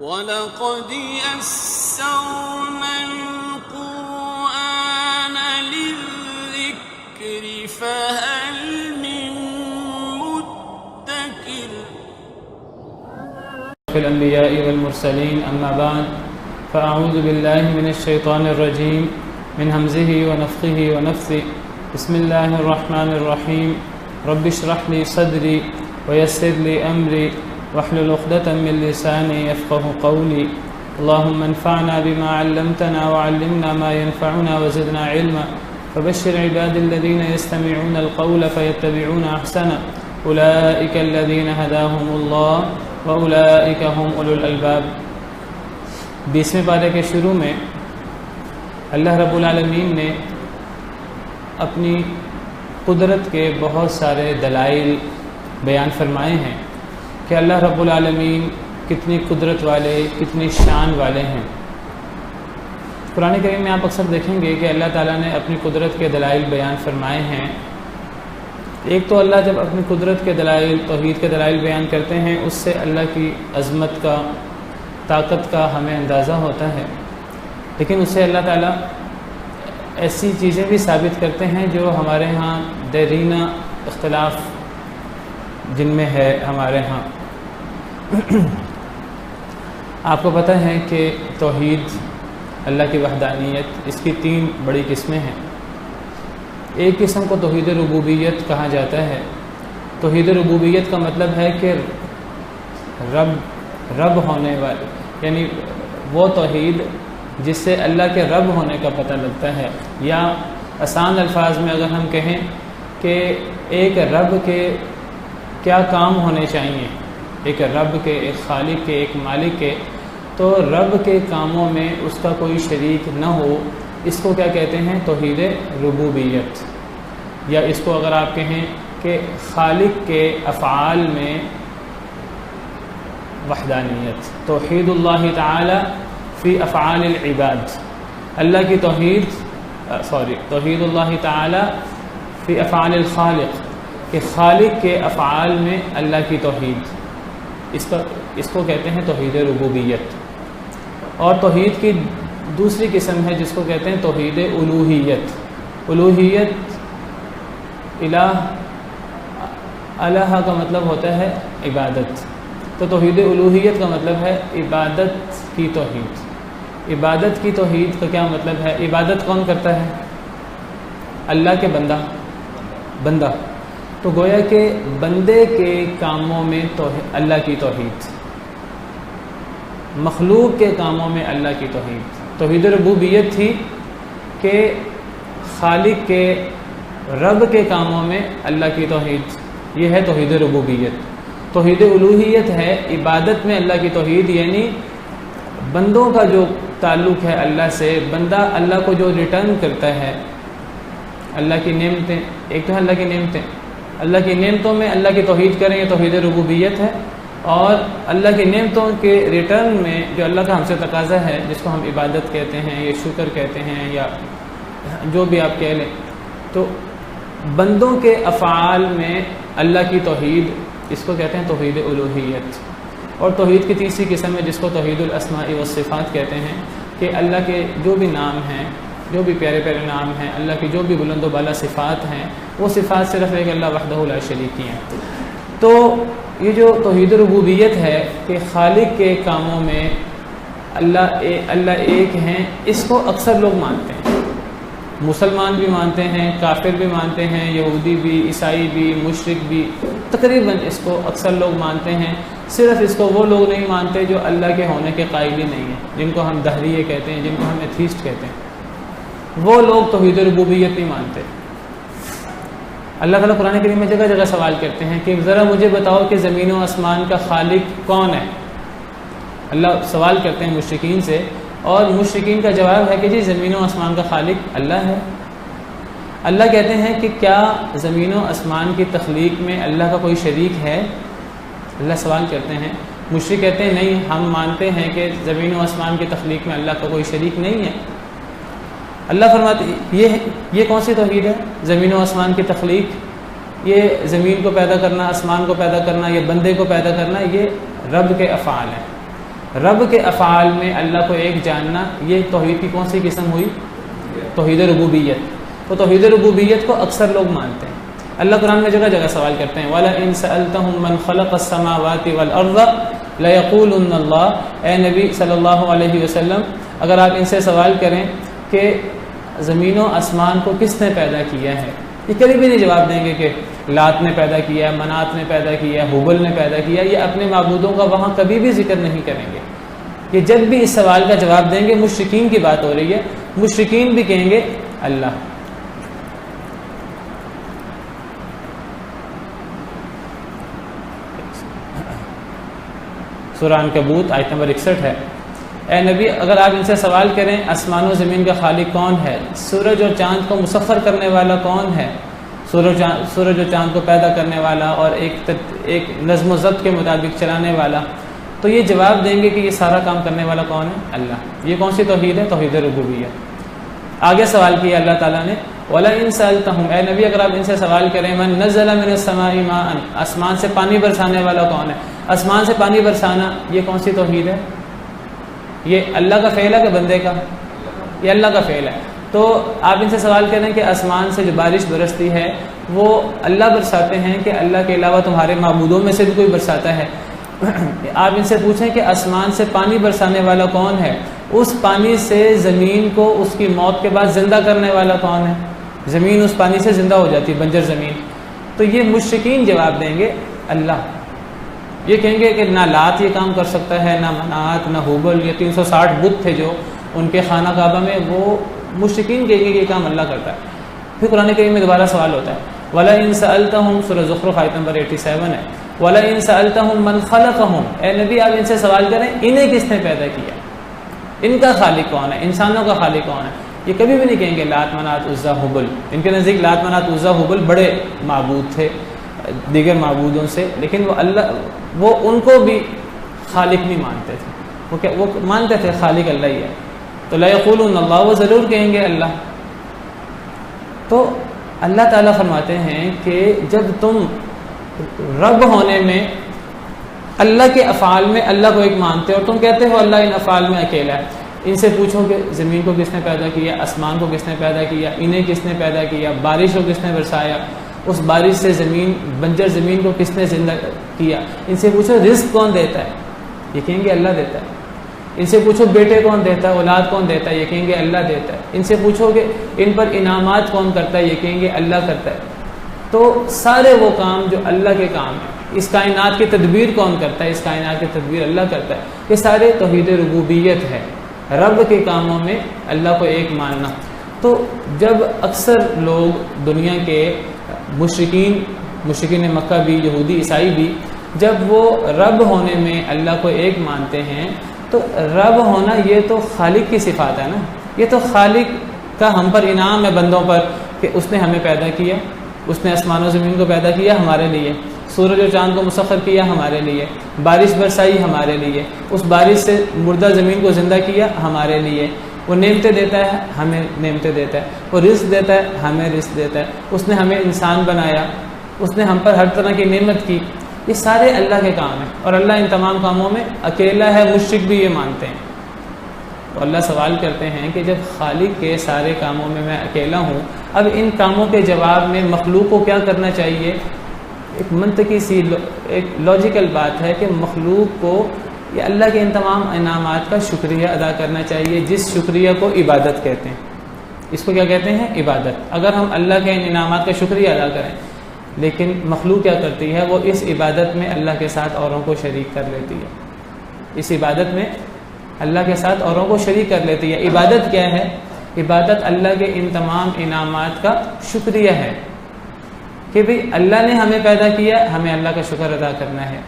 وَلَقَدْ يَسَّرْنَا الْقُرْآنَ لِلذِّكْرِ فَهَلْ مِن مُّدَّكِرٍ في الأنبياء والمرسلين أما بعد فأعوذ بالله من الشيطان الرجيم من همزه ونفخه ونفثه بسم الله الرحمن الرحيم رب اشرح لي صدري ويسر لي أمري واحلل عقدة من لساني يفقهوا قولي اللهم انفعنا بما علمتنا وعلمنا ما ينفعنا وزدنا علما فبشر عباد الذين يستمعون القول فيتبعون أحسنه أولئك الذين هداهم الله وأولئك هم أولو الألباب۔ 20ویں پارے کے شروع میں اللہ رب العالمین نے اپنی قدرت کے بہت سارے دلائل بیان فرمائے ہیں کہ اللہ رب العالمین کتنی قدرت والے، کتنی شان والے ہیں۔ قرآن کریم میں آپ اکثر دیکھیں گے کہ اللہ تعالیٰ نے اپنی قدرت کے دلائل بیان فرمائے ہیں۔ ایک تو اللہ جب اپنی قدرت کے دلائل، توحید کے دلائل بیان کرتے ہیں، اس سے اللہ کی عظمت کا، طاقت کا ہمیں اندازہ ہوتا ہے، لیکن اس سے اللہ تعالیٰ ایسی چیزیں بھی ثابت کرتے ہیں جو ہمارے ہاں دیرینہ اختلاف جن میں ہے ہمارے ہاں۔ آپ کو پتہ ہے کہ توحید، اللہ کی وحدانیت، اس کی 3 بڑی قسمیں ہیں۔ ایک قسم کو توحید ربوبیت کہا جاتا ہے۔ توحید ربوبیت کا مطلب ہے کہ رب ہونے والے، یعنی وہ توحید جس سے اللہ کے رب ہونے کا پتہ لگتا ہے، یا آسان الفاظ میں اگر ہم کہیں کہ ایک رب کے کیا کام ہونے چاہیے، ایک رب کے، ایک خالق کے، ایک مالک کے، تو رب کے کاموں میں اس کا کوئی شریک نہ ہو، اس کو کیا کہتے ہیں؟ توحید ربوبیت۔ یا اس کو اگر آپ کہیں کہ خالق کے افعال میں وحدانیت، توحید اللہ تعالی فی افعال العباد، اللہ کی توحید اللہ تعالی فی افعال الخالق، کہ خالق کے افعال میں اللہ کی توحید، اس کو کہتے ہیں توحید ربوبیت۔ اور توحید کی دوسری قسم ہے جس کو کہتے ہیں توحید الوہیت۔ الوہیت، الہ کا مطلب ہوتا ہے عبادت، تو توحید الوہیت کا مطلب ہے عبادت کی توحید۔ عبادت کی توحید کا کیا مطلب ہے؟ عبادت کون کرتا ہے؟ اللہ کے بندہ، تو گویا کہ بندے کے کاموں میں اللہ کی توحید، مخلوق کے کاموں میں اللہ کی توحید۔ توحید ربوبیت تھی کہ خالق کے، رب کے کاموں میں اللہ کی توحید، یہ ہے توحید ربوبیت۔ توحید الوہیت ہے عبادت میں اللہ کی توحید، یعنی بندوں کا جو تعلق ہے اللہ سے، بندہ اللہ کو جو ریٹرن کرتا ہے، اللہ کی نعمتیں، ایک تو ہے اللہ کی نعمتیں، اللہ کی نعمتوں میں اللہ کی توحید کریں، یہ توحید ربوبیت ہے۔ اور اللہ کی نعمتوں کے ریٹرن میں جو اللہ کا ہم سے تقاضا ہے، جس کو ہم عبادت کہتے ہیں یا شکر کہتے ہیں یا جو بھی آپ کہہ لیں، تو بندوں کے افعال میں اللہ کی توحید، اس کو کہتے ہیں توحید الوہیت۔ اور توحید کی تیسری قسم ہے جس کو توحید الاسماء والصفات کہتے ہیں، کہ اللہ کے جو بھی نام ہیں، جو بھی پیارے پیارے نام ہیں، اللہ کی جو بھی بلند و بالا صفات ہیں، وہ صفات صرف ایک اللہ وحدہ لا شریک کی ہیں۔ تو یہ جو توحید ربوبیت ہے کہ خالق کے کاموں میں اللہ ایک ہیں، اس کو اکثر لوگ مانتے ہیں، مسلمان بھی مانتے ہیں، کافر بھی مانتے ہیں، یہودی بھی، عیسائی بھی، مشرک بھی، تقریباً اس کو اکثر لوگ مانتے ہیں۔ صرف اس کو وہ لوگ نہیں مانتے جو اللہ کے ہونے کے قائل ہی نہیں ہیں، جن کو ہم دہریے کہتے ہیں، جن کو ہم ایتھیسٹ کہتے ہیں، وہ لوگ توحید ربوبیت نہیں مانتے۔ اللہ تعالیٰ قرآن کریم میں جگہ جگہ سوال کرتے ہیں کہ ذرا مجھے بتاؤ کہ زمین و آسمان کا خالق کون ہے۔ اللہ سوال کرتے ہیں مشرکین سے، اور مشرکین کا جواب ہے کہ جی زمین و آسمان کا خالق اللہ ہے۔ اللہ کہتے ہیں کہ کیا زمین و آسمان کی تخلیق میں اللہ کا کوئی شریک ہے؟ اللہ سوال کرتے ہیں، مشرک کہتے ہیں نہیں، ہم مانتے ہیں کہ زمین و آسمان کی تخلیق میں اللہ کا کوئی شریک نہیں ہے۔ اللہ فرماتے یہ کون سی توحید ہے؟ زمین و آسمان کی تخلیق، یہ زمین کو پیدا کرنا، آسمان کو پیدا کرنا، یہ بندے کو پیدا کرنا، یہ رب کے افعال ہیں۔ رب کے افعال میں اللہ کو ایک جاننا، یہ توحید کی کون سی قسم ہوئی؟ توحید ربوبیت. تو توحید ربوبیت کو اکثر لوگ مانتے ہیں. اللہ قرآن میں جگہ جگہ سوال کرتے ہیں وَلَئِن سَأَلْتَهُم مَّن خَلَقَ السَّمَاوَاتِ وَالْأَرْضَ لَيَقُولُنَّ اللَّهُ. اے نبی صلی اللہ علیہ وسلم، اگر آپ ان سے سوال کریں کہ زمین و آسمان کو کس نے پیدا کیا ہے، یہ کبھی بھی نہیں جواب دیں گے کہ لات نے پیدا کیا ہے، منات نے پیدا کیا ہے، حبل نے پیدا کیا. یہ اپنے معبودوں کا وہاں کبھی بھی ذکر نہیں کریں گے. یہ جب بھی اس سوال کا جواب دیں گے، مشرکین کی بات ہو رہی ہے، مشرکین بھی کہیں گے اللہ. سورہ عنکبوت آیت نمبر 61 ہے. اے نبی، اگر آپ ان سے سوال کریں آسمان و زمین کا خالق کون ہے، سورج اور چاند کو مسخر کرنے والا کون ہے، سورج اور چاند کو پیدا کرنے والا اور ایک نظم و ضبط کے مطابق چلانے والا، تو یہ جواب دیں گے کہ یہ سارا کام کرنے والا کون ہے؟ اللہ. یہ کون سی توحید ہے؟ توحید ربوبیت. آگے سوال کیا اللہ تعالیٰ نے وَلَئِن سَأَلْتَهُمْ. اے نبی، اگر آپ ان سے سوال کریں مَن نَزَّلَ مِنَ السَّمَاءِ مَاءً، آسمان سے پانی برسانے والا کون ہے؟ آسمان سے پانی برسانا یہ کون سی توحید ہے؟ یہ اللہ کا فعل ہے کہ بندے کا؟ یہ اللہ کا فعل ہے. تو آپ ان سے سوال کریں کہ آسمان سے جو بارش برستی ہے وہ اللہ برساتے ہیں کہ اللہ کے علاوہ تمہارے معبودوں میں سے بھی کوئی برساتا ہے؟ آپ ان سے پوچھیں کہ آسمان سے پانی برسانے والا کون ہے، اس پانی سے زمین کو اس کی موت کے بعد زندہ کرنے والا کون ہے؟ زمین اس پانی سے زندہ ہو جاتی ہے، بنجر زمین. تو یہ مشرکین جواب دیں گے اللہ. یہ کہیں گے کہ نہ لات یہ کام کر سکتا ہے، نہ منات، نہ حبل. یہ 360 بت تھے جو ان کے خانہ کعبہ میں، وہ مشرکین کہیں گے کہ یہ کام اللہ کرتا ہے. پھر قرآن کریم میں دوبارہ سوال ہوتا ہے وَلَئِن سَأَلْتَهُمْ، سورہ زخرف آیت نمبر 87 ہے. وَلَئِن سَأَلْتَهُمْ مَنْ خَلَقَهُمْ. اے نبی، آپ ان سے سوال کریں انہیں کس نے پیدا کیا، ان کا خالق کون ہے، انسانوں کا خالق کون ہے. یہ کبھی بھی نہیں کہیں گے لات منات عزا حبل. ان کے نزدیک لات منات عزا حبل بڑے معبود تھے دیگر معبودوں سے، لیکن وہ ان کو بھی خالق نہیں مانتے تھے. وہ مانتے تھے خالق اللہ ہی ہے. تو لَيَقُولُنَّ اللَّهُ، وہ ضرور کہیں گے اللہ. تو اللہ تعالیٰ فرماتے ہیں کہ جب تم رب ہونے میں اللہ کے افعال میں اللہ کو ایک مانتے ہو اور تم کہتے ہو اللہ ان افعال میں اکیلا ہے، ان سے پوچھو کہ زمین کو کس نے پیدا کیا، آسمان کو کس نے پیدا کیا، انہیں کس نے پیدا کیا، بارش کو کس نے برسایا، اس بارش سے زمین بنجر زمین کو کس نے زندہ کیا. ان سے پوچھو رزق کون دیتا ہے، یہ کہیں گے اللہ دیتا ہے. ان سے پوچھو بیٹے کون دیتا ہے، اولاد کون دیتا ہے، یہ کہیں گے اللہ دیتا ہے. ان سے پوچھو کہ ان پر انعامات کون کرتا ہے، یہ کہیں گے اللہ کرتا ہے. تو سارے وہ کام جو اللہ کے کام ہیں، اس کائنات کی تدبیر کون کرتا ہے، اس کائنات کی تدبیر اللہ کرتا ہے. یہ سارے توحید ربوبیت ہے، رب کے کاموں میں اللہ کو ایک ماننا. تو جب اکثر لوگ دنیا کے مشرکین مکہ بھی، یہودی عیسائی بھی، جب وہ رب ہونے میں اللہ کو ایک مانتے ہیں تو رب ہونا یہ تو خالق کی صفات ہے نا. یہ تو خالق کا ہم پر انعام ہے بندوں پر کہ اس نے ہمیں پیدا کیا، اس نے آسمان و زمین کو پیدا کیا ہمارے لیے، سورج اور چاند کو مسخر کیا ہمارے لیے، بارش برسائی ہمارے لیے، اس بارش سے مردہ زمین کو زندہ کیا ہمارے لیے. وہ نعمتیں دیتا ہے، ہمیں نعمتیں دیتا ہے. وہ رزق دیتا ہے، ہمیں رزق دیتا ہے. اس نے ہمیں انسان بنایا، اس نے ہم پر ہر طرح کی نعمت کی. یہ سارے اللہ کے کام ہیں اور اللہ ان تمام کاموں میں اکیلا ہے. مشرک بھی یہ مانتے ہیں. تو اللہ سوال کرتے ہیں کہ جب خالق کے سارے کاموں میں میں اکیلا ہوں، اب ان کاموں کے جواب میں مخلوق کو کیا کرنا چاہیے؟ ایک منطقی سی ایک لاجیکل بات ہے کہ مخلوق کو یہ اللہ کے ان تمام انعامات کا شکریہ ادا کرنا چاہیے، جس شکریہ کو عبادت کہتے ہیں. اس کو کیا کہتے ہیں؟ عبادت. اگر ہم اللہ کے ان انعامات کا شکریہ ادا کریں، لیکن مخلوق کیا کرتی ہے؟ وہ اس عبادت میں اللہ کے ساتھ اوروں کو شریک کر لیتی ہے. اس عبادت میں اللہ کے ساتھ اوروں کو شریک کر لیتی ہے. عبادت کیا ہے؟ عبادت اللہ کے ان تمام انعامات کا شکریہ ہے کہ بھئی اللہ نے ہمیں پیدا کیا، ہمیں اللہ کا شکر ادا کرنا ہے.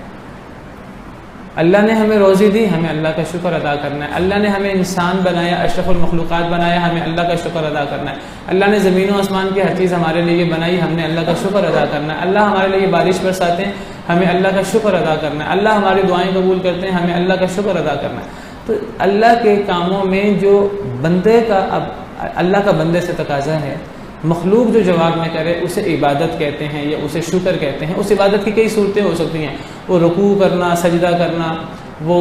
اللہ نے ہمیں روزی دی، ہمیں اللہ کا شکر ادا کرنا ہے. اللہ نے ہمیں انسان بنایا، اشرف المخلوقات بنایا، ہمیں اللہ کا شکر ادا کرنا ہے. اللہ نے زمین و آسمان کی ہر چیز ہمارے لیے بنائی، ہم نے اللہ کا شکر ادا کرنا ہے. اللہ ہمارے لیے بارش برساتے ہیں، ہمیں اللہ کا شکر ادا کرنا ہے. اللہ ہماری دعائیں قبول کرتے ہیں، ہمیں اللہ کا شکر ادا کرنا ہے. تو اللہ کے کاموں میں جو بندے کا اب اللہ کا بندے سے تقاضا ہے، مخلوق جو جواب میں کرے اسے عبادت کہتے ہیں یا اسے شکر کہتے ہیں. اس عبادت کی کئی صورتیں ہو سکتی ہیں. وہ رکوع کرنا، سجدہ کرنا، وہ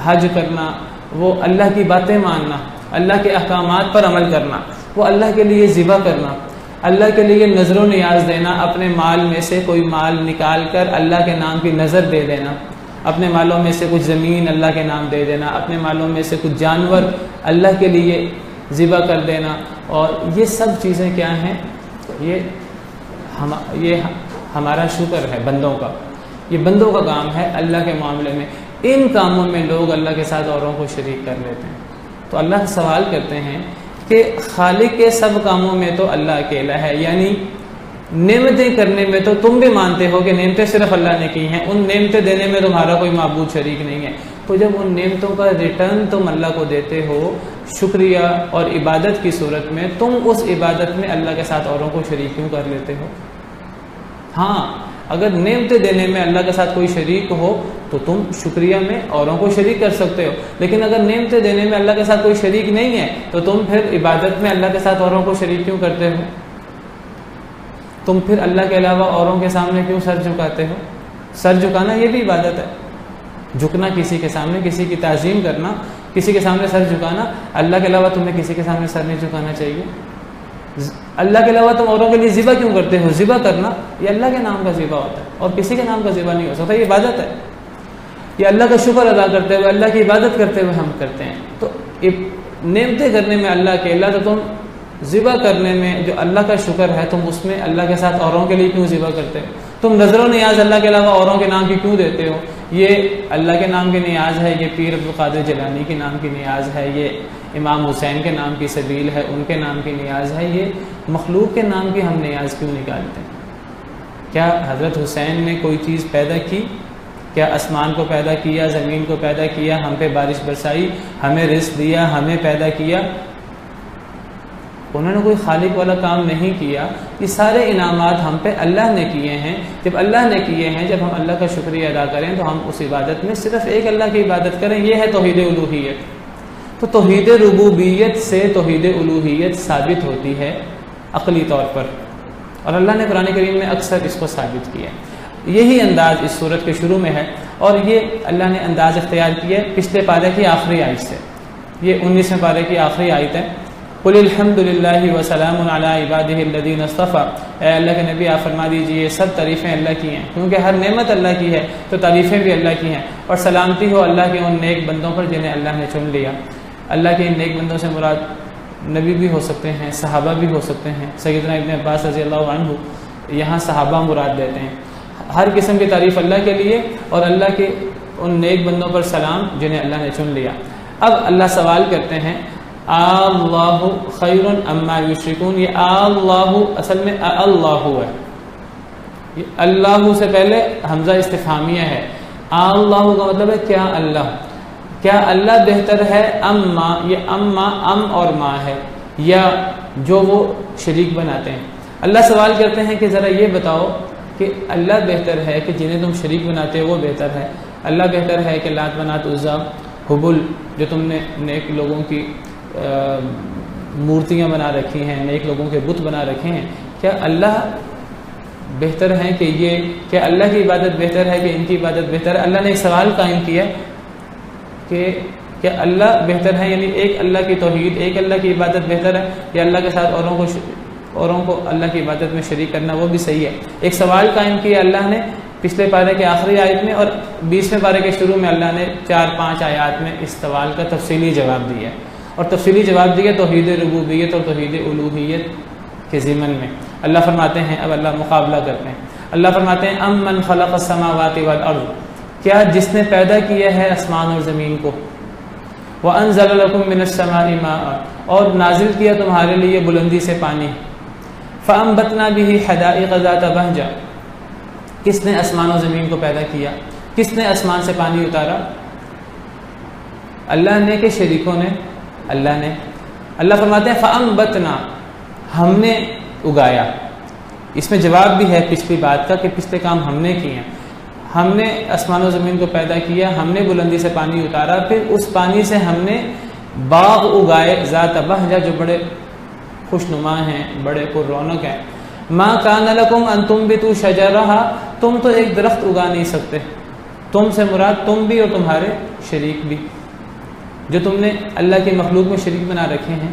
حج کرنا، وہ اللہ کی باتیں ماننا، اللہ کے احکامات پر عمل کرنا، وہ اللہ کے لیے ذبح کرنا، اللہ کے لیے نظر و نیاز دینا، اپنے مال میں سے کوئی مال نکال کر اللہ کے نام کی نظر دے دینا، اپنے مالوں میں سے کچھ زمین اللہ کے نام دے دینا، اپنے مالوں میں سے کچھ جانور اللہ کے لیے ذبح کر دینا. اور یہ سب چیزیں کیا ہیں؟ یہ ہمارا شکر ہے بندوں کا، یہ بندوں کا کام ہے اللہ کے معاملے میں. ان کاموں میں لوگ اللہ کے ساتھ اوروں کو شریک کر لیتے ہیں. تو اللہ سوال کرتے ہیں کہ خالق کے سب کاموں میں تو اللہ اکیلا ہے، یعنی نعمتیں کرنے میں تو تم بھی مانتے ہو کہ نعمتیں صرف اللہ نے کی ہیں، ان نعمتیں دینے میں تمہارا کوئی معبود شریک نہیں ہے. تو جب ان نعمتوں کا ریٹرن تم اللہ کو دیتے ہو شکریہ اور عبادت کی صورت میں، تم اس عبادت میں اللہ کے ساتھ اوروں کو شریک کیوں کر لیتے ہو؟ ہاں، اگر نعمتیں دینے میں اللہ کے ساتھ کوئی شریک ہو تو تم شکریہ میں اوروں کو شریک کر سکتے ہو، لیکن اگر نعمتیں دینے میں اللہ کے ساتھ کوئی شریک نہیں ہے تو تم پھر عبادت میں اللہ کے ساتھ اوروں کو شریک کیوں کرتے ہو؟ تم پھر اللہ کے علاوہ اوروں کے سامنے کیوں سر جھکاتے ہو؟ سر جھکانا یہ بھی عبادت ہے. جھکنا کسی کے سامنے، کسی کی تعظیم کرنا، کسی کے سامنے سر جھکانا. اللہ کے علاوہ تمہیں کسی کے سامنے سر نہیں جھکانا چاہیے. اللہ کے علاوہ تم اوروں کے لیے ذبح کیوں کرتے ہو؟ ذبح کرنا یہ اللہ کے نام کا ذبح ہوتا ہے اور کسی کے نام کا ذبح نہیں ہو سکتا. یہ عبادت ہے، یہ اللہ کا شکر ادا کرتے ہوئے، اللہ کی عبادت کرتے ہوئے ہم کرتے ہیں. تو نعمتیں کرنے میں اللہ اکیلا، تو تم ذبح کرنے میں جو اللہ کا شکر ہے تم اس میں اللہ کے ساتھ اوروں کے لیے کیوں ذبح کرتے ہو؟ تم نظر و نیاز اللہ کے علاوہ اوروں کے نام کی کیوں دیتے ہو؟ یہ اللہ کے نام کی نیاز ہے، یہ پیر عبدالقادر جیلانی کے نام کی نیاز ہے، یہ امام حسین کے نام کی سبیل ہے، ان کے نام کی نیاز ہے. یہ مخلوق کے نام کی ہم نیاز کیوں نکالتے ہیں؟ کیا حضرت حسین نے کوئی چیز پیدا کی؟ کیا آسمان کو پیدا کیا، زمین کو پیدا کیا، ہم پہ بارش برسائی، ہمیں رزق دیا، ہمیں پیدا کیا؟ انہوں نے کوئی خالق والا کام نہیں کیا. یہ سارے انعامات ہم پہ اللہ نے کیے ہیں. جب اللہ نے کیے ہیں، جب ہم اللہ کا شکریہ ادا کریں تو ہم اس عبادت میں صرف ایک اللہ کی عبادت کریں. یہ ہے توحید الوہیت. تو توحید ربوبیت سے توحید الوہیت ثابت ہوتی ہے عقلی طور پر، اور اللہ نے قرآن کریم میں اکثر اس کو ثابت کیا. یہی انداز اس صورت کے شروع میں ہے، اور یہ اللہ نے انداز اختیار کیا ہے پچھلے پارے کی آخری آیت سے. یہ 19ویں پارے کی آخری آیت ہے. قل الحمد للہ وسلام علی عبادہ الذین اصطفیٰ. اے اللہ کے نبی آپ فرما دیجئے سب تعریفیں اللہ کی ہیں، کیونکہ ہر نعمت اللہ کی ہے تو تعریفیں بھی اللہ کی ہیں. اور سلامتی ہو اللہ کے ان نیک بندوں پر جنہیں اللہ نے چن لیا. اللہ کے ان نیک بندوں سے مراد نبی بھی ہو سکتے ہیں، صحابہ بھی ہو سکتے ہیں. سیدنا ابن عباس رضی اللہ عنہ یہاں صحابہ مراد دیتے ہیں. ہر قسم کی تعریف اللہ کے لیے، اور اللہ کے ان نیک بندوں پر سلام جنہیں اللہ نے چن لیا. اب اللہ سوال کرتے ہیں اللہ خیر اما یشرکون. یہ اللہ اصل میں اللہ ہے. یہ اللہ سے پہلے حمزہ استفہامیہ ہے. اللہ کا مطلب ہے کیا اللہ، کیا اللہ بہتر ہے اما، یہ اما ام اور ما ہے، یا جو وہ شریک بناتے ہیں. اللہ سوال کرتے ہیں کہ ذرا یہ بتاؤ کہ اللہ بہتر ہے کہ جنہیں تم شریک بناتے ہو وہ بہتر ہے؟ اللہ بہتر ہے کہ لات منات عزا حبل جو تم نے نیک لوگوں کی مورتیاں بنا رکھی ہیں، نیک لوگوں کے بت بنا رکھے ہیں، کیا اللہ بہتر ہیں کہ یہ، کیا اللہ کی عبادت بہتر ہے کہ ان کی عبادت بہتر ہے؟ اللہ نے ایک سوال قائم کیا کہ کیا اللہ بہتر ہے، یعنی ایک اللہ کی توحید، ایک اللہ کی عبادت بہتر ہے، یا اللہ کے ساتھ اوروں کو اللہ کی عبادت میں شریک کرنا وہ بھی صحیح ہے؟ ایک سوال قائم کیا اللہ نے پچھلے پارے کے آخری آیت میں، اور 20ویں پارے کے شروع میں اللہ نے 4-5 آیات میں اس سوال کا تفصیلی جواب دیا ہے. اور تفصیلی جواب دیا توحید ربوبیت اور توحید الوہیت کے ضمن میں. اللہ فرماتے ہیں، اب اللہ مقابلہ کرتے ہیں. اللہ فرماتے ہیں ام من خلق السماوات والارض، کیا جس نے پیدا کیا ہے آسمان اور زمین کو، وانزل لکم من السماء ماء، اور نازل کیا تمہارے لیے بلندی سے پانی، فانبتنا به حدائق ذات بہجہ. کس نے آسمان و زمین کو پیدا کیا؟ کس نے آسمان سے پانی اتارا؟ اللہ نے کہ شریکوں نے؟ اللہ نے. اللہ فرماتے ہیں فانبتنا، ہم نے اگایا. اس میں جواب بھی ہے پچھلی بات کا کہ پچھلے کام ہم نے کیے ہیں. ہم نے آسمان و زمین کو پیدا کیا، ہم نے بلندی سے پانی اتارا، پھر اس پانی سے ہم نے باغ اگائے ذات بہجہ جو بڑے خوشنما ہیں، بڑے پر رونق ہیں. ما کان لکم ان تنبتوا شجرہا، تم تو ایک درخت اگا نہیں سکتے. تم سے مراد تم بھی اور تمہارے شریک بھی، جو تم نے اللہ کی مخلوق میں شریک بنا رکھے ہیں۔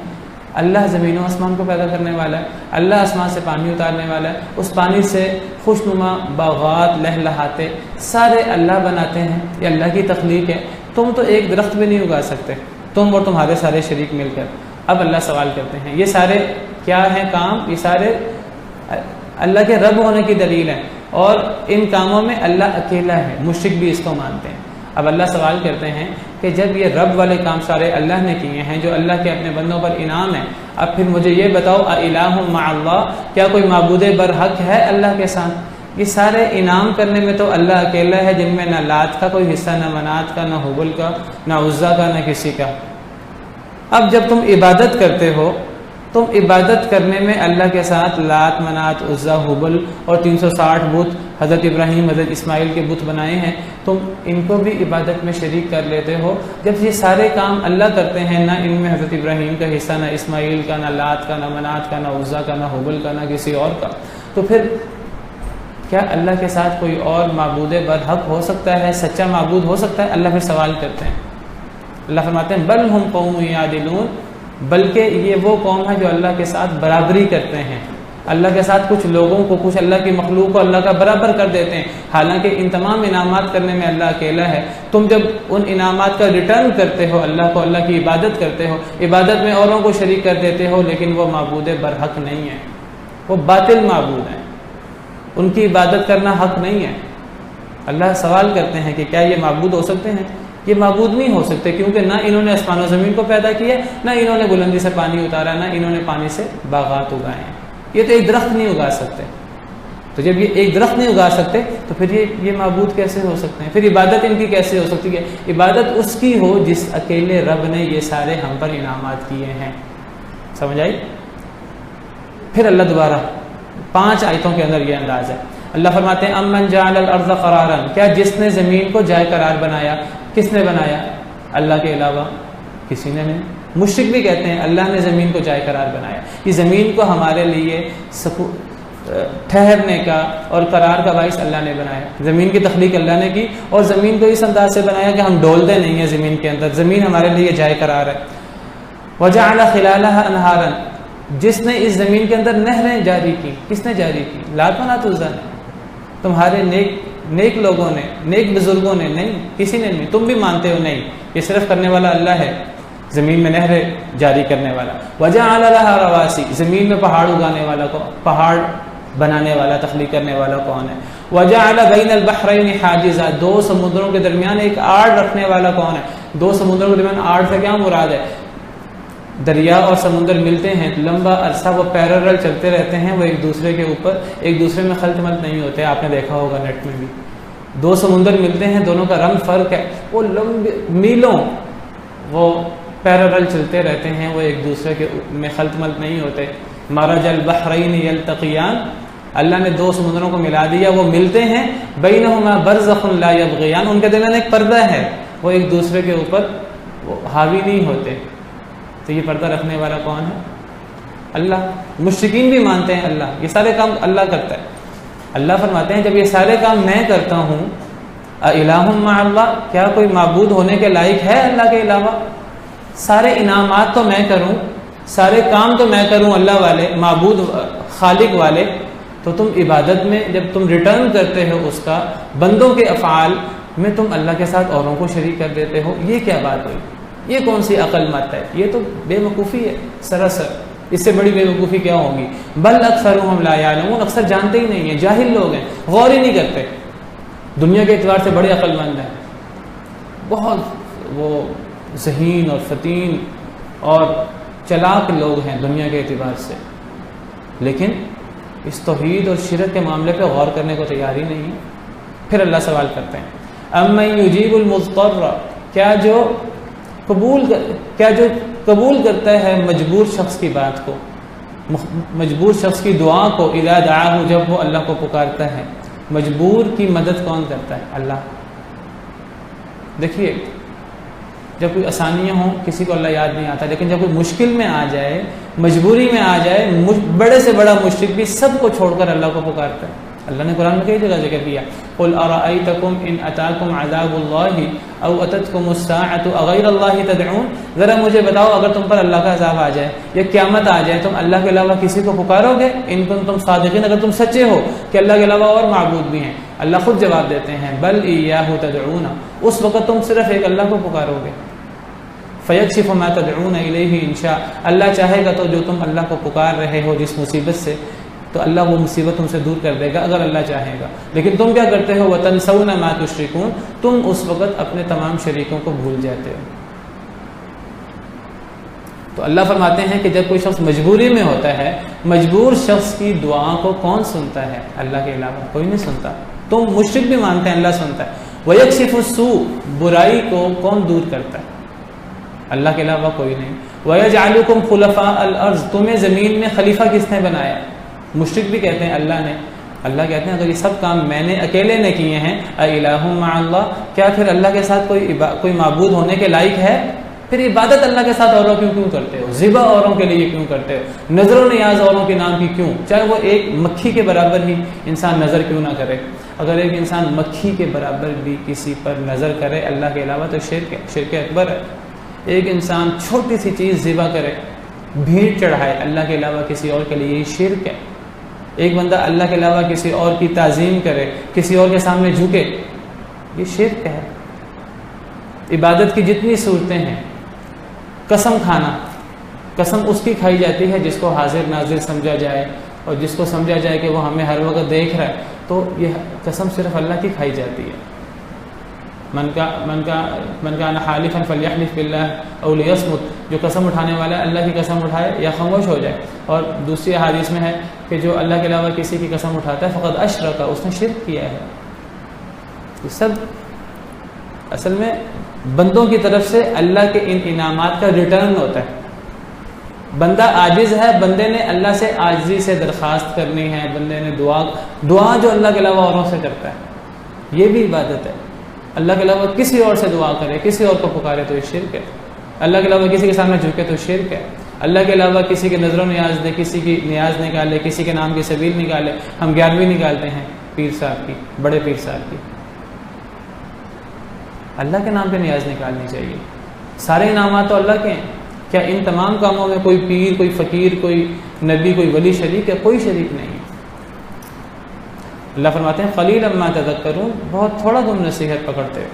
اللہ زمین و آسمان کو پیدا کرنے والا ہے، اللہ آسمان سے پانی اتارنے والا ہے، اس پانی سے خوشنما باغات لہلہاتے سارے اللہ بناتے ہیں، یہ اللہ کی تخلیق ہے۔ تم تو ایک درخت بھی نہیں اگا سکتے، تم اور تمہارے سارے شریک مل کر۔ اب اللہ سوال کرتے ہیں یہ سارے کیا ہیں کام؟ یہ سارے اللہ کے رب ہونے کی دلیل ہیں، اور ان کاموں میں اللہ اکیلا ہے، مشرک بھی اس کو مانتے ہیں۔ اب اللہ سوال کرتے ہیں کہ جب یہ رب والے کام سارے اللہ نے کیے ہیں، جو اللہ کے اپنے بندوں پر انعام ہے، اب پھر مجھے یہ بتاؤ اِلٰہ مع اللہ، کیا کوئی معبود برحق ہے اللہ کے ساتھ؟ یہ سارے انعام کرنے میں تو اللہ اکیلا ہے، جن میں نہ لات کا کوئی حصہ، نہ منات کا، نہ حبل کا، نہ عزا کا، نہ کسی کا۔ اب جب تم عبادت کرتے ہو، تم عبادت کرنے میں اللہ کے ساتھ لات، منات، عزا، حبل اور 360 بت حضرت ابراہیم حضرت اسماعیل کے بت بنائے ہیں، تم ان کو بھی عبادت میں شریک کر لیتے ہو۔ جب یہ سارے کام اللہ کرتے ہیں، نہ ان میں حضرت ابراہیم کا حصہ، نہ اسماعیل کا، نہ لات کا، نہ منات کا، نہ عزا کا، نہ حبل کا، نہ کسی اور کا، تو پھر کیا اللہ کے ساتھ کوئی اور معبود برحق ہو سکتا ہے، سچا معبود ہو سکتا ہے؟ اللہ پھر سوال کرتے ہیں، اللہ فرماتے ہیں بل ہم قوم یعدلون، بلکہ یہ وہ قوم ہے جو اللہ کے ساتھ برابری کرتے ہیں، اللہ کے ساتھ کچھ لوگوں کو، کچھ اللہ کی مخلوق کو اللہ کا برابر کر دیتے ہیں، حالانکہ ان تمام انعامات کرنے میں اللہ اکیلا ہے۔ تم جب ان انعامات کا ریٹرن کرتے ہو اللہ کو، اللہ کی عبادت کرتے ہو، عبادت میں اوروں کو شریک کر دیتے ہو، لیکن وہ معبود برحق نہیں ہے، وہ باطل معبود ہیں، ان کی عبادت کرنا حق نہیں ہے۔ اللہ سوال کرتے ہیں کہ کیا یہ معبود ہو سکتے ہیں؟ یہ معبود نہیں ہو سکتے، کیونکہ نہ انہوں نے آسمان و زمین کو پیدا کیا، نہ انہوں نے بلندی سے پانی اتارا، نہ انہوں نے پانی سے باغات اگائے ہیں۔ یہ تو ایک درخت نہیں اگا سکتے، تو جب یہ ایک درخت نہیں اگا سکتے تو پھر یہ معبود کیسے ہو سکتے ہیں؟ پھر عبادت ان کی کیسے ہو سکتی ہے؟ عبادت اس کی ہو جس اکیلے رب نے یہ سارے ہم پر انعامات کیے ہیں۔ سمجھ آئی؟ پھر اللہ دوبارہ 5 آیتوں کے اندر یہ انداز ہے۔ اللہ فرماتے ہیں امن جعل الارض قرارا، کیا جس نے زمین کو جائے قرار بنایا؟ کس نے بنایا؟ اللہ کے علاوہ کسی نے نہیں۔ مشرک بھی کہتے ہیں اللہ نے زمین کو جائے قرار بنایا، یہ زمین کو ہمارے لیے ٹھہرنے کا اور قرار کا باعث اللہ نے بنایا۔ زمین کی تخلیق اللہ نے کی، اور زمین کو اس انداز سے بنایا کہ ہم ڈولتے نہیں ہیں زمین کے اندر، زمین ہمارے لیے جائے قرار ہے۔ وجعل خلالها انہارا، جس نے اس زمین کے اندر نہریں جاری کی۔ کس نے جاری کی؟ لات منات عزا نے، تمہارے نیک لوگوں نے، نیک بزرگوں نے نہیں، کسی نے نہیں، تم بھی مانتے ہو نہیں، یہ صرف کرنے والا اللہ ہے، زمین میں نہریں جاری کرنے والا۔ وجعل لها رواسی، زمین میں پہاڑ اگانے والا کو، پہاڑ بنانے والا، تخلیق کرنے والا کون ہے؟ وجعل بین البحرین حاجزا، 2 سمندروں کے درمیان ایک آڑ رکھنے والا کون ہے؟ 2 سمندروں کے درمیان آڑ سے کیا مراد ہے؟ دریا اور سمندر ملتے ہیں لمبا عرصہ، وہ پیرالل چلتے رہتے ہیں، وہ ایک دوسرے کے اوپر، ایک دوسرے میں خلط ملط نہیں ہوتے، آپ نے دیکھا ہوگا نیٹ میں بھی۔ 2 سمندر ملتے ہیں، دونوں کا رنگ فرق ہے، وہ لمبے میلوں وہ پیرالل چلتے رہتے ہیں، وہ ایک دوسرے کے میں خلط ملط نہیں ہوتے۔ مرج البحرین یلتقیان، اللہ نے 2 سمندروں کو ملا دیا، وہ ملتے ہیں، بینہما برزخ لا یبغیان، ان کے درمیان ایک پردہ ہے، وہ ایک دوسرے کے اوپر وہ حاوی نہیں ہوتے۔ تو یہ پردہ رکھنے والا کون ہے؟ اللہ۔ مشرکین بھی مانتے ہیں اللہ، یہ سارے کام اللہ کرتا ہے۔ اللہ فرماتے ہیں جب یہ سارے کام میں کرتا ہوں، الہ مع اللہ، کیا کوئی معبود ہونے کے لائق ہے اللہ کے علاوہ؟ سارے انعامات تو میں کروں، سارے کام تو میں کروں اللہ والے، معبود خالق والے، تو تم عبادت میں جب تم ریٹرن کرتے ہو اس کا، بندوں کے افعال میں تم اللہ کے ساتھ اوروں کو شریک کر دیتے ہو، یہ کیا بات ہوئی؟ یہ کون سی عقل مت ہے؟ یہ تو بے وقوفی ہے سراسر، اس سے بڑی بے وقوفی کیا ہوگی؟ بل اکثرهم لا يعلمون، اکثر جانتے ہی نہیں ہیں، جاہل لوگ ہیں، غور ہی نہیں کرتے، دنیا کے اعتبار سے بڑے عقل مند ہیں، بہت وہ ذہین اور فطین اور چلاک لوگ ہیں دنیا کے اعتبار سے، لیکن اس توحید اور شرک کے معاملے پہ غور کرنے کو تیار ہی نہیں ہے۔ پھر اللہ سوال کرتے ہیں امن یجیب المضطر، کیا جو قبول کرتا ہے مجبور شخص کی بات کو، مجبور شخص کی دعا کو، اذا دعاہ، جب وہ اللہ کو پکارتا ہے۔ مجبور کی مدد کون کرتا ہے؟ اللہ۔ دیکھیے جب کوئی آسانیاں ہوں کسی کو اللہ یاد نہیں آتا، لیکن جب کوئی مشکل میں آ جائے، مجبوری میں آ جائے، بڑے سے بڑا مشرک بھی سب کو چھوڑ کر اللہ کو پکارتا ہے۔ اللہ نے قرآن میں کئی جگہ ذکر کیا، قل ارأیتکم ان اتاکم عذاب اللہ او اتتکم الساعۃ اغیر اللہ تدعون، ذرا مجھے بتاؤ اگر تم پر اللہ کا عذاب آ جائے یا قیامت آ جائے، تم اللہ کے علاوہ کسی کو پکارو گے؟ ان کنتم صادقین، اگر تم سچے ہو کہ اللہ کے علاوہ اور معبود بھی ہیں۔ اللہ خود جواب دیتے ہیں بل ایاہ تدعون، اس وقت تم صرف ایک اللہ کو پکارو گے۔ فیکشف ما تدعون الیہ ان شاء، اللہ چاہے گا تو جو تم اللہ کو پکار رہے ہو جس مصیبت سے، تو اللہ وہ مصیبت تم سے دور کر دے گا اگر اللہ چاہے گا۔ لیکن تم کیا کرتے ہو؟ وَتَنْسَوْنَ مَا تُشْرِكُونَ، تم اس وقت اپنے تمام شریکوں کو بھول جاتے ہو۔ تو اللہ فرماتے ہیں کہ جب کوئی شخص مجبوری میں ہوتا ہے، مجبور شخص کی دعا کو کون سنتا ہے؟ اللہ کے علاوہ کوئی نہیں سنتا۔ تم مشرک بھی مانتے ہیں اللہ سنتا ہے۔ وَيَكْشِفُ السُّوءَ، برائی کو کون دور کرتا ہے؟ اللہ کے علاوہ کوئی نہیں۔ وَيَجْعَلُكُمْ خُلَفَاءَ الْأَرْضِ، تمہیں زمین میں خلیفہ کس نے بنایا؟ مشرک بھی کہتے ہیں اللہ نے۔ اللہ کہتے ہیں اگر یہ سب کام میں نے اکیلے نے کیے ہیں، اِلَٰهٌ مَّعَ اللَّهِ، کیا پھر اللہ کے ساتھ کوئی معبود ہونے کے لائق ہے؟ پھر عبادت اللہ کے ساتھ اوروں کیوں کرتے ہو؟ ذبح اوروں کے لیے کیوں کرتے ہو؟ نظر و نیاز اوروں کے نام کی کیوں؟ چاہے وہ ایک مکھی کے برابر ہی انسان نظر کیوں نہ کرے۔ اگر ایک انسان مکھی کے برابر بھی کسی پر نظر کرے اللہ کے علاوہ تو شرک ہے، شرک اکبر ہے۔ ایک انسان چھوٹی سی چیز ذبح کرے، بھیڑ چڑھائے اللہ کے علاوہ کسی اور کے لیے، یہ شرک ہے۔ ایک بندہ اللہ کے علاوہ کسی اور کی تعظیم کرے، کسی اور کے سامنے جھکے، یہ شرک ہے۔ عبادت کی جتنی صورتیں ہیں، قسم کھانا، قسم اس کی کھائی جاتی ہے جس کو حاضر ناظر سمجھا جائے اور جس کو سمجھا جائے کہ وہ ہمیں ہر وقت دیکھ رہا ہے، تو یہ قسم صرف اللہ کی کھائی جاتی ہے۔ من کان حالفا فلیحلف باللہ او لیصمت، جو قسم اٹھانے والا ہے اللہ کی قسم اٹھائے یا خاموش ہو جائے۔ اور دوسری حدیث میں ہے کہ جو اللہ کے علاوہ کسی کی قسم اٹھاتا ہے فقد اشرک، اس نے شرک کیا ہے۔ یہ سب اصل میں بندوں کی طرف سے اللہ کے ان انعامات کا ریٹرن ہوتا ہے۔ بندہ عاجز ہے، بندے نے اللہ سے عاجزی سے درخواست کرنی ہے، بندے نے دعا جو اللہ کے علاوہ اوروں سے کرتا ہے یہ بھی عبادت ہے۔ اللہ کے علاوہ کسی اور سے دعا کرے، کسی اور کو پکارے تو یہ شرک ہے۔ اللہ کے علاوہ کسی کے سامنے جھکے تو شرک ہے۔ اللہ کے علاوہ کسی کے نظر و نیاز دے، کسی کی نیاز نکالے، کسی کے نام کی سبیل نکالے۔ ہم 11ویں نکالتے ہیں پیر صاحب کی، بڑے پیر صاحب کی، اللہ کے نام پہ نیاز نکالنی چاہیے۔ سارے انعامات تو اللہ کے ہیں، کیا ان تمام کاموں میں کوئی پیر، کوئی فقیر، کوئی نبی، کوئی ولی شریک ہے؟ کوئی شریک نہیں ہے۔ اللہ فرماتے ہیں قلیلا ما تذکرون، بہت تھوڑا تم نصیحت پکڑتے ہو۔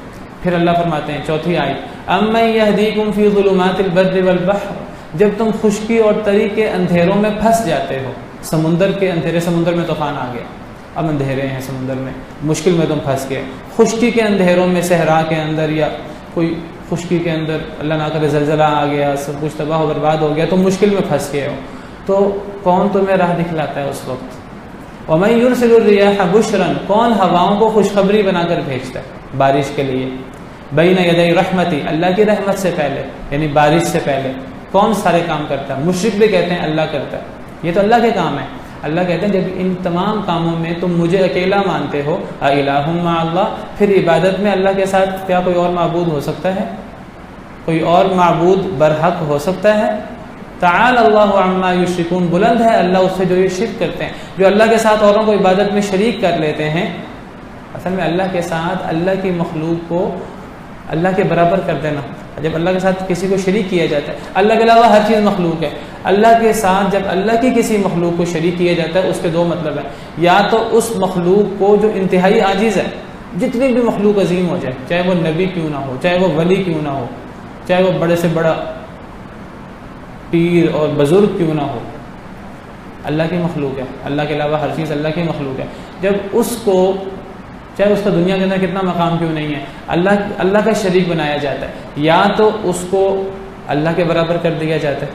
پھر اللہ فرماتے ہیں چوتھی آیت، امن یہدیکم فی ظلمات البر والبحر، جب تم خشکی اور تری کے اندھیروں میں پھنس جاتے ہو، سمندر کے اندھیرے، سمندر میں طوفان آ گیا، اب اندھیرے ہیں سمندر میں، مشکل میں تم پھنس گئے، خشکی کے اندھیروں میں، صحرا کے اندر یا کوئی خشکی کے اندر اللہ نہ کرے زلزلہ آ گیا، سب کچھ تباہ و برباد ہو گیا، تم مشکل میں پھنس گئے ہو، تو کون تمہیں راہ دکھلاتا ہے اس وقت؟ وَمَن يُرْسِلُ الرِّيَاحَ بُشْرًا، کون ہواؤں کو خوشخبری بنا کر بھیجتا ہے بارش کے لیے، بین یدی رحمتی، اللہ کی رحمت سے پہلے، یعنی بارش سے پہلے کون سارے کام کرتا ہے؟ مشرک بھی کہتے ہیں اللہ کرتا ہے، یہ تو اللہ کے کام ہے۔ اللہ کہتے ہیں جب ان تمام کاموں میں تم مجھے اکیلا مانتے ہو، اِلَٰهٌ مَّعَ اللَّهِ، پھر عبادت میں اللہ کے ساتھ کیا کوئی اور معبود ہو سکتا ہے؟ کوئی اور معبود برحق ہو سکتا ہے؟ تعالی اللہ عما یشرکون، بلند ہے اللہ اس سے جو یہ شرک کرتے ہیں، جو اللہ کے ساتھ اوروں کو عبادت میں شریک کر لیتے ہیں۔ اصل میں اللہ کے ساتھ اللہ کی مخلوق کو اللہ کے برابر کر دینا، جب اللہ کے ساتھ کسی کو شریک کیا جاتا ہے، اللہ کے علاوہ ہر چیز مخلوق ہے، اللہ کے ساتھ جب اللہ کی کسی مخلوق کو شریک کیا جاتا ہے اس کے دو مطلب ہیں، یا تو اس مخلوق کو جو انتہائی عاجز ہے، جتنی بھی مخلوق عظیم ہو جائے، چاہے وہ نبی کیوں نہ ہو، چاہے وہ ولی کیوں نہ ہو، چاہے وہ بڑے سے بڑا پیر اور بزرگ کیوں نہ ہو، اللہ کی مخلوق ہے، اللہ کے علاوہ ہر چیز اللہ کی مخلوق ہے، جب اس کو چاہے اس کا دنیا کے اندر کتنا مقام کیوں نہیں ہے، اللہ کا شریک بنایا جاتا ہے، یا تو اس کو اللہ کے برابر کر دیا جاتا ہے،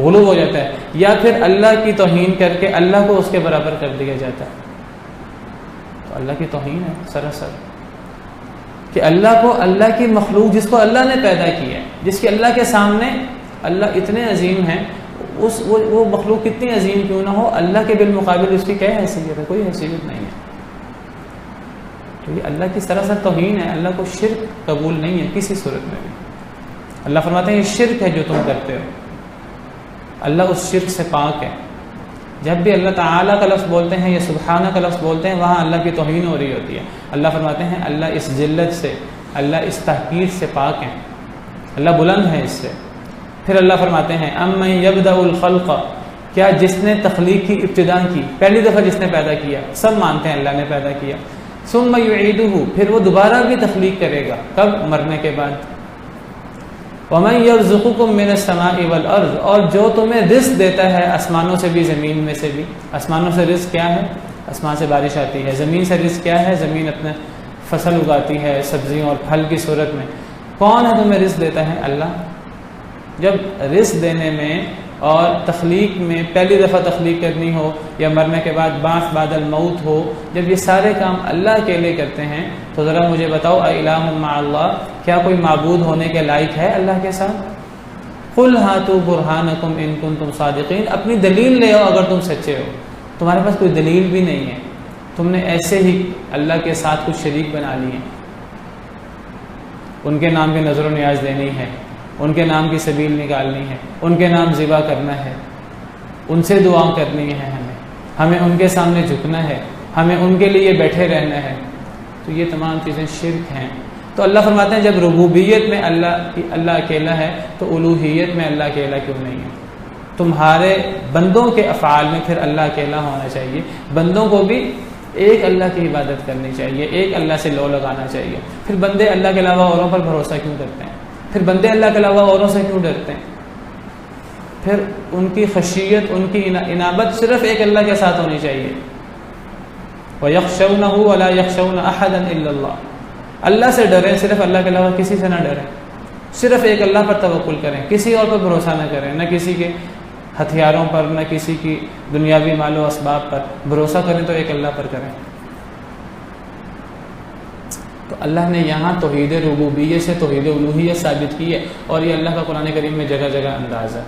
غلو ہو جاتا ہے، یا پھر اللہ کی توہین کر کے اللہ کو اس کے برابر کر دیا جاتا ہے، تو اللہ کی توہین ہے سراسر، کہ اللہ کو اللہ کی مخلوق جس کو اللہ نے پیدا کیا ہے، جس کے اللہ کے سامنے اللہ اتنے عظیم ہیں، وہ مخلوق کتنی عظیم کیوں نہ ہو، اللہ کے بالمقابل اس کی کیا حیثیت ہے؟ کوئی حیثیت نہیں ہے۔ تو یہ اللہ کی سراسر توہین ہے، اللہ کو شرک قبول نہیں ہے کسی صورت میں بھی۔ اللہ فرماتے ہیں یہ شرک ہے جو تم کرتے ہو، اللہ اس شرک سے پاک ہے۔ جب بھی اللہ تعالیٰ کا لفظ بولتے ہیں یا سبحانہ کا لفظ بولتے ہیں وہاں اللہ کی توہین ہو رہی ہوتی ہے. اللہ فرماتے ہیں اللہ اس ذلت سے، اللہ اس تحقیر سے پاک ہیں، اللہ بلند ہے اس سے. پھر اللہ فرماتے ہیں امن یبدأ الخلق، کیا جس نے تخلیق کی ابتدا کی، پہلی دفعہ جس نے پیدا کیا، سب مانتے ہیں اللہ نے پیدا کیا. ثم یعیدہ، پھر وہ دوبارہ بھی تخلیق کرے گا، کب؟ مرنے کے بعد. وَمَن يَرْزُقُكُم مِّنَ السَّمَاءِ وَالْأَرْضِ، اور جو تمہیں رزق دیتا ہے آسمانوں سے بھی زمین میں سے بھی. آسمانوں سے رزق کیا ہے؟ آسمان سے بارش آتی ہے. زمین سے رزق کیا ہے؟ زمین اپنے فصل اگاتی ہے سبزیوں اور پھل کی صورت میں. کون ہے تمہیں رزق دیتا ہے؟ اللہ. جب رزق دینے میں اور تخلیق میں پہلی دفعہ تخلیق کرنی ہو یا مرنے کے بعد بعث بعد الموت ہو، جب یہ سارے کام اللہ کے لیے کرتے ہیں تو ذرا مجھے بتاؤ اِلٰہٌ مع اللہ، کیا کوئی معبود ہونے کے لائق ہے اللہ کے ساتھ؟ قُلْ هَاتُوا بُرْهَانَكُمْ إِن كُنتُمْ صَادِقِينَ، اپنی دلیل لے آؤ اگر تم سچے ہو. تمہارے پاس کوئی دلیل بھی نہیں ہے، تم نے ایسے ہی اللہ کے ساتھ کچھ شریک بنا لیے. ان کے نام کی نظر و نیاز دینی ہے، ان کے نام کی سبیل نکالنی ہے، ان کے نام ذبح کرنا ہے، ان سے دعا کرنی ہے، ہمیں ان کے سامنے جھکنا ہے، ہمیں ان کے لیے بیٹھے رہنا ہے. تو یہ تمام چیزیں شرک ہیں. تو اللہ فرماتے ہیں جب ربوبیت میں اللہ اکیلا ہے تو الوہیت میں اللہ اکیلا کیوں نہیں ہے؟ تمہارے بندوں کے افعال میں پھر اللہ اکیلا ہونا چاہیے. بندوں کو بھی ایک اللہ کی عبادت کرنی چاہیے، ایک اللہ سے لو لگانا چاہیے. پھر بندے اللہ کے علاوہ اوروں پر بھروسہ کیوں کرتے ہیں؟ پھر بندے اللہ کے علاوہ اوروں سے کیوں ڈرتے ہیں؟ پھر ان کی خشیت، ان کی انابت صرف ایک اللہ کے ساتھ ہونی چاہیے. وَيَخْشَوْنَهُ وَلَا يَخْشَوْنَ أَحَدًا إِلَّا اللَّهُ، اللہ سے ڈریں، صرف اللہ کے علاوہ کسی سے نہ ڈریں. صرف ایک اللہ پر توکل کریں، کسی اور پر بھروسہ نہ کریں، نہ کسی کے ہتھیاروں پر، نہ کسی کی دنیاوی مال و اسباب پر. بھروسہ کریں تو ایک اللہ پر کریں. تو اللہ نے یہاں توحید ربوبیت سے توحید الوہیت ثابت کی ہے، اور یہ اللہ کا قرآن کریم میں جگہ جگہ انداز ہے.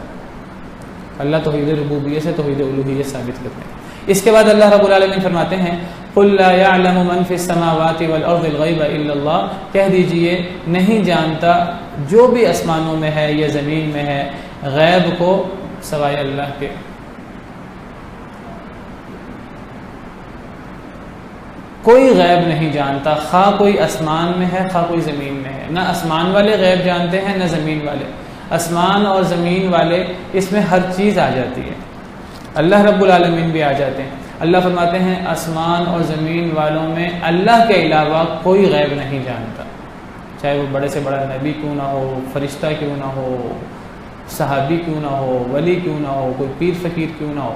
اللہ توحید ربوبیت سے توحید الوہیت ثابت کرتے ہیں. اس کے بعد اللہ رب العالمین فرماتے ہیں قُلْ لَا يَعْلَمُ مَنْ فِي السَّمَاوَاتِ وَالْأَرْضِ الْغَيْبَ إِلَّا اللَّهُ، کہہ دیجئے نہیں جانتا جو بھی آسمانوں میں ہے یا زمین میں ہے غیب کو سوائے اللہ کے. کوئی غیب نہیں جانتا، خواہ کوئی آسمان میں ہے خواہ کوئی زمین میں ہے. نہ آسمان والے غیب جانتے ہیں نہ زمین والے. آسمان اور زمین والے اس میں ہر چیز آ جاتی ہے، اللہ رب العالمین بھی آ جاتے ہیں. اللہ فرماتے ہیں آسمان اور زمین والوں میں اللہ کے علاوہ کوئی غیب نہیں جانتا، چاہے وہ بڑے سے بڑا نبی کیوں نہ ہو، فرشتہ کیوں نہ ہو، صحابی کیوں نہ ہو، ولی کیوں نہ ہو، کوئی پیر فقیر کیوں نہ ہو.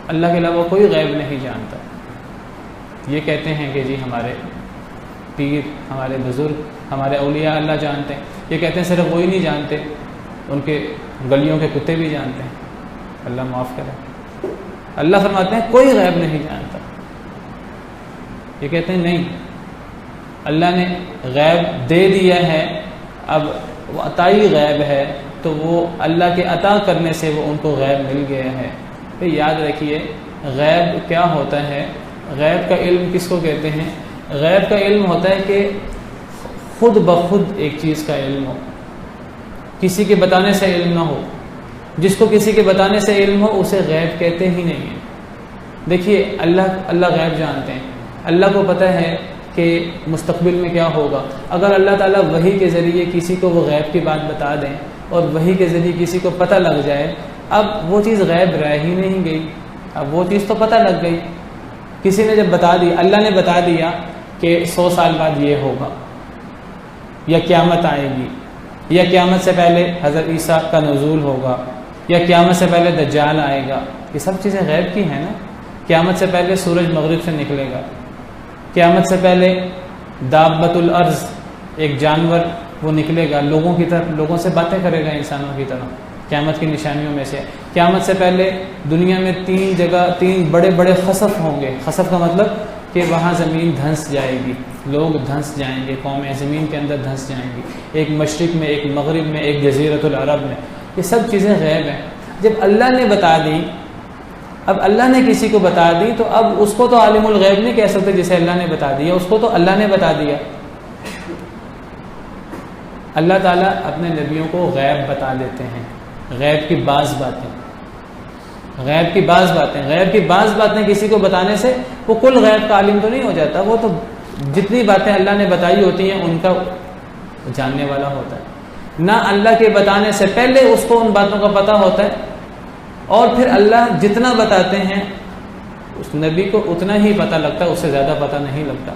اللہ کے علاوہ کوئی غیب نہیں جانتا. یہ کہتے ہیں کہ جی ہمارے پیر، ہمارے بزرگ، ہمارے اولیاء اللہ جانتے ہیں. یہ کہتے ہیں صرف وہی نہیں جانتے، ان کے گلیوں کے کتے بھی جانتے ہیں. اللہ معاف کرے. اللہ فرماتے ہیں کوئی غیب نہیں جانتا. یہ کہتے ہیں نہیں، اللہ نے غیب دے دیا ہے، اب وہ عطائی غیب ہے تو وہ اللہ کے عطا کرنے سے وہ ان کو غیب مل گیا ہے. تو یاد رکھیے غیب کیا ہوتا ہے. غیب کا علم کس کو کہتے ہیں؟ غیب کا علم ہوتا ہے کہ خود بخود ایک چیز کا علم ہو، کسی کے بتانے سے علم نہ ہو. جس کو کسی کے بتانے سے علم ہو اسے غیب کہتے ہی نہیں ہیں. دیکھیے اللہ غیب جانتے ہیں. اللہ کو پتہ ہے کہ مستقبل میں کیا ہوگا. اگر اللہ تعالیٰ وحی کے ذریعے کسی کو وہ غیب کی بات بتا دیں اور وحی کے ذریعے کسی کو پتہ لگ جائے، اب وہ چیز غیب رہ ہی نہیں گئی، اب وہ چیز تو پتہ لگ گئی. کسی نے جب بتا دیا، اللہ نے بتا دیا کہ 100 سال بعد یہ ہوگا، یا قیامت آئے گی، یا قیامت سے پہلے حضرت عیسیٰ کا نزول ہوگا، یا قیامت سے پہلے دجال آئے گا. یہ سب چیزیں غیب کی ہیں نا. قیامت سے پہلے سورج مغرب سے نکلے گا، قیامت سے پہلے دابۃ الارض ایک جانور وہ نکلے گا، لوگوں کی طرف، لوگوں سے باتیں کرے گا انسانوں کی طرح. قیامت کی نشانیوں میں سے قیامت سے پہلے دنیا میں 3 بڑے بڑے خسف ہوں گے. خسف کا مطلب کہ وہاں زمین دھنس جائے گی، لوگ دھنس جائیں گے، قومیں زمین کے اندر دھنس جائیں گی. ایک مشرق میں، ایک مغرب میں، ایک جزیرۃ العرب میں. یہ سب چیزیں غیب ہیں. جب اللہ نے بتا دی، اب اللہ نے کسی کو بتا دی تو اب اس کو تو عالم الغیب نہیں کہہ سکتے جسے اللہ نے بتا دیا، اس کو تو اللہ نے بتا دیا. اللہ تعالیٰ اپنے نبیوں کو غیب بتا دیتے ہیں، غیب کی بعض باتیں. غیب کی بعض باتیں کسی کو بتانے سے وہ کل غیب کا عالم تو نہیں ہو جاتا، وہ تو جتنی باتیں اللہ نے بتائی ہوتی ہیں ان کا جاننے والا ہوتا ہے۔ نہ اللہ کے بتانے سے پہلے اس کو ان باتوں کا پتہ ہوتا ہے، اور پھر اللہ جتنا بتاتے ہیں اس نبی کو اتنا ہی پتہ لگتا ہے، اس سے زیادہ پتہ نہیں لگتا۔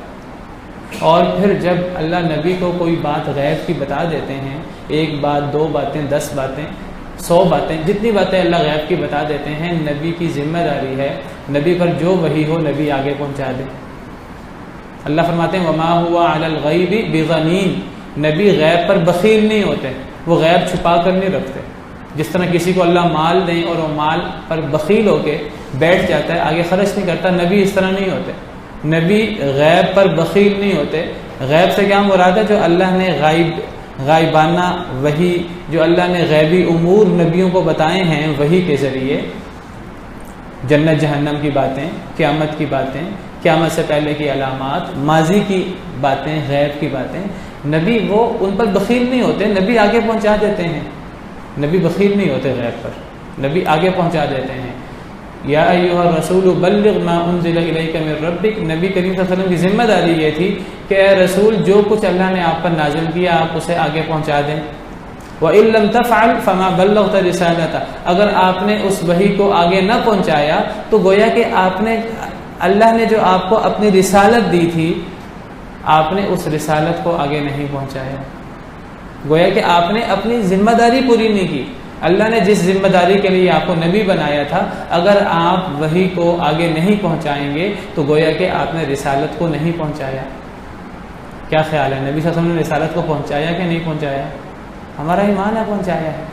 اور پھر جب اللہ نبی کو کوئی بات غیب کی بتا دیتے ہیں، 1 بات 2 باتیں 10 باتیں 100 باتیں، جتنی باتیں اللہ غیب کی بتا دیتے ہیں، نبی کی ذمہ داری ہے نبی پر جو وحی ہو نبی آگے پہنچا دے۔ اللہ فرماتے ہیں وما هو علی الغیب بضنین، نبی غیب پر بخیل نہیں ہوتے، وہ غیب چھپا کر نہیں رکھتے۔ جس طرح کسی کو اللہ مال دیں اور وہ مال پر بخیل ہو کے بیٹھ جاتا ہے، آگے خرچ نہیں کرتا، نبی اس طرح نہیں ہوتے۔ نبی غیب پر بخیل نہیں ہوتے۔ غیب سے کیا مراد ہے؟ جو اللہ نے غائبانہ وحی، جو اللہ نے غیبی امور نبیوں کو بتائے ہیں وحی کے ذریعے، جنت جہنم کی باتیں، قیامت کی باتیں، قیامت سے پہلے کی علامات، ماضی کی باتیں، غیب کی باتیں، نبی وہ ان پر بخیل نہیں ہوتے، نبی آگے پہنچا دیتے ہیں۔ نبی بخیل نہیں ہوتے غیب پر، نبی آگے پہنچا دیتے ہیں۔ یا ایھا الرسول بلغ ما انزل الیک من ربک، نبی کریم صلی اللہ علیہ وسلم کی ذمہ داری یہ تھی کہ اے رسول جو کچھ اللہ نے آپ پر نازل کیا آپ اسے آگے پہنچا دیں۔ وَإِن لَّمْ تَفْعَلْ فَمَا بَلَّغْتَ رِسَالَتَهُ، اگر آپ نے اس وحی کو آگے نہ پہنچایا تو گویا کہ اللہ نے جو آپ کو اپنی رسالت دی تھی، آپ نے اس رسالت کو آگے نہیں پہنچایا، گویا کہ آپ نے اپنی ذمہ داری پوری نہیں کی۔ اللہ نے جس ذمہ داری کے لیے آپ کو نبی بنایا تھا، اگر آپ وحی کو آگے نہیں پہنچائیں گے تو گویا کہ آپ نے رسالت کو نہیں پہنچایا۔ کیا خیال ہے، نبی صلی اللہ علیہ وسلم نے رسالت کو پہنچایا کہ نہیں پہنچایا؟ ہمارا ایمان ہے پہنچایا ہے۔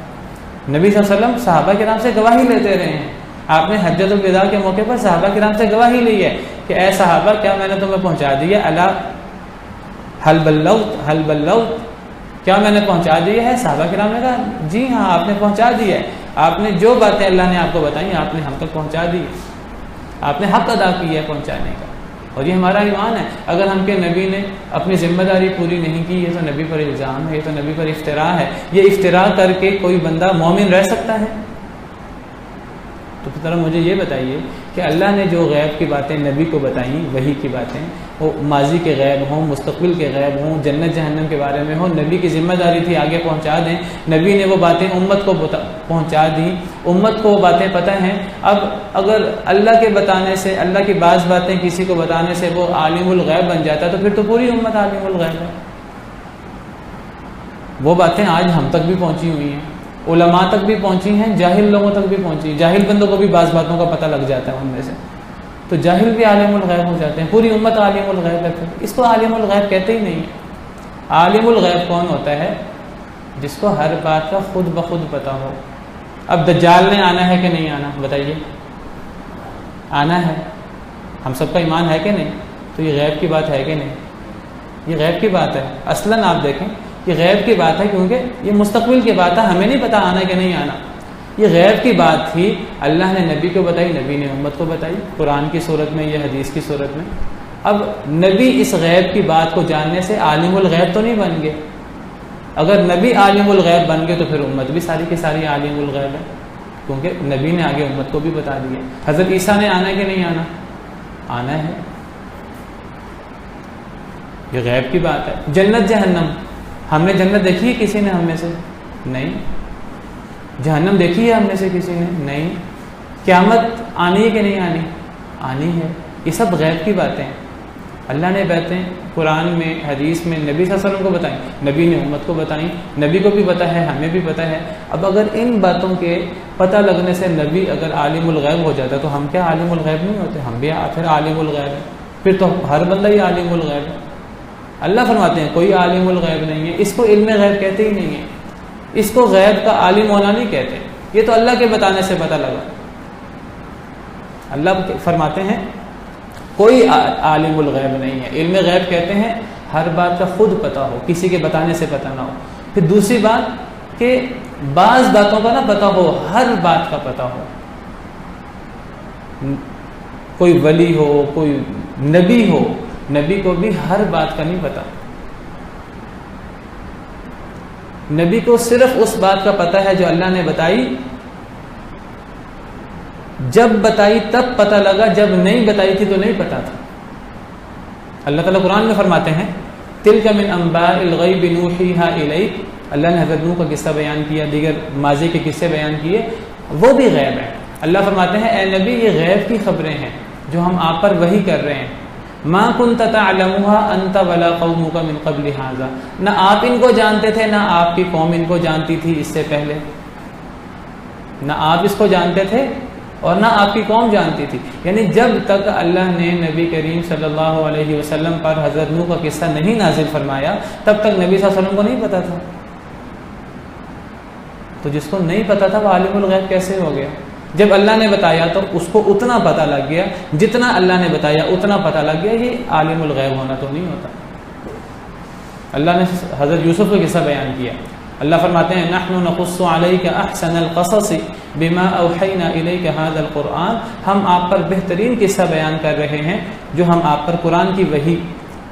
نبی صلی اللہ علیہ وسلم صحابہ کرام سے گواہی لیتے رہے ہیں۔ آپ نے حجۃ الوداع کے موقع پر صحابہ کرام سے گواہی لی ہے کہ اے صحابہ کیا میں نے تمہیں پہنچا دیا؟ الا حل بلغت، کیا میں نے پہنچا دی ہے؟ صحابہ کرام نے کہا جی ہاں آپ نے پہنچا دی ہے، آپ نے جو باتیں اللہ نے آپ کو بتائیں آپ نے ہم تک پہنچا دی، آپ نے حق ادا کی ہے پہنچانے کا، اور یہ ہمارا ایمان ہے۔ اگر ہم کے نبی نے اپنی ذمہ داری پوری نہیں کی، یہ تو نبی پر الزام ہے، یہ تو نبی پر افتراء ہے۔ یہ افتراء کر کے کوئی بندہ مومن رہ سکتا ہے؟ تو ذرا مجھے یہ بتائیے کہ اللہ نے جو غیب کی باتیں نبی کو بتائیں، وحی کی باتیں، وہ ماضی کے غیب ہوں، مستقبل کے غیب ہوں، جنت جہنم کے بارے میں ہوں، نبی کی ذمہ داری تھی آگے پہنچا دیں، نبی نے وہ باتیں امت کو پہنچا دیں، امت کو وہ باتیں پتہ ہیں۔ اب اگر اللہ کے بتانے سے، اللہ کی بعض باتیں کسی کو بتانے سے وہ عالم الغیب بن جاتا تو پھر تو پوری امت عالم الغیب ہے۔ وہ باتیں آج ہم تک بھی پہنچی ہوئی ہیں، علماء تک بھی پہنچی ہیں، جاہل لوگوں تک بھی پہنچی، جاہل بندوں کو بھی بعض باتوں کا پتہ لگ جاتا ہے ان میں سے، تو جاہل بھی عالم الغیب ہو جاتے ہیں، پوری امت عالم الغیب ہے۔ پھر اس کو عالم الغیب کہتے ہی نہیں ہیں۔ عالم الغیب کون ہوتا ہے؟ جس کو ہر بات کا خود بخود پتہ ہو۔ اب دجال نے آنا ہے کہ نہیں آنا؟ بتائیے، آنا ہے، ہم سب کا ایمان ہے کہ نہیں؟ تو یہ غیب کی بات ہے کہ نہیں؟ یہ غیب کی بات ہے۔ اصلاً آپ دیکھیں یہ غیب کی بات ہے، کیونکہ یہ مستقبل کی بات ہے، ہمیں نہیں پتہ آنا کہ نہیں آنا۔ یہ غیب کی بات تھی، اللہ نے نبی کو بتائی، نبی نے امت کو بتائی، قرآن کی صورت میں یا حدیث کی صورت میں۔ اب نبی اس غیب کی بات کو جاننے سے عالم الغیب تو نہیں بن گئے۔ اگر نبی عالم الغیب بن گئے تو پھر امت بھی ساری کی ساری عالم الغیب ہے، کیونکہ نبی نے آگے امت کو بھی بتا دیا۔ حضرت عیسیٰ نے آنا کہ نہیں آنا؟ آنا ہے، یہ غیب کی بات ہے۔ جنت جہنم، ہم نے جنت دیکھی ہے کسی نے ہم میں سے؟ نہیں۔ جہنم دیکھی ہے ہم میں سے کسی نے؟ نہیں۔ قیامت آنی ہے کہ نہیں آنی؟ آنی ہے۔ یہ سب غیب کی باتیں ہیں، اللہ نے باتیں قرآن میں، حدیث میں نبی صلی اللہ علیہ وسلم کو بتائیں، نبی نے امت کو بتائیں، نبی کو بھی پتہ ہے، ہمیں بھی پتہ ہے۔ اب اگر ان باتوں کے پتہ لگنے سے نبی اگر عالم الغیب ہو جاتا تو ہم کیا عالم الغیب نہیں ہوتے؟ ہم بھی پھر عالم الغیب ہے، پھر تو ہر بندہ ہی عالم الغیب ہے۔ اللہ فرماتے ہیں کوئی عالم الغیب نہیں ہے، اس کو علم غیب کہتے ہی نہیں ہے، اس کو غیب کا عالم ہونا نہیں کہتے، یہ تو اللہ کے بتانے سے پتہ لگا۔ اللہ فرماتے ہیں کوئی عالم الغیب نہیں ہے، علم غیب کہتے ہیں ہر بات کا خود پتہ ہو، کسی کے بتانے سے پتہ نہ ہو۔ پھر دوسری بات کہ بعض باتوں کا نہ پتہ ہو، ہر بات کا پتہ ہو۔ کوئی ولی ہو، کوئی نبی ہو، نبی کو بھی ہر بات کا نہیں پتہ، نبی کو صرف اس بات کا پتہ ہے جو اللہ نے بتائی، جب بتائی تب پتہ لگا، جب نہیں بتائی تھی تو نہیں پتا تھا۔ اللہ تعالیٰ قرآن میں فرماتے ہیں تلک من انباء الغیب نوحیہا الیک، اللہ نے حضرت نوح کا قصہ بیان کیا، دیگر ماضی کے قصے بیان کیے، وہ بھی غیب ہے۔ اللہ فرماتے ہیں اے نبی یہ غیب کی خبریں ہیں جو ہم آپ پر وحی کر رہے ہیں۔ ما کنت تعلمها انت ولا قومك من قبل هذا، نہ آپ ان کو جانتے تھے نہ آپ کی قوم ان کو جانتی تھی اس سے پہلے، نہ آپ اس کو جانتے تھے اور نہ آپ کی قوم جانتی تھی۔ یعنی جب تک اللہ نے نبی کریم صلی اللہ علیہ وسلم پر حضرت نوح کا قصہ نہیں نازل فرمایا تب تک نبی صلی اللہ علیہ وسلم کو نہیں پتا تھا۔ تو جس کو نہیں پتا تھا وہ عالم الغیب کیسے ہو گیا؟ جب اللہ نے بتایا تو اس کو اتنا پتہ لگ گیا، جتنا اللہ نے بتایا اتنا پتہ لگ گیا، یہ عالم الغیب ہونا تو نہیں ہوتا۔ اللہ نے حضرت یوسف کا قصہ بیان کیا، اللہ فرماتے ہیں نحن نقص علیک احسن القصص بما اوحینا الیک هذا القرآن، ہم آپ پر بہترین قصہ بیان کر رہے ہیں جو ہم آپ پر قرآن کی وحی،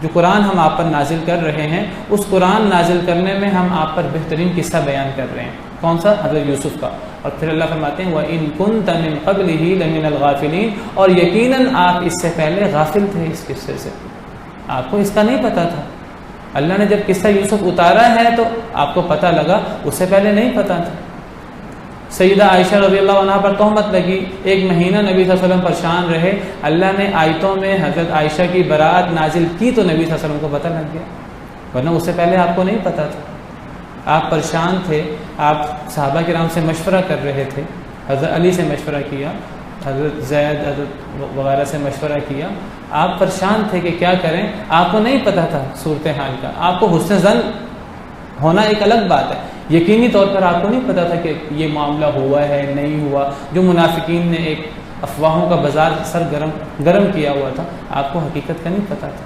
جو قرآن ہم آپ پر نازل کر رہے ہیں، اس قرآن نازل کرنے میں ہم آپ پر بہترین قصہ بیان کر رہے ہیں۔ کون سا؟ حضرت یوسف کا۔ اور پھر اللہ فرماتے ہیں وَإِن كُنتَ مِن قَبْلِهِ لَمِنَ الْغَافِلِينَ، اور یقیناً آپ اس سے پہلے غافل تھے اس قصے سے، آپ کو اس کا نہیں پتا تھا۔ اللہ نے جب قصہ یوسف اتارا ہے تو آپ کو پتہ لگا، اس سے پہلے نہیں پتا تھا۔ سیدہ عائشہ رضی اللہ عنہ پر تہمت لگی، 1 مہینہ نبی صلی اللہ علیہ وسلم پریشان رہے، اللہ نے آیتوں میں حضرت عائشہ کی براءت نازل کی تو نبی صلی اللہ علیہ وسلم کو پتہ لگ گیا، ورنہ اس سے پہلے آپ کو نہیں پتا تھا۔ آپ پریشان تھے، آپ صحابہ کرام سے مشورہ کر رہے تھے، حضرت علی سے مشورہ کیا، حضرت زید حضرت وغیرہ سے مشورہ کیا، آپ پریشان تھے کہ کیا کریں، آپ کو نہیں پتا تھا صورتحال کا۔ آپ کو حسن ظن ہونا ایک الگ بات ہے، یقینی طور پر آپ کو نہیں پتا تھا کہ یہ معاملہ ہوا ہے نہیں ہوا، جو منافقین نے ایک افواہوں کا بازار سر گرم کیا ہوا تھا، آپ کو حقیقت کا نہیں پتا تھا،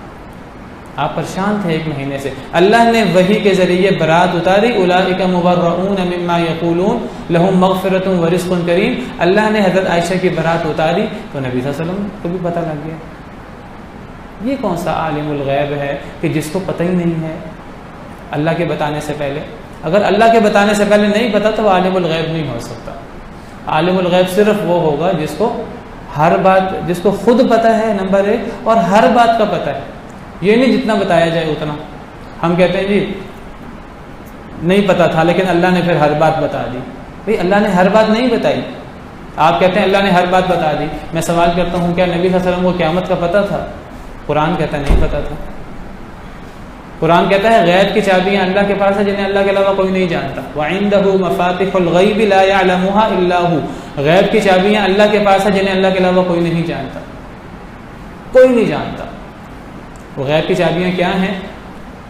آپ پریشان تھے 1 مہینے سے۔ اللہ نے وحی کے ذریعے برات اتاری، اولئک مبرؤون مما یقولون لہم مغفرۃ ورزق کریم، اللہ نے حضرت عائشہ کی برات اتاری تو نبی صلی اللہ علیہ وسلم کو بھی پتہ لگ گیا۔ یہ کون سا عالم الغیب ہے کہ جس کو پتہ ہی نہیں ہے اللہ کے بتانے سے پہلے؟ اگر اللہ کے بتانے سے پہلے نہیں پتا تو وہ عالم الغیب نہیں ہو سکتا۔ عالم الغیب صرف وہ ہوگا جس کو ہر بات، جس کو خود پتہ ہے نمبر 1، اور ہر بات کا پتہ ہے، یہ نہیں جتنا بتایا جائے اتنا۔ ہم کہتے ہیں جی نہیں پتا تھا لیکن اللہ نے پھر ہر بات بتا دی، بھئی اللہ نے ہر بات نہیں بتائی۔ آپ کہتے ہیں اللہ نے ہر بات بتا دی، میں سوال کرتا ہوں کیا نبی صلی اللہ علیہ وسلم کو قیامت کا پتہ تھا؟ قرآن کہتا ہے نہیں پتا تھا۔ قرآن کہتا ہے غیب کی چابیاں اللہ کے پاس ہیں جنہیں اللہ کے علاوہ کوئی نہیں جانتا، وَعِندَهُ مَفَاتِحُ الْغَيْبِ لَا يَعْلَمُهَا إِلَّا هُوَ، غیب کی چابیاں اللہ کے پاس ہیں جنہیں اللہ کے علاوہ کوئی نہیں جانتا، کوئی نہیں جانتا۔ وہ غیب کی چابیاں کیا ہیں؟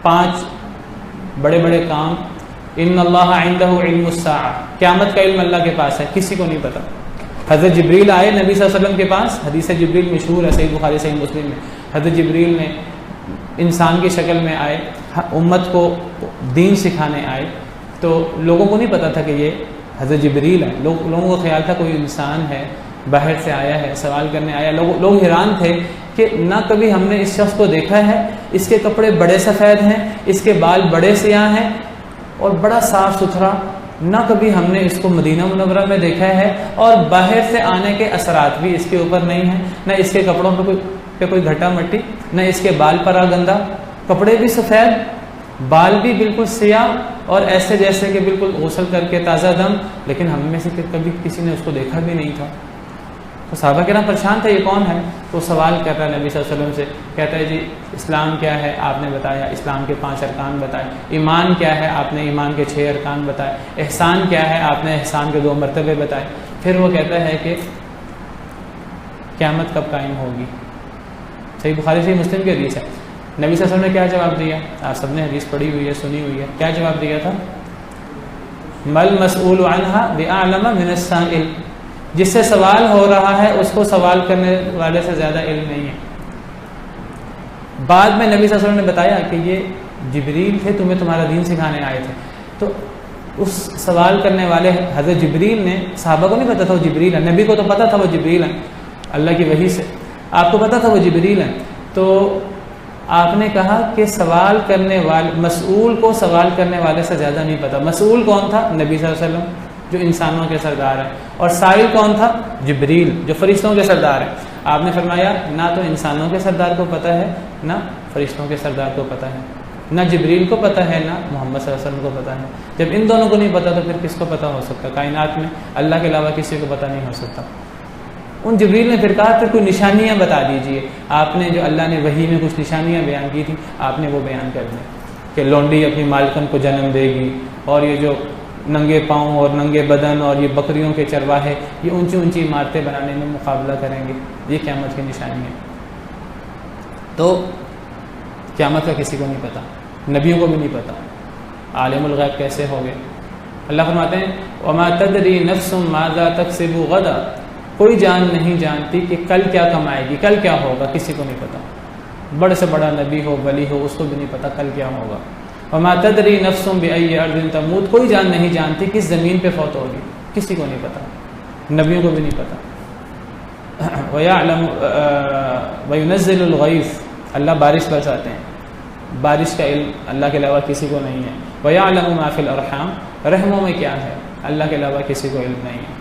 5 بڑے بڑے کام۔ ان اللہ عنده علم الساعہ، قیامت کا علم اللہ کے پاس ہے، کسی کو نہیں پتا۔ حضرت جبریل آئے نبی صلی اللہ علیہ وسلم کے پاس، حدیث جبریل مشہور ہے صحیح بخاری صحیح مسلم میں، حضرت جبریل نے انسان کی شکل میں آئے، امت کو دین سکھانے آئے، تو لوگوں کو نہیں پتا تھا کہ یہ حضرت جبریل ہے، لوگوں کو خیال تھا کوئی انسان ہے باہر سے آیا ہے سوال کرنے آیا۔ لوگ حیران تھے کہ نہ کبھی ہم نے اس شخص کو دیکھا ہے، اس کے کپڑے بڑے سفید ہیں، اس کے بال بڑے سیاہ ہیں اور بڑا صاف ستھرا، نہ کبھی ہم نے اس کو مدینہ منورہ میں دیکھا ہے، اور باہر سے آنے کے اثرات بھی اس کے اوپر نہیں ہیں، نہ اس کے کپڑوں پہ کوئی گھٹا مٹی، نہ اس کے بال پر گندا، کپڑے بھی سفید، بال بھی بالکل سیاہ، اور ایسے جیسے کہ بالکل غسل کر کے تازہ دم، لیکن ہم میں سے کبھی کسی نے اس کو دیکھا بھی نہیں تھا۔ تو صحابہ کرام پریشان تھے یہ کون ہے؟ تو سوال کر رہا ہے نبی صلی اللہ علیہ وسلم سے، کہتا ہے جی اسلام کیا ہے آپ نے بتایا، اسلام کے 5 ارکان بتائے، ایمان کیا ہے آپ نے ایمان کے 6 ارکان بتائے، احسان کیا ہے آپ نے احسان کے 2 مرتبے بتائے۔ پھر وہ کہتا ہے کہ قیامت کب قائم ہوگی؟ صحیح بخاری صحیح مسلم کی حدیث ہے۔ نبی صلی اللہ علیہ وسلم نے کیا جواب دیا؟ آپ سب نے حدیث پڑھی ہوئی ہے سنی ہوئی ہے، کیا جواب دیا تھا؟ مل مسئول عنہا بأعلم من السائل، جس سے سوال ہو رہا ہے اس کو سوال کرنے والے سے زیادہ علم نہیں ہے۔ بعد میں نبی صلی اللہ علیہ وسلم نے بتایا کہ یہ جبریل تھے، تمہیں تمہارا دین سکھانے آئے تھے۔ تو اس سوال کرنے والے حضرت جبریل نے، صحابہ کو نہیں پتا تھا وہ جبریل ہے، نبی کو تو پتا تھا وہ جبریل ہیں اللہ کی وحی سے، آپ کو پتا تھا وہ جبریل ہیں، تو آپ نے کہا کہ سوال کرنے والے مسئول کو سوال کرنے والے سے زیادہ نہیں پتا۔ مسئول کون تھا؟ نبی صلی اللہ علیہ وسلم۔ جو انسانوں کے سردار ہیں. اور سائل کون تھا؟ جبریل جو فرشتوں کے سردار ہیں. آپ نے فرمایا نہ تو انسانوں کے سردار کو پتہ ہے نہ فرشتوں کے سردار کو پتہ ہے، نہ جبریل کو پتہ ہے نہ محمد صلی اللہ علیہ وسلم کو پتہ ہے. جب ان دونوں کو نہیں پتہ تو پھر کس کو پتہ ہو سکتا؟ کائنات میں اللہ کے علاوہ کسی کو پتہ نہیں ہو سکتا. ان جبریل نے پھر کہا پھر کوئی نشانیاں بتا دیجئے. آپ نے جو اللہ نے وحی میں کچھ نشانیاں بیان کی تھیں آپ نے وہ بیان کر دیں کہ لونڈی اپنی مالکن کو جنم دے گی، اور یہ جو ننگے پاؤں اور ننگے بدن اور یہ بکریوں کے چرواہے یہ اونچی اونچی عمارتیں بنانے میں مقابلہ کریں گے. یہ قیامت کی نشانی ہے. تو قیامت کا کسی کو نہیں پتہ، نبیوں کو بھی نہیں پتہ. عالم الغیب کیسے ہو گئے؟ اللہ فرماتے ہیں وما تدری نفس ماذا تکسب غدا، کوئی جان نہیں جانتی کہ کل کیا کمائے گی، کل کیا ہوگا، کسی کو نہیں پتہ. بڑے سے بڑا نبی ہو ولی ہو اس کو بھی نہیں پتہ کل کیا ہوگا. وما تدری نفس بأي ارض تموت، کوئی جان نہیں جانتی کس زمین پہ فوت ہوگی، کسی کو نہیں پتہ، نبیوں کو بھی نہیں پتہ. ويعلم وينزل الغيث، اللہ بارش برساتے ہیں، بارش کا علم اللہ کے علاوہ کسی کو نہیں ہے. ويعلم ما في الارحام، رحموں میں کیا ہے اللہ کے علاوہ کسی کو علم نہیں ہے.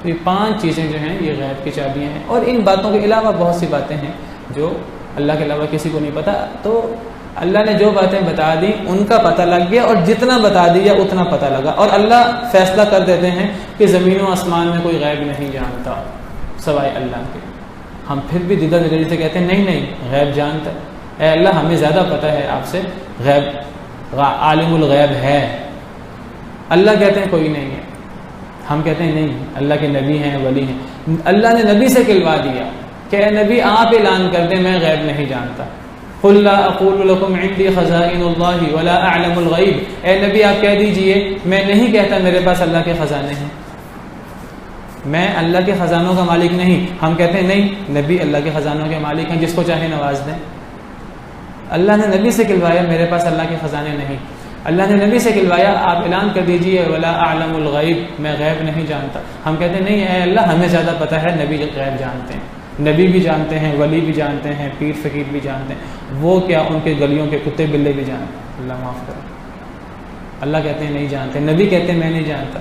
تو یہ 5 چیزیں جو ہیں یہ غیب کی چابیاں ہیں. اور ان باتوں کے علاوہ بہت سی باتیں ہیں جو اللہ کے علاوہ کسی کو نہیں پتہ. تو اللہ نے جو باتیں بتا دی ان کا پتہ لگ گیا، اور جتنا بتا دیا اتنا پتہ لگا. اور اللہ فیصلہ کر دیتے ہیں کہ زمین و آسمان میں کوئی غیب نہیں جانتا سوائے اللہ کے. ہم پھر بھی دیدہ دلیل سے کہتے ہیں نہیں نہیں غیب جانتا ہے. اے اللہ ہمیں زیادہ پتہ ہے آپ سے، غیب عالم الغیب ہے. اللہ کہتے ہیں کوئی نہیں ہے، ہم کہتے ہیں نہیں اللہ کے نبی ہیں ولی ہیں. اللہ نے نبی سے کلوا دیا کہ اے نبی آپ اعلان کر دیں میں غیب نہیں جانتا. قل لا اقول لكم عندي خزائن الله ولا اعلم الغیب، اے نبی آپ کہہ دیجئے میں نہیں کہتا میرے پاس اللہ کے خزانے ہیں، میں اللہ کے خزانوں کا مالک نہیں. ہم کہتے ہیں نہیں نبی اللہ کے خزانوں کے مالک ہیں، جس کو چاہے نواز دیں. اللہ نے نبی سے کلوایا میرے پاس اللہ کے خزانے نہیں. اللہ نے نبی سے کلوایا آپ اعلان کر دیجئے ولا اعلم الغیب، میں غیب نہیں جانتا. ہم کہتے ہیں نہیں اے اللہ ہمیں زیادہ پتہ ہے، نبی غیب جانتے ہیں، نبی بھی جانتے ہیں، ولی بھی جانتے ہیں، پیر فقیر بھی جانتے ہیں. وہ کیا ان کے گلیوں کے کتے بلے بھی جانتے ہیں. اللہ معاف کرے. اللہ کہتے ہیں نہیں جانتے، نبی کہتے ہیں میں نہیں جانتا.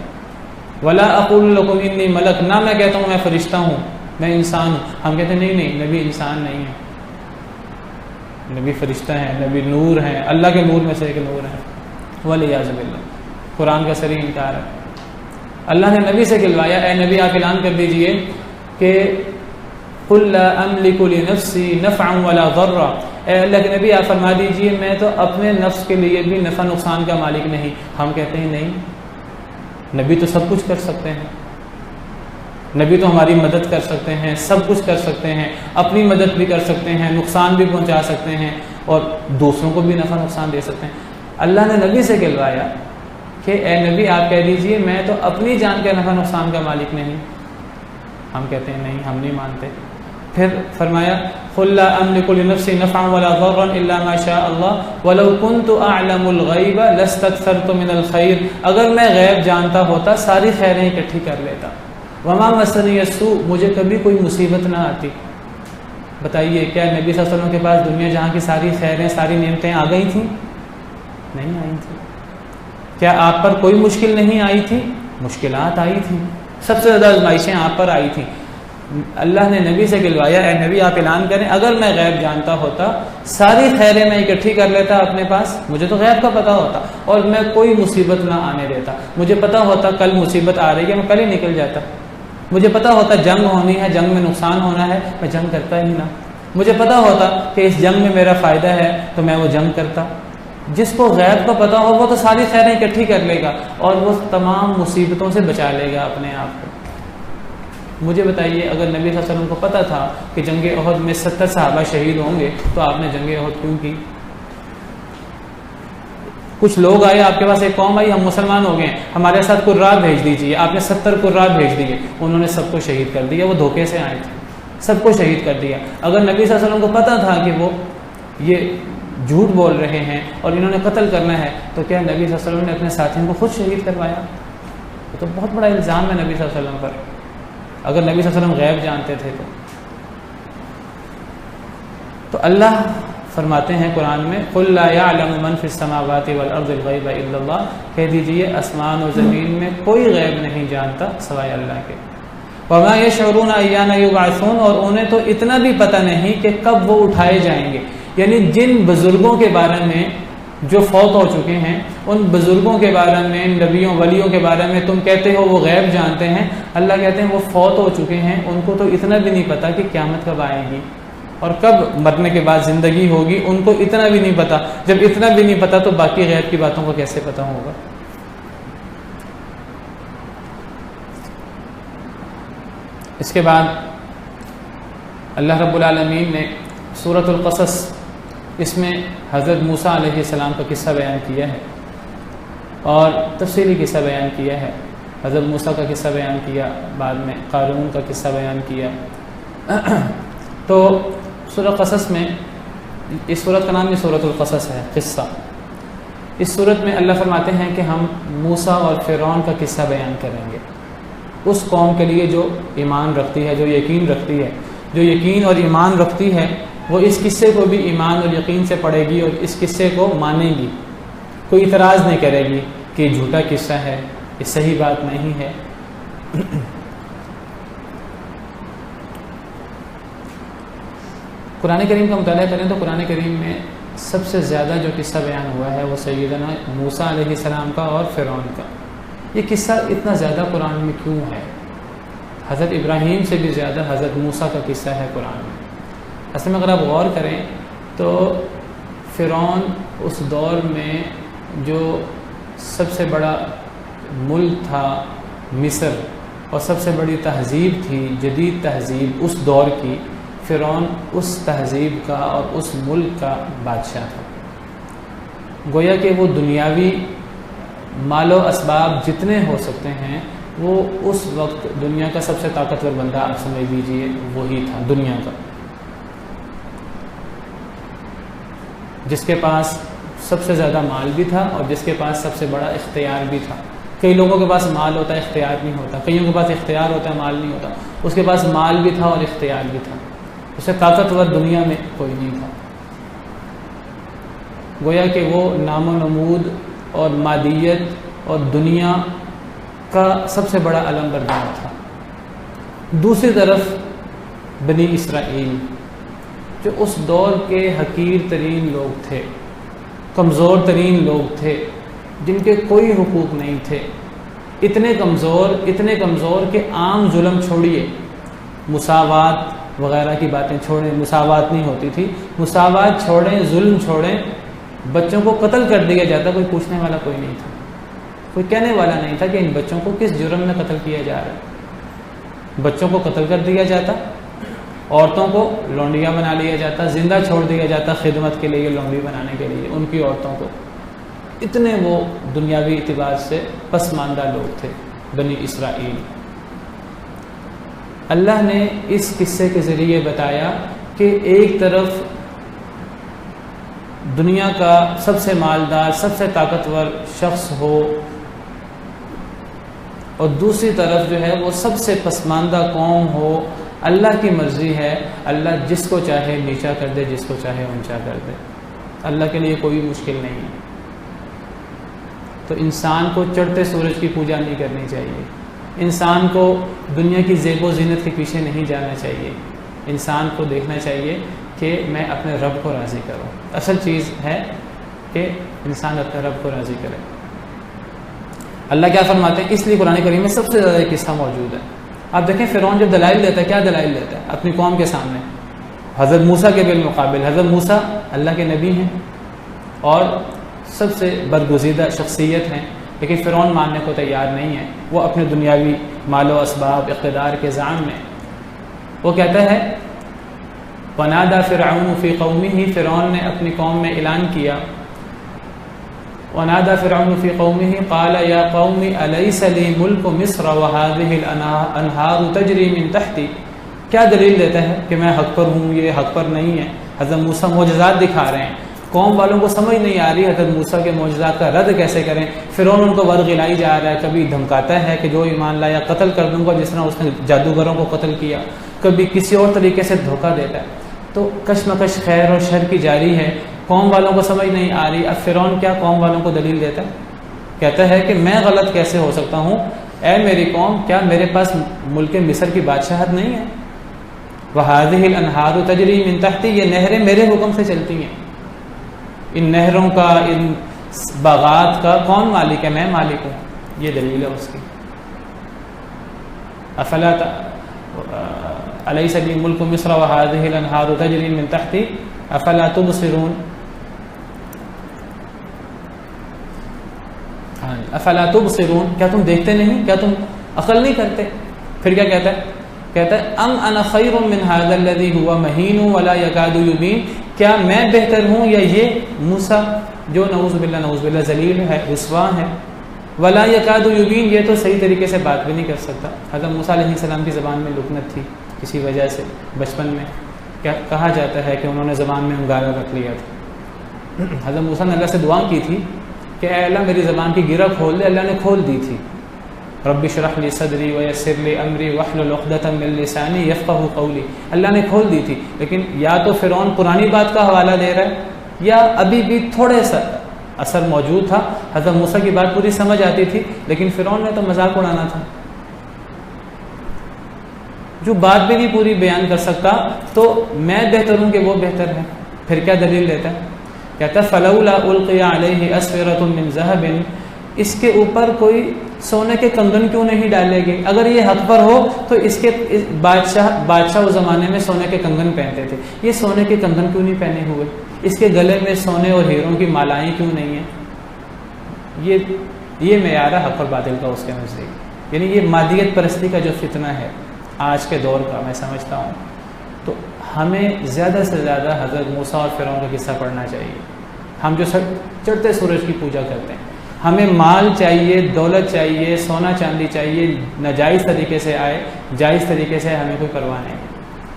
ولا اقول لكم انی ملک، نہ میں کہتا ہوں میں فرشتہ ہوں، میں انسان ہوں. ہم کہتے ہیں نہیں نہیں نبی انسان نہیں ہے، نبی فرشتہ ہیں، نبی نور ہیں، اللہ کے نور میں سے ایک نور ہے. ولیعاذ باللہ قرآن کا صریح انکار ہے. اللہ نے نبی سے کلوایا اے نبی آپ اعلان کر دیجئے کہ قل لا املک لنفسی نفعا ولا ضرا، اے اللہ کے نبی آپ فرما دیجئے میں تو اپنے نفس کے لیے بھی نفع نقصان کا مالک نہیں. ہم کہتے ہیں نہیں نبی تو سب کچھ کر سکتے ہیں، نبی تو ہماری مدد کر سکتے ہیں، سب کچھ کر سکتے ہیں، اپنی مدد بھی کر سکتے ہیں، نقصان بھی پہنچا سکتے ہیں، اور دوسروں کو بھی نفع نقصان دے سکتے ہیں. اللہ نے نبی سے کہلوایا کہ اے نبی آپ کہہ دیجئے میں تو اپنی جان کے نفع نقصان کا مالک نہیں. ہم کہتے ہیں نہیں ہم نہیں مانتے. پھر فرمایا قل لا املک لنفسی نفعا ولا ضرا الا ما شاء اللہ ولو كنت اعلم الغیب لاستكثرت من الخیر، اگر میں غیب جانتا ہوتا ساری خیریں اکٹھی کر لیتا. وما مسنی السوء، مجھے کبھی کوئی مصیبت نہ آتی. بتائیے کیا نبی صلی اللہ علیہ وسلم کے پاس دنیا جہاں کی ساری خیریں ساری نعمتیں آ گئی تھیں؟ نہیں آئی تھیں. کیا آپ پر کوئی مشکل نہیں آئی تھی؟ مشکلات آئی تھیں، سب سے زیادہ آزمائشیں آپ پر آئی تھیں. اللہ نے نبی سے کہلوایا اے نبی آپ اعلان کریں اگر میں غیب جانتا ہوتا ساری خیریں میں اکٹھی کر لیتا اپنے پاس. مجھے تو غیب کا پتہ ہوتا اور میں کوئی مصیبت نہ آنے دیتا. مجھے پتہ ہوتا کل مصیبت آ رہی ہے میں کل ہی نکل جاتا. مجھے پتہ ہوتا جنگ ہونی ہے، جنگ میں نقصان ہونا ہے، میں جنگ کرتا ہی نہ. مجھے پتہ ہوتا کہ اس جنگ میں میرا فائدہ ہے تو میں وہ جنگ کرتا. جس کو غیب کا پتہ ہو وہ تو ساری خیریں اکٹھی کر لے گا اور وہ تمام مصیبتوں سے بچا لے گا اپنے آپ کو. مجھے بتائیے اگر نبی صلی اللہ علیہ وسلم کو پتہ تھا کہ جنگ احد میں 70 صحابہ شہید ہوں گے تو آپ نے جنگ احد کیوں کی؟ کچھ لوگ آئے آپ کے پاس، ایک قوم آئی ہم مسلمان ہو گئے ہیں ہمارے ساتھ قرات بھیج دیجیے. آپ نے 70 قرات بھیج دیے، انہوں نے سب کو شہید کر دیا. وہ دھوکے سے آئے تھے، سب کو شہید کر دیا. اگر نبی صلی اللہ علیہ وسلم کو پتہ تھا کہ وہ یہ جھوٹ بول رہے ہیں اور انہوں نے قتل کرنا ہے تو کیا نبی صلی اللہ علیہ وسلم نے اپنے ساتھیوں کو خود شہید کروایا؟ تو بہت بڑا الزام ہے نبی صلی اللہ علیہ وسلم پر اگر نبی صلی اللہ علیہ وسلم غیب جانتے تھے تو اللہ فرماتے ہیں قرآن میں قل لا يعلم من في السماوات والارض الغیب الا اللہ، کہہ دیجئے آسمان و زمین میں کوئی غیب نہیں جانتا سوائے اللہ کے، وما يشعرون ایان یبعثون، اور انہیں تو اتنا بھی پتہ نہیں کہ کب وہ اٹھائے جائیں گے۔ یعنی جن بزرگوں کے بارے میں جو فوت ہو چکے ہیں، ان بزرگوں کے بارے میں، نبیوں ولیوں کے بارے میں تم کہتے ہو وہ غیب جانتے ہیں، اللہ کہتے ہیں وہ فوت ہو چکے ہیں، ان کو تو اتنا بھی نہیں پتہ کہ قیامت کب آئے گی اور کب مرنے کے بعد زندگی ہوگی، ان کو اتنا بھی نہیں پتہ۔ جب اتنا بھی نہیں پتہ تو باقی غیب کی باتوں کو کیسے پتہ ہوگا؟ اس کے بعد اللہ رب العالمین نے سورۃ القصص، اس میں حضرت موسیٰ علیہ السلام کا قصہ بیان کیا ہے اور تفصیلی قصہ بیان کیا ہے۔ حضرت موسیٰ کا قصہ بیان کیا، بعد میں قارون کا قصہ بیان کیا۔ تو سورۃ قصص میں، اس سورت کا نام ہی سورۃ القصص ہے، قصہ۔ اس سورت میں اللہ فرماتے ہیں کہ ہم موسیٰ اور فرعون کا قصہ بیان کریں گے، اس قوم کے لیے جو ایمان رکھتی ہے، جو یقین رکھتی ہے، جو یقین اور ایمان رکھتی ہے، وہ اس قصے کو بھی ایمان اور یقین سے پڑھے گی اور اس قصے کو مانے گی، کوئی اعتراض نہیں کرے گی کہ یہ جھوٹا قصہ ہے، یہ صحیح بات نہیں ہے۔ قرآن کریم کا مطالعہ کریں تو قرآن کریم میں سب سے زیادہ جو قصہ بیان ہوا ہے وہ سیدنا موسیٰ علیہ السلام کا اور فرعون کا۔ یہ قصہ اتنا زیادہ قرآن میں کیوں ہے؟ حضرت ابراہیم سے بھی زیادہ حضرت موسیٰ کا قصہ ہے قرآن میں۔ اصل میں اگر آپ غور کریں تو فرعون اس دور میں جو سب سے بڑا ملک تھا مصر، اور سب سے بڑی تہذیب تھی، جدید تہذیب اس دور کی، فرعون اس تہذیب کا اور اس ملک کا بادشاہ تھا۔ گویا کہ وہ دنیاوی مال و اسباب جتنے ہو سکتے ہیں، وہ اس وقت دنیا کا سب سے طاقتور بندہ آپ سمجھ لیجیے وہی تھا دنیا کا، جس کے پاس سب سے زیادہ مال بھی تھا اور جس کے پاس سب سے بڑا اختیار بھی تھا۔ کئی لوگوں کے پاس مال ہوتا ہے، اختیار نہیں ہوتا، کئیوں کے پاس اختیار ہوتا ہے، مال نہیں ہوتا۔ اس کے پاس مال بھی تھا اور اختیار بھی تھا، اس سے طاقتور دنیا میں کوئی نہیں تھا۔ گویا کہ وہ نام و نمود اور مادیت اور دنیا کا سب سے بڑا علم بردار تھا۔ دوسری طرف بنی اسرائیل جو اس دور کے حقیر ترین لوگ تھے، کمزور ترین لوگ تھے، جن کے کوئی حقوق نہیں تھے، اتنے کمزور کہ عام ظلم چھوڑیے، مساوات وغیرہ کی باتیں چھوڑیں، مساوات نہیں ہوتی تھی، مساوات چھوڑیں، ظلم چھوڑیں، بچوں کو قتل کر دیا جاتا، کوئی پوچھنے والا کوئی نہیں تھا، کوئی کہنے والا نہیں تھا کہ ان بچوں کو کس جرم میں قتل کیا جا رہا ہے۔ بچوں کو قتل کر دیا جاتا، عورتوں کو لونڈیاں بنا لیا جاتا، زندہ چھوڑ دیا جاتا خدمت کے لیے، لونڈی بنانے کے لیے ان کی عورتوں کو۔ اتنے وہ دنیاوی اعتبار سے پسماندہ لوگ تھے بنی اسرائیل۔ اللہ نے اس قصے کے ذریعے بتایا کہ ایک طرف دنیا کا سب سے مالدار، سب سے طاقتور شخص ہو اور دوسری طرف جو ہے وہ سب سے پسماندہ قوم ہو، اللہ کی مرضی ہے، اللہ جس کو چاہے نیچا کر دے، جس کو چاہے اونچا کر دے، اللہ کے لیے کوئی مشکل نہیں ہے۔ تو انسان کو چڑھتے سورج کی پوجا نہیں کرنی چاہیے، انسان کو دنیا کی زیب و زینت کے پیچھے نہیں جانا چاہیے، انسان کو دیکھنا چاہیے کہ میں اپنے رب کو راضی کروں۔ اصل چیز ہے کہ انسان اپنے رب کو راضی کرے۔ اللہ کیا فرماتے ہیں؟ اس لیے قرآن کریم میں سب سے زیادہ یہ قصہ موجود ہے۔ آپ دیکھیں فرعون جب دلائل دیتا ہے، کیا دلائل دیتا ہے اپنی قوم کے سامنے؟ حضرت موسیٰ کے بالمقابل حضرت موسیٰ اللہ کے نبی ہیں اور سب سے برگزیدہ شخصیت ہیں، لیکن فرعون ماننے کو تیار نہیں ہے۔ وہ اپنے دنیاوی مال و اسباب، اقتدار کے زعم میں وہ کہتا ہے وَنَادَى فِرْعَوْنُ فِي قَوْمِهِ، فرعون نے اپنی قوم میں اعلان کیا، وَنَادَى فِرْعَوْنُ فِي قَوْمِهِ قَالَ يَا قَوْمِ أَلَيْسَ لِي مُلْكُ مِصْرَ وَهَٰذِهِ الْأَنْهَارُ تَجْرِي مِن تَحْتِي، کیا دلیل دیتا ہے کہ میں حق پر ہوں، یہ حق پر نہیں ہے؟ حضرت موسیٰ معجزات دکھا رہے ہیں، قوم والوں کو سمجھ نہیں آ رہی حضرت موسیٰ کے معجزات کا رد کیسے کریں۔ فرعون ان کو ورغلائی جا رہا ہے، کبھی دھمکاتا ہے کہ جو ایمان لایا قتل کر دوں گا، جس طرح اس نے جادوگروں کو قتل کیا، کبھی کسی اور طریقے سے دھوکہ دیتا ہے۔ تو کشمکش خیر اور شر کی جاری ہے، قوم والوں کو سمجھ نہیں آ رہی۔ اب فرعون کیا قوم والوں کو دلیل دیتا ہے، کہتا ہے کہ میں غلط کیسے ہو سکتا ہوں، اے میری قوم کیا میرے پاس ملک مصر کی بادشاہت نہیں ہے؟ وَهَٰذِهِ الْأَنْهَارُ تَجْرِي مِن تَحْتِي، یہ نہریں میرے حکم سے چلتی ہیں، ان نہروں کا، ان باغات کا کون مالک ہے؟ میں مالک ہوں، یہ دلیل ہے اس کی۔ افلا الیس لی ملک مصر وهذه الانہار تجری من تحتی افلا تبصرون، افلا تبصرون، کیا تم دیکھتے نہیں، کیا تم عقل نہیں کرتے؟ پھر کیا کہتا ہے؟ کہتا ہے ام انا خیر من هذا الذي هو مہین ولا يكاد يبین، کیا میں بہتر ہوں یا یہ موسیٰ جو نعوذ باللہ ذلیل ہے، رسوا ہے، ولا يكاد يبین، یہ تو صحیح طریقے سے بات بھی نہیں کر سکتا۔ حضرت موسیٰ علیہ السلام کی زبان میں لکنت تھی، کسی وجہ سے بچپن میں کہا جاتا ہے کہ انہوں نے زبان میں انگارہ رکھ لیا تھا۔ حضرت موسیٰ نے اللہ سے دعا کی تھی کہ اے اللہ میری زبان کی گرہ کھول دے، اللہ نے کھول دی تھی۔ رب اشرح لی صدری ویسر لی امری واحلل عقدۃ من لسانی یفقہوا قولی، اللہ نے کھول دی تھی، لیکن یا تو فرعون پرانی بات کا حوالہ دے رہا ہے یا ابھی بھی تھوڑے سا اثر موجود تھا، حضرت موسیٰ کی بات پوری سمجھ آتی تھی، لیکن فرعون نے تو مذاق اڑانا تھا۔ جو بات بھی نہیں پوری بیان کر سکتا تو میں بہتر ہوں کہ وہ بہتر ہے۔ پھر کیا دلیل دیتا ہے؟ کہتا ہے فلولا القی علیہ اسورۃ من ذہب، اس کے اوپر کوئی سونے کے کنگن کیوں نہیں ڈالے گئے؟ اگر یہ حق پر ہو تو اس کے بادشاہ اس زمانے میں سونے کے کنگن پہنتے تھے، یہ سونے کے کنگن کیوں نہیں پہنے ہوئے؟ اس کے گلے میں سونے اور ہیروں کی مالائیں کیوں نہیں ہیں؟ یہ معیار ہے حق اور باطل کا اس کے نزدیک، یعنی یہ مادیت پرستی کا جو فتنہ ہے آج کے دور کا، میں سمجھتا ہوں تو ہمیں زیادہ سے زیادہ حضرت موسیٰ اور فرعون کا قصہ پڑھنا چاہیے۔ ہم جو چڑھتے سورج کی پوجا کرتے ہیں، ہمیں مال چاہیے، دولت چاہیے، سونا چاندی چاہیے، ناجائز طریقے سے آئے، جائز طریقے سے ہمیں کوئی پرواہ نہیں۔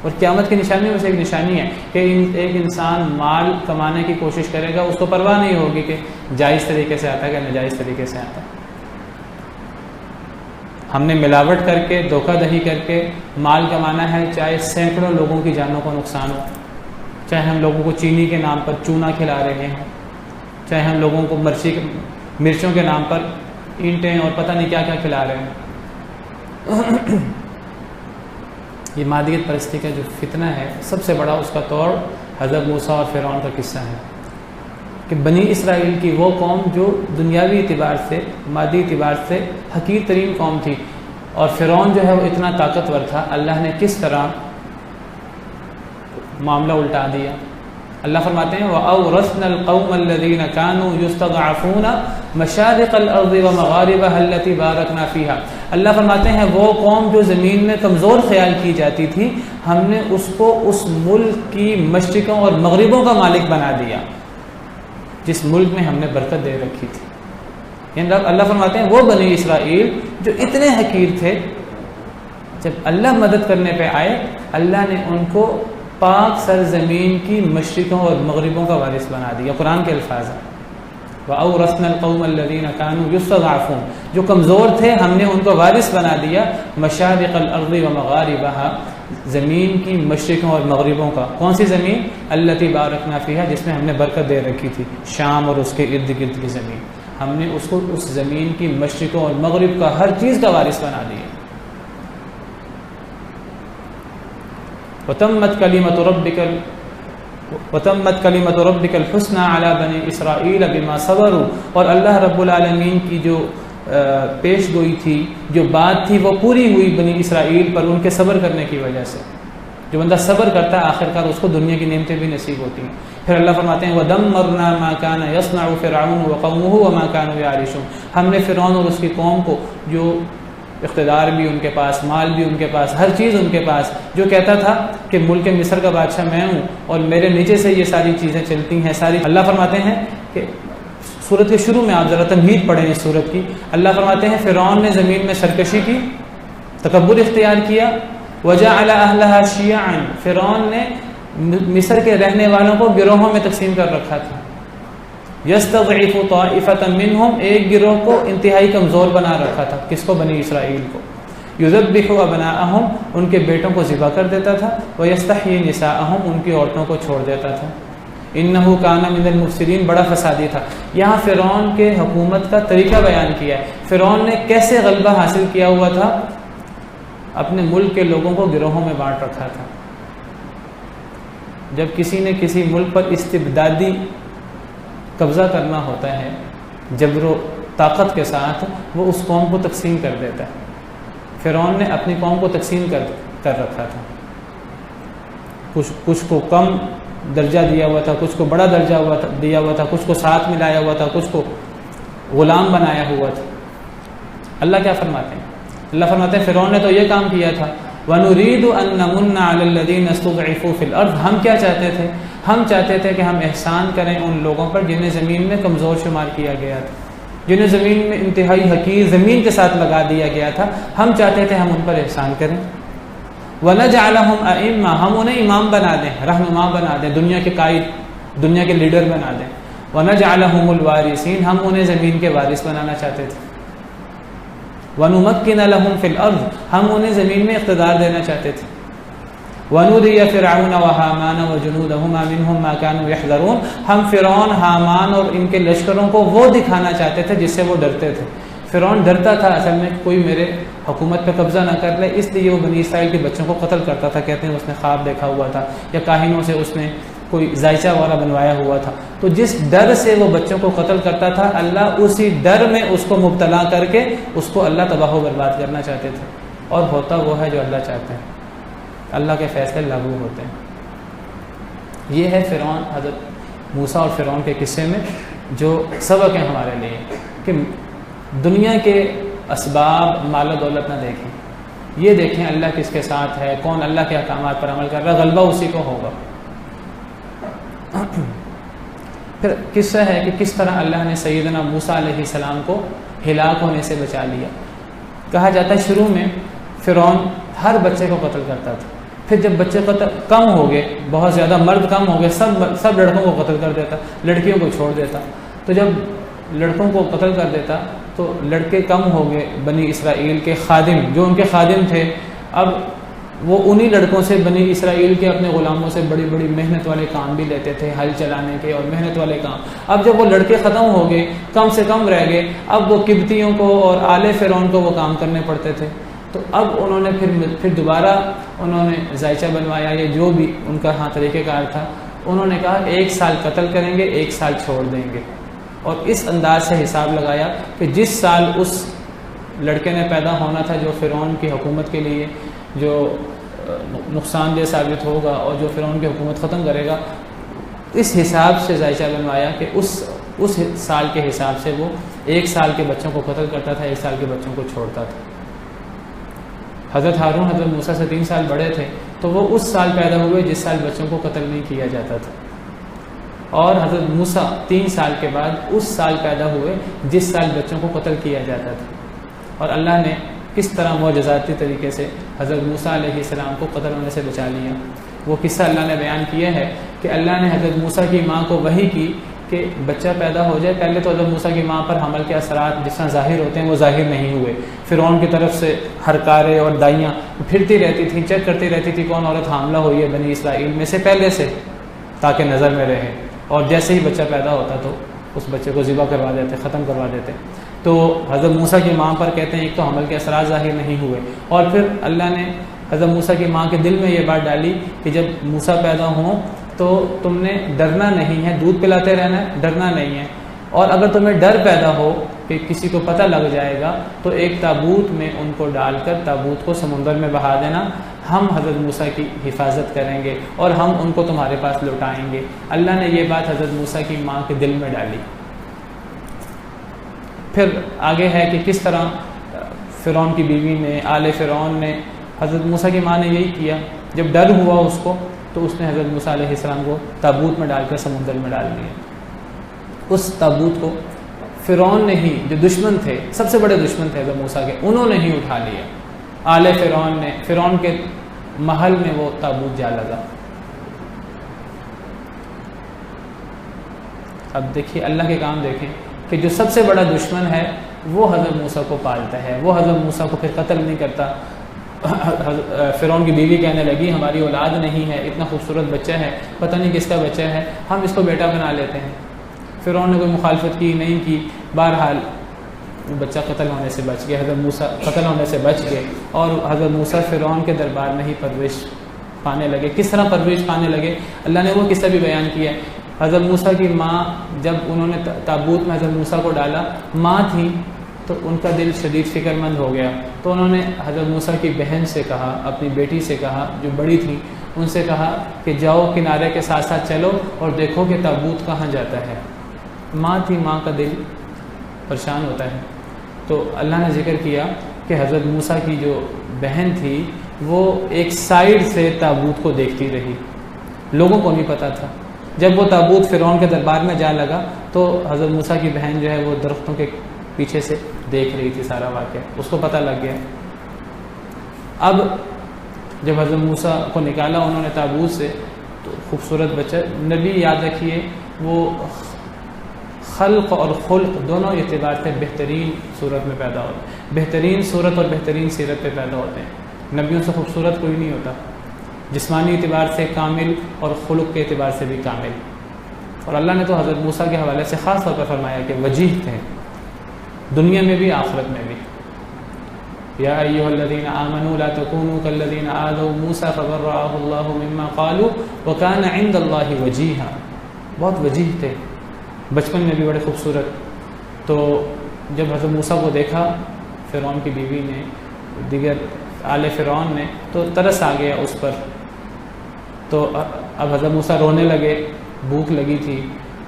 اور قیامت کی نشانی میں سے ایک نشانی ہے کہ ایک انسان مال کمانے کی کوشش کرے گا، اس کو پرواہ نہیں ہوگی کہ جائز طریقے سے آتا ہے کہ ناجائز طریقے سے آتا ہے۔ ہم نے ملاوٹ کر کے، دھوکہ دہی کر کے مال کمانا ہے، چاہے سینکڑوں لوگوں کی جانوں کو نقصان ہو، چاہے ہم لوگوں کو چینی کے نام پر چونا کھلا رہے ہیں، چاہے ہم لوگوں کو مرچوں کے نام پر اینٹیں اور پتہ نہیں کیا کیا کھلا رہے ہیں۔ یہ مادیت پرستی کا جو فتنہ ہے، سب سے بڑا اس کا توڑ حضرت موسیٰ اور فرعون کا قصہ ہے کہ بنی اسرائیل کی وہ قوم جو دنیاوی اعتبار سے، مادی اعتبار سے حقیر ترین قوم تھی، اور فرعون جو ہے وہ اتنا طاقتور تھا، اللہ نے کس طرح معاملہ الٹا دیا۔ اللہ فرماتے ہیں وَأَوْرَثْنَا الْقَوْمَ الَّذِينَ كَانُوا يُسْتَضْعَفُونَ مَشَارِقَ الْأَرْضِ وَمَغَارِبَهَا الَّتِي بَارَكْنَا فِيهَا، اللہ فرماتے ہیں وہ قوم جو زمین میں کمزور خیال کی جاتی تھی، ہم نے اس کو اس ملک کی مشرقوں اور مغربوں کا مالک بنا دیا جس ملک میں ہم نے برکت دے رکھی تھی۔ یعنی اللہ فرماتے ہیں وہ بنی اسرائیل جو اتنے حقیر تھے، جب اللہ مدد کرنے پہ آئے، اللہ نے ان کو پاک سرزمین کی مشرقوں اور مغربوں کا وارث بنا دیا۔ قرآن کے الفاظ ہیں وَأَوْرَثْنَا الْقَوْمَ الَّذِينَ كَانُوا يُسْتَضْعَفُونَ، جو کمزور تھے ہم نے ان کو وارث بنا دیا، مشارق الارض ومغاربها، زمین کی مشرقوں اور مغربوں کا۔ کون سی زمین؟ التي باركنا فيها، جس میں ہم نے برکت دے رکھی تھی، شام اور اس کے ارد گرد کی زمین، ہم نے اس کو اس زمین کی مشرقوں اور مغرب کا ہر چیز کا وارث بنا دیا۔ وتمت کلمۃ ربک الحسنى علی بنی اسرائیل بما صبروا، اور اللہ رب العالمین کی جو پیش گوئی تھی، جو بات تھی، وہ پوری ہوئی بنی اسرائیل پر ان کے صبر کرنے کی وجہ سے۔ جو بندہ صبر کرتا ہے آخرکار اس کو دنیا کی نعمتیں بھی نصیب ہوتی ہیں۔ پھر اللہ فرماتے ہیں وَدَمَّرْنَا مَا كَانَ يَصْنَعُ فِرْعَوْنُ وَقَوْمُهُ وَمَا كَانُوا يَعْرِشُونَ، ہم نے فرعون اور اس کی قوم کو، جو اقتدار بھی ان کے پاس، مال بھی ان کے پاس، ہر چیز ان کے پاس، جو کہتا تھا کہ ملک مصر کا بادشاہ میں ہوں اور میرے نیچے سے یہ ساری چیزیں چلتی ہیں ساری۔ اللہ فرماتے ہیں کہ سورت کے شروع میں آپ ذرا تمہید پڑھیں اس سورت کی، اللہ فرماتے ہیں فرعون نے زمین میں سرکشی کی، تکبر اختیار کیا، وَجَعَلَ أَهْلَهَا شِيَعًا، فرعون نے مصر کے رہنے والوں کو گروہوں میں تقسیم کر رکھا تھا، يَسْتَضْعِفُ طَائِفَةً مِّنْهُمْ، ایک گروہ کو انتہائی کمزور بنا رکھا تھا، کس کو؟ بنی اسرائیل کو، یذبح ابناءہم، ان کے بیٹوں کو ذبح کر دیتا تھا، ویستحیی نساءہم، ان کی عورتوں کو چھوڑ دیتا تھا۔ انہ کان من المفسدین، بڑا فسادی تھا۔ یہاں فرعون کے حکومت کا طریقہ بیان کیا ہے، فرعون نے کیسے غلبہ حاصل کیا ہوا تھا، اپنے ملک کے لوگوں کو گروہوں میں بانٹ رکھا تھا۔ جب کسی نے کسی ملک پر استبدادی قبضہ کرنا ہوتا ہے جبر و طاقت کے ساتھ، وہ اس قوم کو تقسیم کر دیتا ہے۔ فرعون نے اپنی قوم کو تقسیم کر رکھا تھا، کچھ کو کم درجہ دیا ہوا تھا، کچھ کو بڑا درجہ دیا ہوا تھا، کچھ کو ساتھ ملایا ہوا تھا، کچھ کو غلام بنایا ہوا تھا۔ اللہ کیا فرماتے ہیں؟ اللہ فرماتے ہیں فرعون نے تو یہ کام کیا تھا، وَنُرِيدُ أَن نَّمُنَّ عَلَى الَّذِينَ اسْتُضْعِفُوا فِي الْأَرْضِ، ہم کیا چاہتے تھے؟ ہم چاہتے تھے کہ ہم احسان کریں ان لوگوں پر جنہیں زمین میں کمزور شمار کیا گیا تھا، جنہیں زمین میں انتہائی حقیر زمین کے ساتھ لگا دیا گیا تھا، ہم چاہتے تھے ہم ان پر احسان کریں۔ وَنَجْعَلَهُمْ أَئِمَّةً، ہم انہیں امام بنا دیں، رہنما بنا دیں، دنیا کے قائد، دنیا کے لیڈر بنا دیں۔ وَنَجْعَلَهُمُ الْوَارِثِينَ، ہم انہیں زمین کے وارث بنانا چاہتے تھے۔ وَنُمَكِّنَ لَهُمْ فِي الْأَرْضِ، ہم انہیں زمین میں اقتدار دینا چاہتے تھے۔ وَنُرِيَ فِرْعَوْنَ وَهَامَانَ وَجُنُودَهُمَا مِنْهُمْ مَا كَانُوا يَحْذَرُونَ، ہم فرعون، حامان اور ان کے لشکروں کو وہ دکھانا چاہتے تھے جس سے وہ ڈرتے تھے۔ فرعون ڈرتا تھا اصل میں کوئی میرے حکومت پہ قبضہ نہ کر لے، اس لیے وہ بنی اسرائیل کے بچوں کو قتل کرتا تھا۔ کہتے ہیں اس نے خواب دیکھا ہوا تھا یا کاہنوں سے اس نے کوئی ذائچہ وغیرہ بنوایا ہوا تھا، تو جس ڈر سے وہ بچوں کو قتل کرتا تھا، اللہ اسی ڈر میں اس کو مبتلا کر کے اس کو اللہ تباہ و برباد کرنا چاہتے تھے۔ اور ہوتا وہ ہے جو اللہ چاہتے ہیں، اللہ کے فیصلے لاگو ہوتے ہیں۔ یہ ہے فرعون، حضرت موسیٰ اور فرعون کے قصے میں جو سبق ہے ہمارے لیے کہ دنیا کے اسباب، مال و دولت نہ دیکھیں، یہ دیکھیں اللہ کس کے ساتھ ہے، کون اللہ کے احکامات پر عمل کر رہا ہے، غلبہ اسی کو ہوگا۔ پھر قصہ ہے کہ کس طرح اللہ نے سیدنا موسیٰ علیہ السلام کو ہلاک ہونے سے بچا لیا۔ کہا جاتا ہے شروع میں فرعون ہر بچے کو قتل کرتا تھا، پھر جب بچے کم ہو گئے، بہت زیادہ مرد کم ہو گئے، سب لڑکوں کو قتل کر دیتا، لڑکیوں کو چھوڑ دیتا۔ تو جب لڑکوں کو قتل کر دیتا تو لڑکے کم ہو گئے، بنی اسرائیل کے خادم جو ان کے خادم تھے، اب وہ انہی لڑکوں سے، بنی اسرائیل کے اپنے غلاموں سے بڑی بڑی محنت والے کام بھی لیتے تھے، ہل چلانے کے اور محنت والے کام۔ اب جب وہ لڑکے ختم ہو گئے، کم سے کم رہ گئے، اب وہ قبطیوں کو اور آل فرعون کو وہ کام کرنے پڑتے تھے۔ تو اب انہوں نے پھر دوبارہ انہوں نے ذائچہ بنوایا، یا جو بھی ان کا ہاں طریقہ کار تھا، انہوں نے کہا 1 سال قتل کریں گے، 1 سال چھوڑ دیں گے، اور اس انداز سے حساب لگایا کہ جس سال اس لڑکے نے پیدا ہونا تھا جو فرعون کی حکومت کے لیے جو نقصان دہ ثابت ہوگا اور جو فرعون کی حکومت ختم کرے گا، اس حساب سے ذائچہ بنوایا کہ اس سال کے حساب سے وہ 1 سال کے بچوں کو قتل کرتا تھا، 1 سال کے بچوں کو چھوڑتا تھا۔ حضرت ہارون حضرت موسیٰ سے 3 سال بڑے تھے، تو وہ اس سال پیدا ہوئے جس سال بچوں کو قتل نہیں کیا جاتا تھا، اور حضرت موسیٰ 3 سال کے بعد اس سال پیدا ہوئے جس سال بچوں کو قتل کیا جاتا تھا۔ اور اللہ نے کس طرح معجزاتی طریقے سے حضرت موسیٰ علیہ السلام کو قتل ہونے سے بچا لیا، وہ قصہ اللہ نے بیان کیا ہے کہ اللہ نے حضرت موسیٰ کی ماں کو وحی کی کہ بچہ پیدا ہو جائے۔ پہلے تو حضرت موسیٰ کی ماں پر حمل کے اثرات جس طرح ظاہر ہوتے ہیں وہ ظاہر نہیں ہوئے، فرعون کی طرف سے ہرکاریں اور دائیاں پھرتی رہتی تھیں، چیک کرتی رہتی تھی کون عورت حاملہ ہوئی ہے بنی اسرائیل میں سے پہلے سے، تاکہ نظر میں رہے، اور جیسے ہی بچہ پیدا ہوتا تو اس بچے کو ذبح کروا دیتے، ختم کروا دیتے۔ تو حضرت موسیٰ کی ماں پر کہتے ہیں ایک تو حمل کے اثرات ظاہر نہیں ہوئے، اور پھر اللہ نے حضرت موسیٰ کی ماں کے دل میں یہ بات ڈالی کہ جب موسیٰ پیدا ہوں تو تم نے ڈرنا نہیں ہے، دودھ پلاتے رہنا ہے، ڈرنا نہیں ہے، اور اگر تمہیں ڈر پیدا ہو کہ کسی کو پتہ لگ جائے گا تو ایک تابوت میں ان کو ڈال کر تابوت کو سمندر میں بہا دینا، ہم حضرت موسیٰ کی حفاظت کریں گے اور ہم ان کو تمہارے پاس لوٹائیں گے۔ اللہ نے یہ بات حضرت موسیٰ کی ماں کے دل میں ڈالی۔ پھر آگے ہے کہ کس طرح فرعون کی بیوی نے، آل فرعون نے، حضرت موسیٰ کی ماں نے یہی کیا، جب ڈر ہوا اس کو تو اس نے حضرت موسیٰ علیہ السلام کو تابوت میں ڈال کر سمندر میں ڈال دیا۔ اس تابوت کو فرعون نے ہی، جو دشمن تھے، سب سے بڑے دشمن تھے حضرت موسیٰ کے، انہوں نے ہی اٹھا لیا۔ آل فرعون نے، فرعون کے محل میں وہ تابوت جا لگا۔ اب دیکھیے اللہ کے کام دیکھیں کہ جو سب سے بڑا دشمن ہے وہ حضرت موسیٰ کو پالتا ہے، وہ حضرت موسیٰ کو پھر قتل نہیں کرتا۔ فرعون کی بیوی کہنے لگی ہماری اولاد نہیں ہے، اتنا خوبصورت بچہ ہے، پتہ نہیں کس کا بچہ ہے، ہم اس کو بیٹا بنا لیتے ہیں۔ فرعون نے کوئی مخالفت کی نہیں کی، بہرحال بچہ قتل ہونے سے بچ گیا، حضرت موسیٰ قتل ہونے سے بچ گئے، اور حضرت موسیٰ فرعون کے دربار میں ہی پرورش پانے لگے۔ کس طرح پرورش پانے لگے اللہ نے وہ قصہ بھی بیان کیا ہے۔ حضرت موسیٰ کی ماں، جب انہوں نے تابوت میں حضرت موسیٰ کو ڈالا، ماں تھی تو ان کا دل شدید فکر مند ہو گیا، تو انہوں نے حضرت موسیٰ کی بہن سے کہا، اپنی بیٹی سے کہا جو بڑی تھی، ان سے کہا کہ جاؤ کنارے کے ساتھ ساتھ چلو اور دیکھو کہ تابوت کہاں جاتا ہے۔ ماں تھی، ماں کا دل پریشان ہوتا ہے۔ تو اللہ نے ذکر کیا کہ حضرت موسیٰ کی جو بہن تھی وہ ایک سائیڈ سے تابوت کو دیکھتی رہی، لوگوں کو نہیں پتہ تھا۔ جب وہ تابوت فرعون کے دربار میں جا لگا تو حضرت موسیٰ کی بہن جو ہے وہ درختوں کے پیچھے سے دیکھ رہی تھی سارا واقعہ، اس کو پتہ لگ گیا۔ اب جب حضرت موسیٰ کو نکالا انہوں نے تابوت سے، تو خوبصورت بچہ، نبی یاد رکھیے وہ خلق اور خلق دونوں اعتبار سے بہترین صورت میں پیدا ہوتے ہیں، بہترین صورت اور بہترین سیرت پہ پیدا ہوتے ہیں۔ نبیوں سے خوبصورت کوئی نہیں ہوتا، جسمانی اعتبار سے کامل اور خلق کے اعتبار سے بھی کامل۔ اور اللہ نے تو حضرت موسیٰ کے حوالے سے خاص طور پر فرمایا کہ وجیح تھے، دنیا میں بھی آخرت میں بھی۔ یا ایھا الذین آمنوا لا تکونوا کالذین آذوا موسیٰ فبرأہ اللہ مما قالوا وکان عند اللہ وجیہا، بہت وجیح تھے، بچپن میں بھی بڑے خوبصورت۔ تو جب حضرت موسیٰ کو دیکھا فرعون کی بیوی نے، دیگر آل فرعون نے، تو ترس آ گیا اس پر۔ تو اب حضرت موسیٰ رونے لگے، بھوک لگی تھی،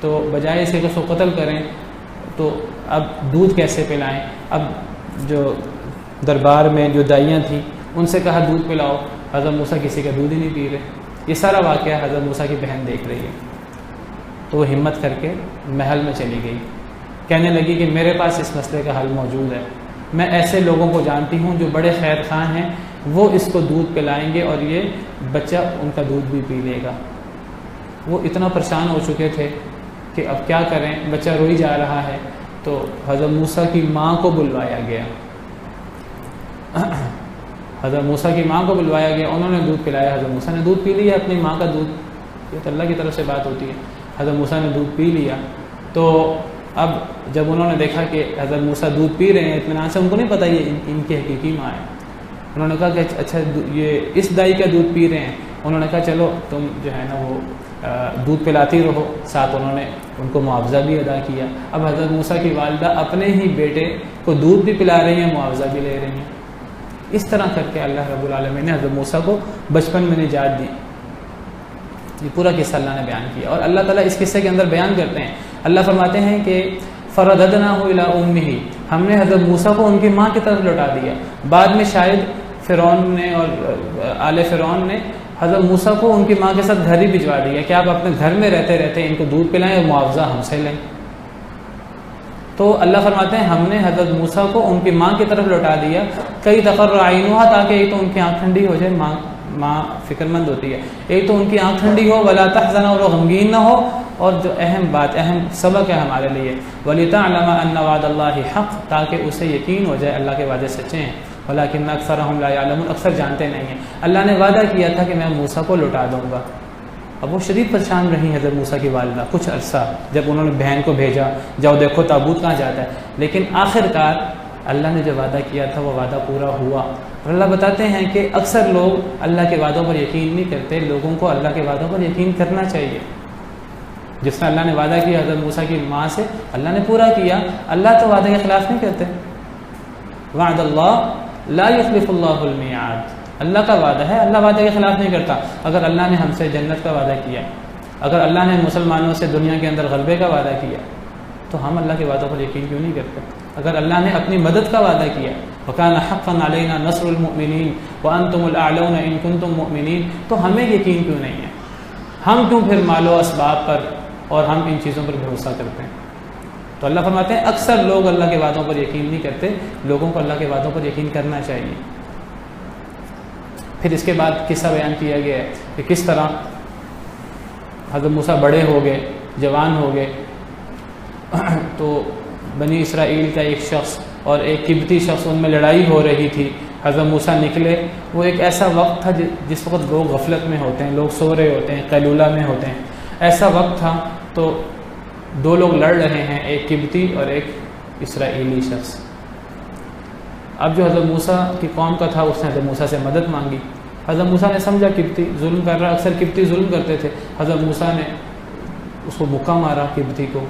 تو بجائے اسے کہ اس کو قتل کریں تو اب دودھ کیسے پلائیں۔ اب جو دربار میں جو دائیاں تھیں ان سے کہا دودھ پلاؤ، حضرت موسیٰ کسی کا دودھ ہی نہیں پی رہے۔ یہ سارا واقعہ حضرت موسیٰ کی بہن دیکھ رہی ہے، تو وہ ہمت کر کے محل میں چلی گئی، کہنے لگی کہ میرے پاس اس مسئلے کا حل موجود ہے، میں ایسے لوگوں کو جانتی ہوں جو بڑے خیر خواہ ہیں، وہ اس کو دودھ پلائیں گے اور یہ بچہ ان کا دودھ بھی پی لے گا۔ وہ اتنا پریشان ہو چکے تھے کہ اب کیا کریں، بچہ روئی جا رہا ہے۔ تو حضرت موسیٰ کی ماں کو بلوایا گیا، حضرت موسیٰ کی ماں کو بلوایا گیا، انہوں نے دودھ پلایا، حضرت موسیٰ نے دودھ پی لیا، اپنی ماں کا دودھ، یہ تو اللہ کی طرف سے بات ہوتی ہے۔ حضرت موسیٰ نے دودھ پی لیا، تو اب جب انہوں نے دیکھا کہ حضرت موسیٰ دودھ پی رہے ہیں اطمینان سے، ان کو نہیں پتہ یہ ان کی حقیقی ماں ہے، انہوں نے کہا کہ اچھا یہ اس دائی کا دودھ پی رہے ہیں، انہوں نے کہا چلو تم جو ہے نا وہ دودھ پلاتی رہو، ساتھ انہوں نے ان کو معاوضہ بھی ادا کیا۔ اب حضرت موسیٰ کی والدہ اپنے ہی بیٹے کو دودھ بھی پلا رہی ہیں، معاوضہ بھی لے رہی ہیں۔ اس طرح کر کے اللہ رب العالمین نے حضرت موسیٰ کو بچپن میں نجات دی۔ یہ پورا قصہ اللہ نے بیان کیا، اور اللہ تعالیٰ اس قصے کے اندر بیان کرتے ہیں، اللہ فرماتے ہیں کہ فرددناہ الی امہ، ہم نے حضرت موسیٰ کو ان کی ماں کی طرف لوٹا دیا۔ بعد میں شاید فرعون نے اور آل فرعون نے حضرت موسیٰ کو ان کی ماں کے ساتھ گھر ہی بھجوا دیا کہ آپ اپنے گھر میں رہتے رہتے ان کو دودھ پلائیں اور معاوضہ ہم سے لیں۔ تو اللہ فرماتے ہیں ہم نے حضرت موسیٰ کو ان کی ماں کی طرف لوٹا دیا، کئی تقر عینھا، تاکہ ایک تو ان کی آنکھ ٹھنڈی ہو جائے، ماں فکر مند ہوتی ہے، ایک تو ان کی آنکھ ٹھنڈی ہو، ولا تحزن، اور وہ غمگین نہ ہو، اور جو اہم بات، اہم سبق ہے ہمارے لیے، وَلِتَعْلَمَ أَنَّ وَعْدَ اللَّهِ حَقٌّ، تاکہ اسے یقین ہو جائے اللہ کے وعدے سچے ہیں، وَلَكِنَّ أَكْثَرَهُمْ لَا يَعْلَمُونَ، اکثر جانتے نہیں ہیں۔ اللہ نے وعدہ کیا تھا کہ میں موسیٰ کو لوٹا دوں گا۔ اب وہ شدید پریشان رہی حضرت موسیٰ کی والدہ کچھ عرصہ، جب انہوں نے بہن کو بھیجا جاؤ دیکھو تابوت کہاں جاتا ہے، لیکن آخر کار اللہ نے جو وعدہ کیا تھا وہ وعدہ پورا ہوا۔ اور اللہ بتاتے ہیں کہ اکثر لوگ اللہ کے وعدوں پر یقین نہیں کرتے، لوگوں کو اللہ کے وعدوں پر یقین کرنا چاہیے۔ جس نے اللہ نے وعدہ کیا حضرت موسیٰ کی ماں سے، اللہ نے پورا کیا۔ اللہ تو وعدے کے خلاف نہیں کرتے، وعد اللہ لا یخلف اللہ المیعاد، اللہ کا وعدہ ہے، اللہ وعدے کے خلاف نہیں کرتا۔ اگر اللہ نے ہم سے جنت کا وعدہ کیا، اگر اللہ نے مسلمانوں سے دنیا کے اندر غلبے کا وعدہ کیا، تو ہم اللہ کے وعدوں پر یقین کیوں نہیں کرتے؟ اگر اللہ نے اپنی مدد کا وعدہ کیا، وَكَانَ حَقًّا عَلَيْنَا نَصْرُ الْمُؤْمِنِينَ وَأَنْتُمُ الْأَعْلَوْنَ إِن كُنتُم مُؤْمِنِينَ، تو ہمیں یقین کیوں نہیں ہے؟ ہم کیوں پھر مال و اسباب پر اور ہم ان چیزوں پر بھروسہ کرتے ہیں؟ تو اللہ فرماتے ہیں اکثر لوگ اللہ کے وعدوں پر یقین نہیں کرتے، لوگوں کو اللہ کے وعدوں پر یقین کرنا چاہیے۔ پھر اس کے بعد قصہ بیان کیا گیا ہے کہ کس طرح حضرت موسیٰ بڑے ہو گئے، جوان ہو گئے، تو بنی اسرائیل کا ایک شخص اور ایک قبطی شخص، ان میں لڑائی ہو رہی تھی. حضرت موسیٰ نکلے. وہ ایک ایسا وقت تھا جس وقت لوگ غفلت میں ہوتے ہیں، لوگ سو رہے ہوتے ہیں، قیلولہ میں ہوتے ہیں. ایسا وقت تھا تو دو لوگ لڑ رہے ہیں، ایک قبطی اور ایک اسرائیلی شخص. اب جو حضرت موسیٰ کی قوم کا تھا اس نے حضرت موسیٰ سے مدد مانگی. حضرت موسیٰ نے سمجھا قبطی ظلم کر رہا، اکثر قبطی ظلم کرتے تھے. حضرت موسیٰ نے اس کو مکہ مارا قبطی کو.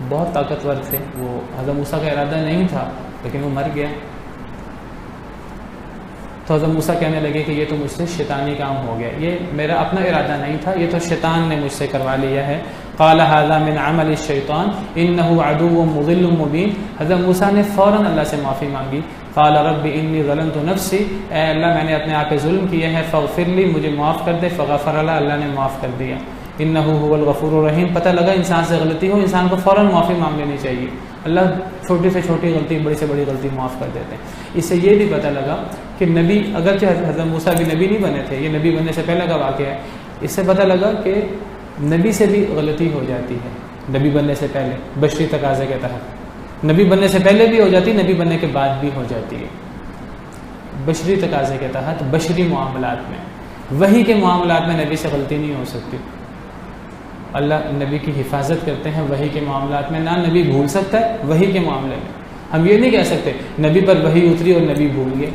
بہت طاقتور تھے وہ، حضرت موسیٰ کا ارادہ نہیں تھا لیکن وہ مر گیا. تو حضرت موسیٰ کہنے لگے کہ یہ تو مجھ سے شیطانی کام ہو گیا، یہ میرا اپنا ارادہ نہیں تھا، یہ تو شیطان نے مجھ سے کروا لیا ہے. قال هذا من عمل الشیطان انه عدو مضل مبین. حضرت موسیٰ نے فوراً اللہ سے معافی مانگی. قال رب انی ظلمت نفسی، اے اللہ میں نے اپنے آپ پہ ظلم کیا ہے، فاغفر لی، مجھے معاف کر دے. فغفر اللہ، اللہ نے معاف کر دیا. انہ هو الغفور الرحیم. پتہ لگا انسان سے غلطی ہو انسان کو فوراً معافی مانگ لینی چاہیے. اللہ چھوٹی سے چھوٹی غلطی، بڑی سے بڑی غلطی معاف کر دیتے ہیں. اس سے یہ بھی پتہ لگا کہ نبی، اگرچہ حضرت موسیٰ بھی نبی نہیں بنے تھے، یہ نبی بننے سے پہلے کا واقعہ ہے. اس سے پتہ لگا کہ نبی سے بھی غلطی ہو جاتی ہے. نبی بننے سے پہلے بشری تقاضے کے تحت، نبی بننے سے پہلے بھی ہو جاتی، نبی بننے کے بعد بھی ہو جاتی ہے. بشری تقاضے کے تحت بشری معاملات میں، وحی کے معاملات میں نبی سے غلطی نہیں ہو سکتی. اللہ نبی کی حفاظت کرتے ہیں وحی کے معاملات میں. نہ نبی بھول سکتا ہے وحی کے معاملے میں. ہم یہ نہیں کہہ سکتے نبی پر وحی اتری اور نبی بھول گئے.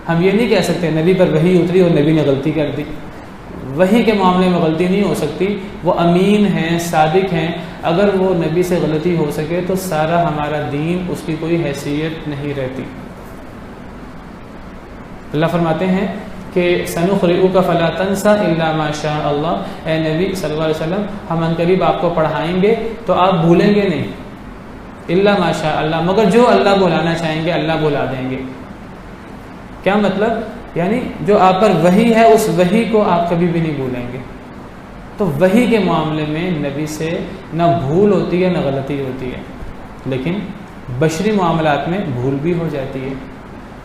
ہم یہ نہیں کہہ سکتے نبی پر وحی اتری اور نبی نے غلطی کر دی. وحی کے معاملے میں غلطی نہیں ہو سکتی. وہ امین ہیں، صادق ہیں. اگر وہ نبی سے غلطی ہو سکے تو سارا ہمارا دین اس کی کوئی حیثیت نہیں رہتی. اللہ فرماتے ہیں کہ سنقرئک فلا تنسى الا ما شاء اللہ. اے نبی صلی اللہ علیہ وسلم، ہم عنقریب آپ کو پڑھائیں گے تو آپ بھولیں گے نہیں. الا ما شاء اللہ، مگر جو اللہ بلانا چاہیں گے اللہ بلا دیں گے. کیا مطلب؟ یعنی جو آپ پر وحی ہے اس وحی کو آپ کبھی بھی نہیں بھولیں گے. تو وحی کے معاملے میں نبی سے نہ بھول ہوتی ہے نہ غلطی ہوتی ہے. لیکن بشری معاملات میں بھول بھی ہو جاتی ہے.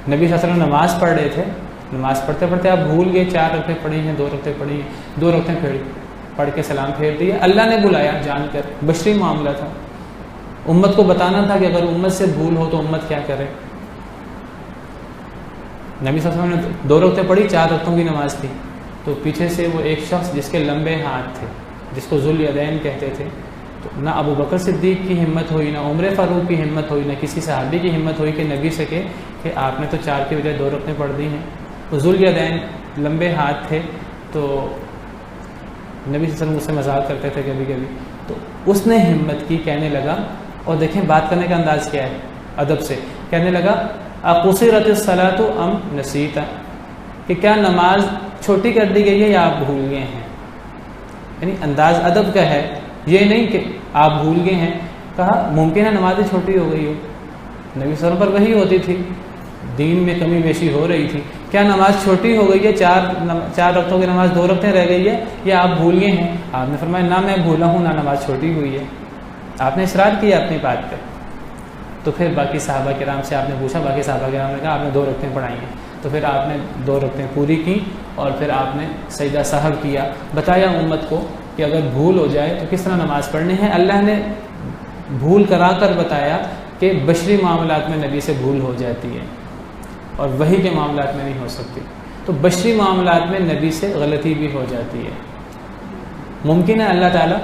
نبی صلی اللہ علیہ وسلم نماز پڑھ رہے تھے، نماز پڑھتے پڑھتے آپ بھول گئے، 4 رکعتیں پڑھی ہیں، 2 رکعتیں پڑھی ہیں، 2 رکعتیں پڑھ کے سلام پھیر دیا. اللہ نے بلایا جان کر، بشری معاملہ تھا. امت کو بتانا تھا کہ اگر امت سے بھول ہو تو امت کیا کرے. نبی صلی اللہ علیہ وسلم نے 2 رکعتیں پڑھی، 4 رکعتوں کی نماز تھی. تو پیچھے سے وہ ایک شخص جس کے لمبے ہاتھ تھے، جس کو ذوالیدین کہتے تھے، تو نہ ابو بکر صدیق کی ہمت ہوئی، نہ عمر فاروق کی ہمت ہوئی، نہ کسی صحابی کی ہمت ہوئی کہ نبی سے کہ آپ نے تو 4 کی بجائے 2 رکعتیں پڑھ دی ہیں. وہ ذوالیدین لمبے ہاتھ تھے، تو نبی صلی اللہ علیہ وسلم اس سے مذاق کرتے تھے کبھی کبھی. تو اس نے ہمت کی، کہنے لگا، اور دیکھیں بات کرنے کا انداز کیا ہے ادب سے. کہنے لگا اقصرت الصلاۃ ام نسیت، کہ کیا نماز چھوٹی کر دی گئی ہے یا آپ بھول گئے ہیں. یعنی انداز ادب کا ہے، یہ نہیں کہ آپ بھول گئے ہیں. کہا ممکن ہے نمازیں چھوٹی ہو گئی ہو، نبی صلی اللہ علیہ وسلم پر وحی ہوتی تھی، دین میں کمی بیشی ہو رہی تھی. کیا نماز چھوٹی ہو گئی ہے، 4 رکعتوں کی نماز 2 رکعتیں رہ گئی ہے، یا آپ بھول گئے ہیں. آپ نے فرمایا نہ میں بھولا ہوں نہ نماز چھوٹی ہوئی ہے. آپ نے اصرار کیا اپنی بات پہ. تو پھر باقی صحابہ کرام سے آپ نے پوچھا، باقی صحابہ کرام نے کہا آپ نے 2 رکعتیں پڑھائی ہیں. تو پھر آپ نے 2 رکعتیں پوری کی اور پھر آپ نے سجدہ سہو کیا. بتایا امت کو کہ اگر بھول ہو جائے تو کس طرح نماز پڑھنی ہے. اللہ نے بھول کرا کر بتایا کہ بشری معاملات میں نبی سے بھول ہو جاتی ہے اور وحی کے معاملات میں نہیں ہو سکتی. تو بشری معاملات میں نبی سے غلطی بھی ہو جاتی ہے. ممکن ہے اللہ تعالیٰ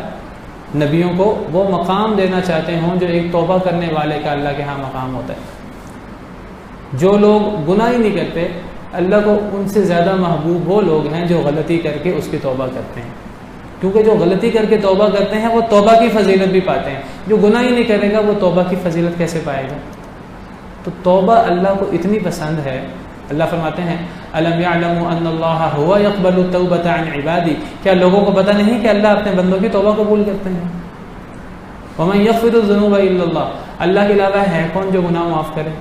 نبیوں کو وہ مقام دینا چاہتے ہوں جو ایک توبہ کرنے والے کا اللہ کے ہاں مقام ہوتا ہے. جو لوگ گناہ ہی نہیں کرتے، اللہ کو ان سے زیادہ محبوب وہ لوگ ہیں جو غلطی کر کے اس کی توبہ کرتے ہیں. کیونکہ جو غلطی کر کے توبہ کرتے ہیں وہ توبہ کی فضیلت بھی پاتے ہیں. جو گناہ ہی نہیں کرے گا وہ توبہ کی فضیلت کیسے پائے گا. تو توبہ اللہ کو اتنی پسند ہے. اللہ فرماتے ہیں الم یعلموا ان اللہ هو یقبل التوبۃ عن عبادی، کیا لوگوں کو پتہ نہیں کہ اللہ اپنے بندوں کی توبہ قبول کرتے ہیں. ومن یغفر الذنوب الا اللہ، اللہ کے علاوہ ہے کون جو گناہ معاف کرے.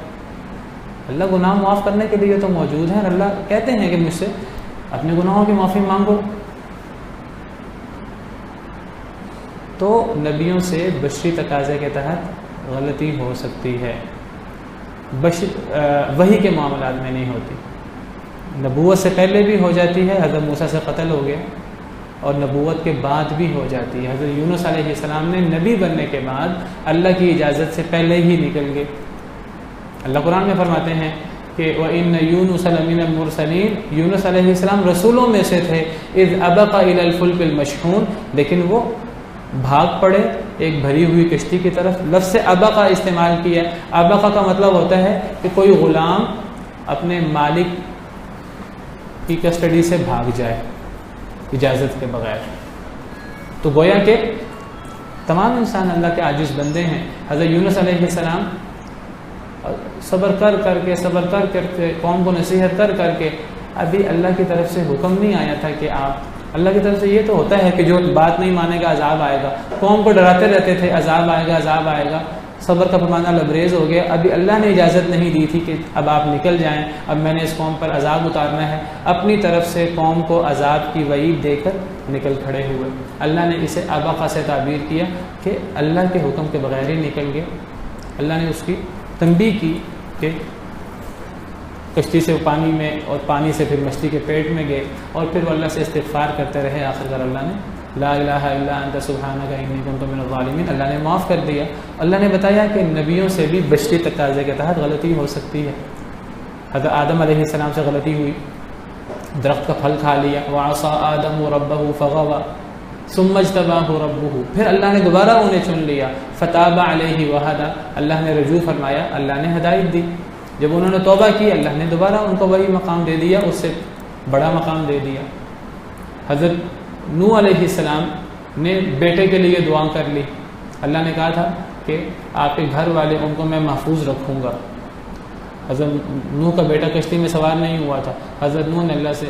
اللہ گناہ معاف کرنے کے لیے تو موجود ہے. اللہ کہتے ہیں کہ مجھ سے اپنے گناہوں کی معافی مانگو. تو نبیوں سے بشری تقاضے کے تحت غلطی ہو سکتی ہے، وحی کے معاملات میں نہیں ہوتی. نبوت سے پہلے بھی ہو جاتی ہے. حضرت موسیٰ سے قتل ہو گیا، اور نبوت کے بعد بھی ہو جاتی ہے۔ حضرت یونس علیہ السلام نے نبی بننے کے بعد اللہ کی اجازت سے پہلے ہی نکل گئے۔ اللہ قرآن میں فرماتے ہیں کہ وَإِنَّ يُونُسَ لَمِنَ الْمُرْسَلِينَ، یونس علیہ السلام رسولوں میں سے تھے، اِذْ أَبَقَ إِلَى الْفُلْكِ الْمَشْحُونِ، لیکن وہ بھاگ پڑے ایک بھری ہوئی کشتی کی طرف۔ لفظ ابقا استعمال کیا ہے۔ ابقا کا مطلب ہوتا ہے کہ کوئی غلام اپنے مالک کی کسٹڈی سے بھاگ جائے اجازت کے بغیر۔ تو گویا کہ تمام انسان اللہ کے عاجز بندے ہیں۔ حضرت یونس علیہ السلام صبر کر کے قوم کو نصیحت کر کے ابھی اللہ کی طرف سے حکم نہیں آیا تھا کہ آپ، اللہ کی طرف سے یہ تو ہوتا ہے کہ جو بات نہیں مانے گا عذاب آئے گا، قوم کو ڈراتے رہتے تھے عذاب آئے گا، صبر کا پیمانہ لبریز ہو گیا۔ ابھی اللہ نے اجازت نہیں دی تھی کہ اب آپ نکل جائیں، اب میں نے اس قوم پر عذاب اتارنا ہے، اپنی طرف سے قوم کو عذاب کی وعید دے کر نکل کھڑے ہوئے۔ اللہ نے اسے ابقا سے تعبیر کیا کہ اللہ کے حکم کے بغیر ہی نکل گئے۔ اللہ نے اس کی تنبیہ کی کہ کشتی سے پانی میں اور پانی سے پھر مچھلی کے پیٹ میں گئے، اور پھر وہ اللہ سے استغفار کرتے رہے۔ آخرکار اللہ نے لا الہ الا انت سبحانک انی کنت من الظالمین، اللہ نے معاف کر دیا۔ اللہ نے بتایا کہ نبیوں سے بھی بشری تقاضے کے تحت غلطی ہو سکتی ہے۔ حضرت آدم علیہ السلام سے غلطی ہوئی، درخت کا پھل کھا لیا۔ وعصى آدم ربہ فغوى ثم اجتباہ ربہ، پھر اللہ نے دوبارہ انہیں چن لیا۔ فتاب علیہ وہدی، اللہ نے رجوع فرمایا، اللہ نے ہدایت دی۔ جب انہوں نے توبہ کی، اللہ نے دوبارہ ان کو وہی مقام دے دیا، اس سے بڑا مقام دے دیا۔ حضرت نوح علیہ السلام نے بیٹے کے لیے دعا کر لی۔ اللہ نے کہا تھا کہ آپ کے گھر والے ان کو میں محفوظ رکھوں گا۔ حضرت نوح کا بیٹا کشتی میں سوار نہیں ہوا تھا۔ حضرت نوح نے اللہ سے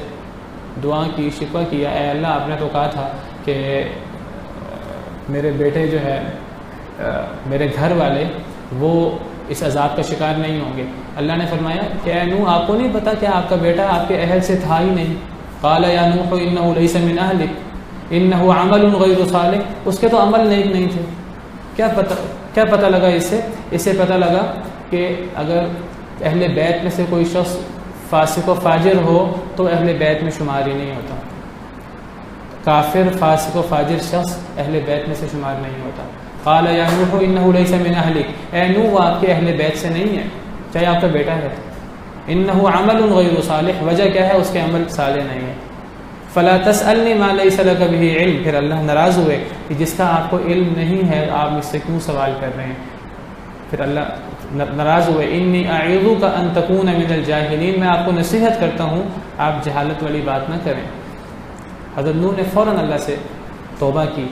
دعا کی، شکوہ کیا، اے اللہ آپ نے تو کہا تھا کہ میرے بیٹے جو ہے میرے گھر والے وہ اس عذاب کا شکار نہیں ہوں گے۔ اللہ نے فرمایا کہ اے نوح آپ کو نہیں پتا کہ آپ کا بیٹا آپ کے اہل سے تھا ہی نہیں۔ قال یا نوح انہ لیس من اہلک انہ عمل غیر صالح، اس کے تو عمل نیک نہیں تھے۔ کیا پتہ لگا اس سے پتہ لگا کہ اگر اہل بیت میں سے کوئی شخص فاسق و فاجر ہو تو اہل بیت میں شمار ہی نہیں ہوتا۔ کافر فاسق و فاجر شخص اہل بیت میں سے شمار نہیں ہوتا۔ قال یا نوح انہ لیس من اہلک، اے نوح وہ آپ کے اہل بیت سے نہیں ہے، چاہے آپ کا بیٹا ہے۔ انہ عمل غیر صالح، وجہ کیا ہے؟ اس کے عمل صالح نہیں ہے۔ فلا تسألنی ما لیس لک بہ علم، پھر اللہ ناراض ہوئے کہ جس کا آپ کو علم نہیں ہے آپ مجھ سے کیوں سوال کر رہے ہیں۔ پھر اللہ ناراض ہوئے، انی اعظک ان تکون من الجاہلین، میں آپ کو نصیحت کرتا ہوں آپ جہالت والی بات نہ کریں۔ حضرت نوح نے فوراً اللہ سے توبہ کی۔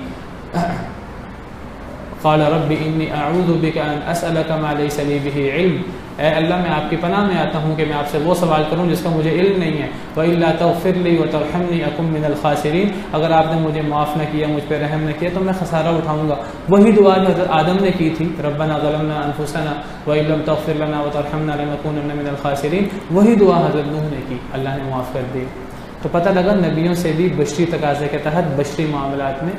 قال رب انی اعوذ بک ان اسألک ما لیس لی بہ علم، اے اللہ میں آپ کی پناہ میں آتا ہوں کہ میں آپ سے وہ سوال کروں جس کا مجھے علم نہیں ہے۔ وَإِلَّا تَغْفِرْ لِي وَتَرْحَمْنِي أَكُن مِّنَ الْخَاسِرِينَ، اگر آپ نے مجھے معاف نہ کیا، مجھ پہ رحم نہ کیا تو میں خسارہ اٹھاؤں گا۔ وہی دعا جو حضرت آدم نے کی تھی، ربنا ظلمنا انفسنا وَإِن لَّمْ تَغْفِرْ لَنَا وَتَرْحَمْنَا لَنَكُونَنَّ مِنَ الْخَاسِرِينَ، وہی دعا حضرت نوح نے کی، اللہ نے معاف کر دی۔ تو پتہ لگا نبیوں سے بھی بشری تقاضے کے تحت بشری معاملات میں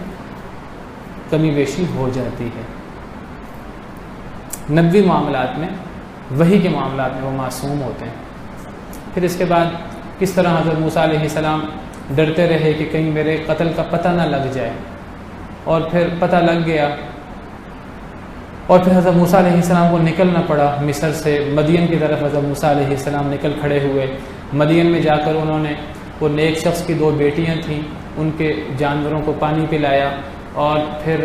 کمی بیشی ہو جاتی ہے۔ نبوی معاملات میں، وحی کے معاملات میں وہ معصوم ہوتے ہیں۔ پھر اس کے بعد کس طرح حضرت موسیٰ علیہ السلام ڈرتے رہے کہ کہیں میرے قتل کا پتہ نہ لگ جائے، اور پھر پتہ لگ گیا، اور پھر حضرت موسیٰ علیہ السلام کو نکلنا پڑا مصر سے مدین کی طرف۔ حضرت موسیٰ علیہ السلام نکل کھڑے ہوئے۔ مدین میں جا کر انہوں نے وہ نیک شخص کی 2 بیٹیاں تھیں، ان کے جانوروں کو پانی پلایا، اور پھر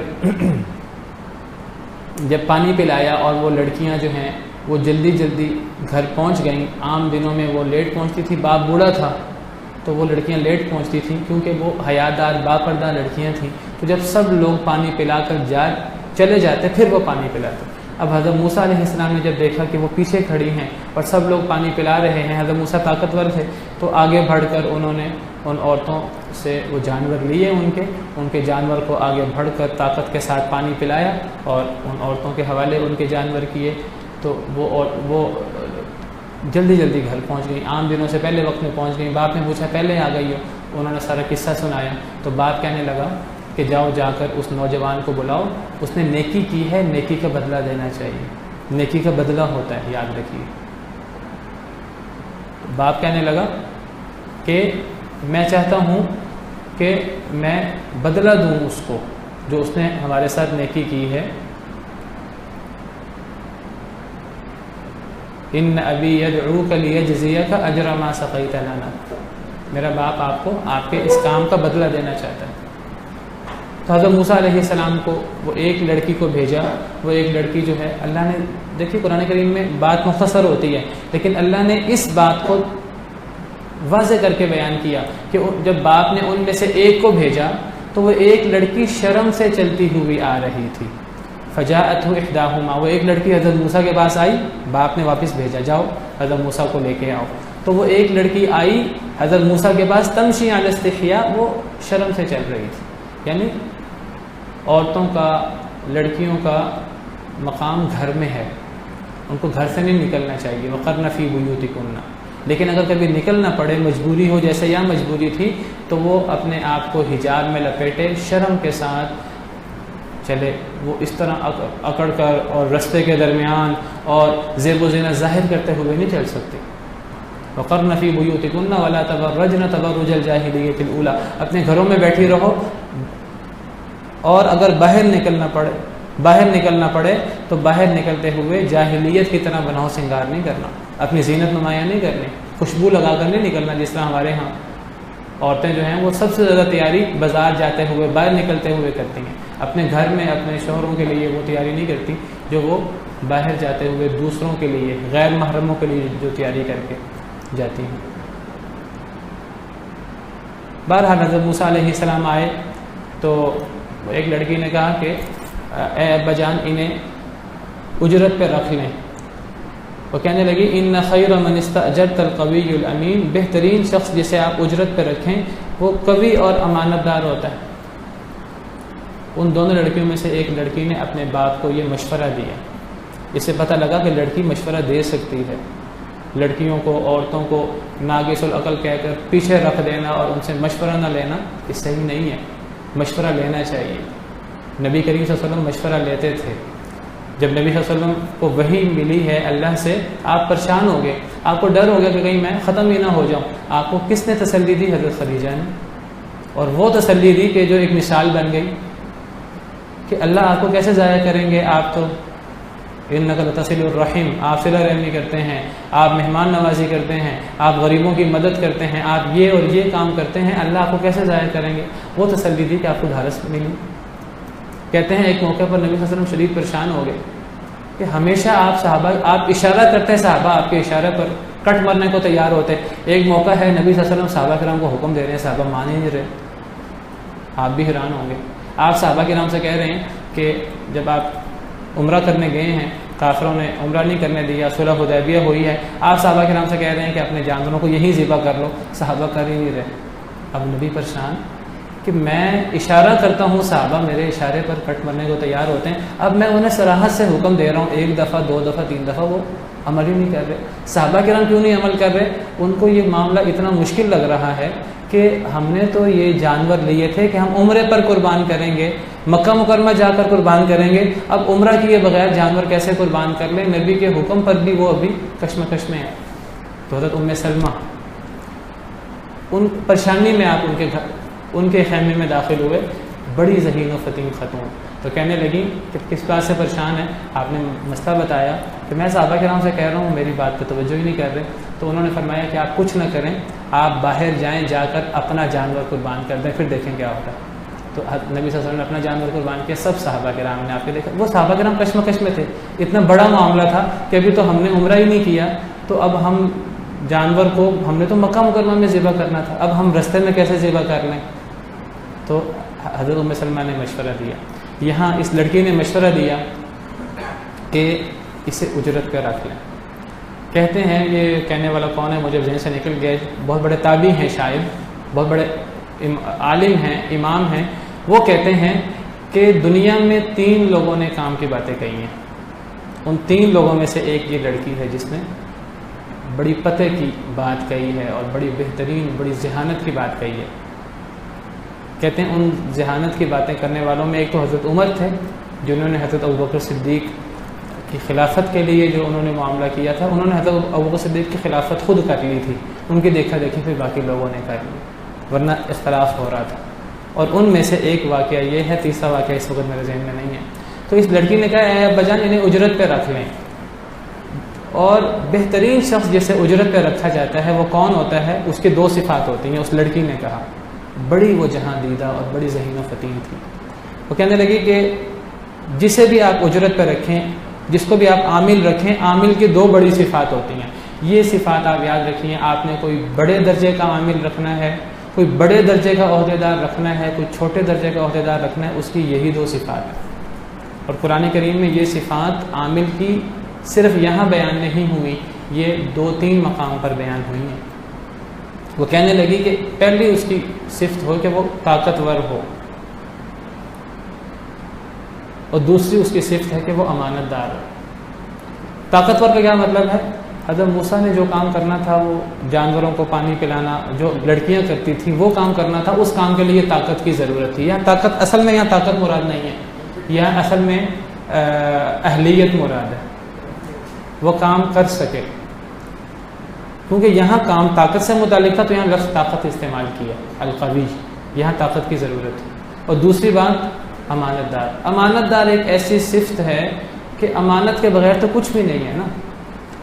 جب پانی پلایا اور وہ لڑکیاں جو ہیں وہ جلدی گھر پہنچ گئیں۔ عام دنوں میں وہ لیٹ پہنچتی تھی، باپ بوڑھا تھا تو وہ لڑکیاں لیٹ پہنچتی تھیں کیونکہ وہ حیادار باپردہ لڑکیاں تھیں۔ تو جب سب لوگ پانی پلا کر چلے جاتے پھر وہ پانی پلاتے۔ اب حضرت موسیٰ علیہ السلام نے جب دیکھا کہ وہ پیچھے کھڑی ہیں اور سب لوگ پانی پلا رہے ہیں، حضرت موسیٰ طاقتور تھے تو آگے بڑھ کر انہوں نے ان عورتوں سے وہ جانور لیے، ان کے جانور کو آگے بڑھ کر طاقت کے ساتھ پانی پلایا اور ان عورتوں کے حوالے ان کے جانور کیے۔ تو وہ جلدی گھر پہنچ گئی، عام دنوں سے پہلے وقت میں پہنچ گئی۔ باپ نے پوچھا پہلے آ گئی ہو؟ انہوں نے سارا قصہ سنایا۔ تو باپ کہنے لگا کہ جا کر اس نوجوان کو بلاؤ، اس نے نیکی کی ہے، نیکی کا بدلہ دینا چاہیے، نیکی کا بدلہ ہوتا ہے، یاد رکھیے۔ باپ کہنے لگا کہ میں چاہتا ہوں کہ میں بدلہ دوں اس کو جو اس نے ہمارے ساتھ نیکی کی ہے. ان ابی یدعوک لیجزیک اجر ما سقیت لنا. میرا باپ آپ کو آپ کے اس کام کا بدلہ دینا چاہتا ہے. تو حضرت موسیٰ علیہ السلام کو وہ ایک لڑکی کو بھیجا. وہ ایک لڑکی جو ہے اللہ نے دیکھیے قرآن کریم میں بات مختصر ہوتی ہے لیکن اللہ نے اس بات کو واضح کر کے بیان کیا کہ جب باپ نے ان میں سے ایک کو بھیجا تو وہ ایک لڑکی شرم سے چلتی ہوئی آ رہی تھی. فجاءته احداهما. وہ ایک لڑکی حضرت موسیٰ کے پاس آئی. باپ نے واپس بھیجا جاؤ حضرت موسیٰ کو لے کے آؤ. تو وہ ایک لڑکی آئی حضرت موسیٰ کے پاس تمشی علی استحیاء. وہ شرم سے چل رہی تھی. یعنی عورتوں کا لڑکیوں کا مقام گھر میں ہے. ان کو گھر سے نہیں نکلنا چاہیے. وقرن فی بیوتکن. لیکن اگر کبھی نکلنا پڑے مجبوری ہو جیسے یا مجبوری تھی تو وہ اپنے آپ کو حجاب میں لپیٹے شرم کے ساتھ چلے. وہ اس طرح اکڑ کر اور رستے کے درمیان اور زیب و زینت ظاہر کرتے ہوئے نہیں چل سکتے. وقرن فی بیوتکن ولا تبرجن تبرج الجاہلیۃ الاولی. اپنے گھروں میں بیٹھی رہو اور اگر باہر نکلنا پڑے تو باہر نکلتے ہوئے جاہلیت کی طرح بناؤ سنگار نہیں کرنا. اپنی زینت نمایاں نہیں کرنی. خوشبو لگا کر نہیں نکلنا جس طرح ہمارے ہاں عورتیں جو ہیں وہ سب سے زیادہ تیاری بازار جاتے ہوئے باہر نکلتے ہوئے کرتی ہیں. اپنے گھر میں اپنے شوہروں کے لیے وہ تیاری نہیں کرتی جو وہ باہر جاتے ہوئے دوسروں کے لیے غیر محرموں کے لیے جو تیاری کر کے جاتی ہیں. بہرحال حضرت موسیٰ علیہ السلام آئے تو ایک لڑکی نے کہا کہ اے ابا جان انہیں اجرت پہ رکھ لیں. وہ کہنے لگی ان خیر من استاجرت القوی الامین. بہترین شخص جسے آپ اجرت پہ رکھیں وہ قوی اور امانت دار ہوتا ہے. ان دونوں لڑکیوں میں سے ایک لڑکی نے اپنے باپ کو یہ مشورہ دیا. اس سے پتہ لگا کہ لڑکی مشورہ دے سکتی ہے. لڑکیوں کو عورتوں کو ناقص العقل کہہ کر پیچھے رکھ دینا اور ان سے مشورہ نہ لینا یہ صحیح نہیں ہے. مشورہ لینا چاہیے. نبی کریم صلی اللہ علیہ وسلم مشورہ لیتے تھے. جب نبی صلی اللہ علیہ وسلم کو وحی ملی ہے اللہ سے آپ پریشان ہو گئے. آپ کو ڈر ہو گیا کہ کہیں میں ختم ہی نہ ہو جاؤں. آپ کو کس نے تسلی دی؟ حضرت خدیجہ نے. اور وہ تسلی دی کہ جو ایک مثال بن گئی کہ اللہ آپ کو کیسے ضائع کریں گے. آپ تو انک لتصل الرحم. آپ صلہ رحمی کرتے ہیں, آپ مہمان نوازی کرتے ہیں, آپ غریبوں کی مدد کرتے ہیں, آپ یہ اور یہ کام کرتے ہیں. اللہ آپ کو کیسے ضائع کریں گے. وہ تسلی دی کہ آپ کو دھارس ملی. کہتے ہیں ایک موقع پر نبی صلی اللہ علیہ وسلم شدید پریشان ہو گئے کہ ہمیشہ آپ اشارہ کرتے ہیں, صحابہ آپ کے اشارے پر کٹ مرنے کو تیار ہوتے. ایک موقع ہے نبی صلی اللہ علیہ وسلم صحابہ کرام کو حکم دے رہے ہیں, صحابہ مان ہی نہیں رہے. آپ بھی حیران ہوں گے. آپ صحابہ کرام سے کہہ رہے ہیں کہ جب آپ عمرہ کرنے گئے ہیں, کافروں نے عمرہ نہیں کرنے دیا, صلح حدیبیہ ہوئی ہے, آپ صحابہ کرام سے کہہ رہے ہیں کہ اپنے جانوروں کو یہیں ذبح کر لو. صحابہ کر ہی نہیں رہے. اب نبی پریشان کہ میں اشارہ کرتا ہوں, صحابہ میرے اشارے پر کٹ مرنے کو تیار ہوتے ہیں, اب میں انہیں صراحت سے حکم دے رہا ہوں, ایک دفعہ, دو دفعہ, تین دفعہ, وہ عمل ہی نہیں کر رہے. صحابہ کرام کیوں نہیں عمل کر رہے؟ ان کو یہ معاملہ اتنا مشکل لگ رہا ہے کہ ہم نے تو یہ جانور لیے تھے کہ ہم عمرے پر قربان کریں گے, مکہ مکرمہ جا کر قربان کریں گے, اب عمرہ کیے بغیر جانور کیسے قربان کر لیں؟ نبی کے حکم پر بھی وہ ابھی کشمکش میں ہیں. تو حضرت ام سلمہ ان پریشانی میں آپ ان کے خیمے میں داخل ہوئے, بڑی ذہین و فتیم خاتون. تو کہنے لگی کہ کس بات سے پریشان ہے؟ آپ نے مسئلہ بتایا کہ میں صحابہ کرام سے کہہ رہا ہوں, میری بات پہ توجہ ہی نہیں کر رہے. تو انہوں نے فرمایا کہ آپ کچھ نہ کریں, آپ باہر جائیں, جا کر اپنا جانور قربان کر دیں, پھر دیکھیں کیا ہوتا ہے. تو نبی صلی اللہ علیہ وسلم نے اپنا جانور قربان کیا. سب صحابہ کرام نے آپ کے دیکھا. وہ صحابہ کرام کشمکش میں تھے, اتنا بڑا معاملہ تھا کہ ابھی تو ہم نے عمرہ ہی نہیں کیا, تو اب ہم جانور کو ہم نے تو مکہ مکرمہ میں ذبح کرنا تھا, اب ہم رستے میں کیسے ذبح کر لیں؟ تو حضرت ام سلمہ نے مشورہ دیا. یہاں اس لڑکی نے مشورہ دیا کہ اسے اجرت پہ رکھ لیں. کہتے ہیں, یہ کہنے والا کون ہے مجھے ذہن سے نکل گیا, بہت بڑے تابعی ہیں, شاعر, بہت بڑے عالم ہیں, امام ہیں. وہ کہتے ہیں کہ دنیا میں 3 لوگوں نے کام کی باتیں کہی ہیں. ان 3 لوگوں میں سے ایک یہ لڑکی ہے جس نے بڑی پتہ کی بات کہی ہے اور بڑی بہترین, بڑی ذہانت کی بات کہی ہے. کہتے ہیں ان ذہانت کی باتیں کرنے والوں میں ایک تو حضرت عمر تھے, جنہوں نے حضرت ابوبکر صدیق کی خلافت کے لیے جو انہوں نے معاملہ کیا تھا, انہوں نے حضرت ابوبکر صدیق کی خلافت خود کر لی تھی. ان کی دیکھا دیکھی پھر باقی لوگوں نے کر لی, ورنہ اختلاف ہو رہا تھا. اور ان میں سے ایک واقعہ یہ ہے، تیسرا واقعہ اس وقت میرے ذہن میں نہیں ہے۔ تو اس لڑکی نے کہا اے ابا جان انہیں اجرت پہ رکھ لیں، اور بہترین شخص جسے اجرت پہ رکھا جاتا ہے وہ کون ہوتا ہے؟ اس کے دو صفات ہوتی ہیں۔ اس لڑکی نے کہا، بڑی وہ جہاں دیدہ اور بڑی ذہین و فتین تھی، وہ کہنے لگی کہ جسے بھی آپ اجرت پہ رکھیں، جس کو بھی آپ عامل رکھیں، عامل کی دو بڑی صفات ہوتی ہیں۔ یہ صفات آپ یاد رکھیے، آپ نے کوئی بڑے درجے کا عامل رکھنا ہے، کوئی بڑے درجے کا عہدیدار رکھنا ہے، کوئی چھوٹے درجے کا عہدیدار رکھنا ہے، اس کی یہی دو صفات ہیں۔ اور قرآن کریم میں یہ صفات عامل کی صرف یہاں بیان نہیں ہوئی، یہ 2-3 مقام پر بیان ہوئی ہیں۔ وہ کہنے لگی کہ پہلی اس کی صفت ہو کہ وہ طاقتور ہو، اور دوسری اس کی صفت ہے کہ وہ امانت دار ہو۔ طاقتور کا کیا مطلب ہے؟ حضرت موسیٰ نے جو کام کرنا تھا، وہ جانوروں کو پانی پلانا جو لڑکیاں کرتی تھیں وہ کام کرنا تھا، اس کام کے لیے طاقت کی ضرورت تھی۔ یہاں طاقت اصل میں، یہاں طاقت مراد نہیں ہے، یہاں اصل میں اہلیت مراد ہے، وہ کام کر سکے، کیونکہ یہاں کام طاقت سے متعلق تھا تو یہاں لفظ طاقت استعمال کیا، القوی، یہاں طاقت کی ضرورت ہے۔ اور دوسری بات امانت دار۔ امانت دار ایک ایسی صفت ہے کہ امانت کے بغیر تو کچھ بھی نہیں ہے نا،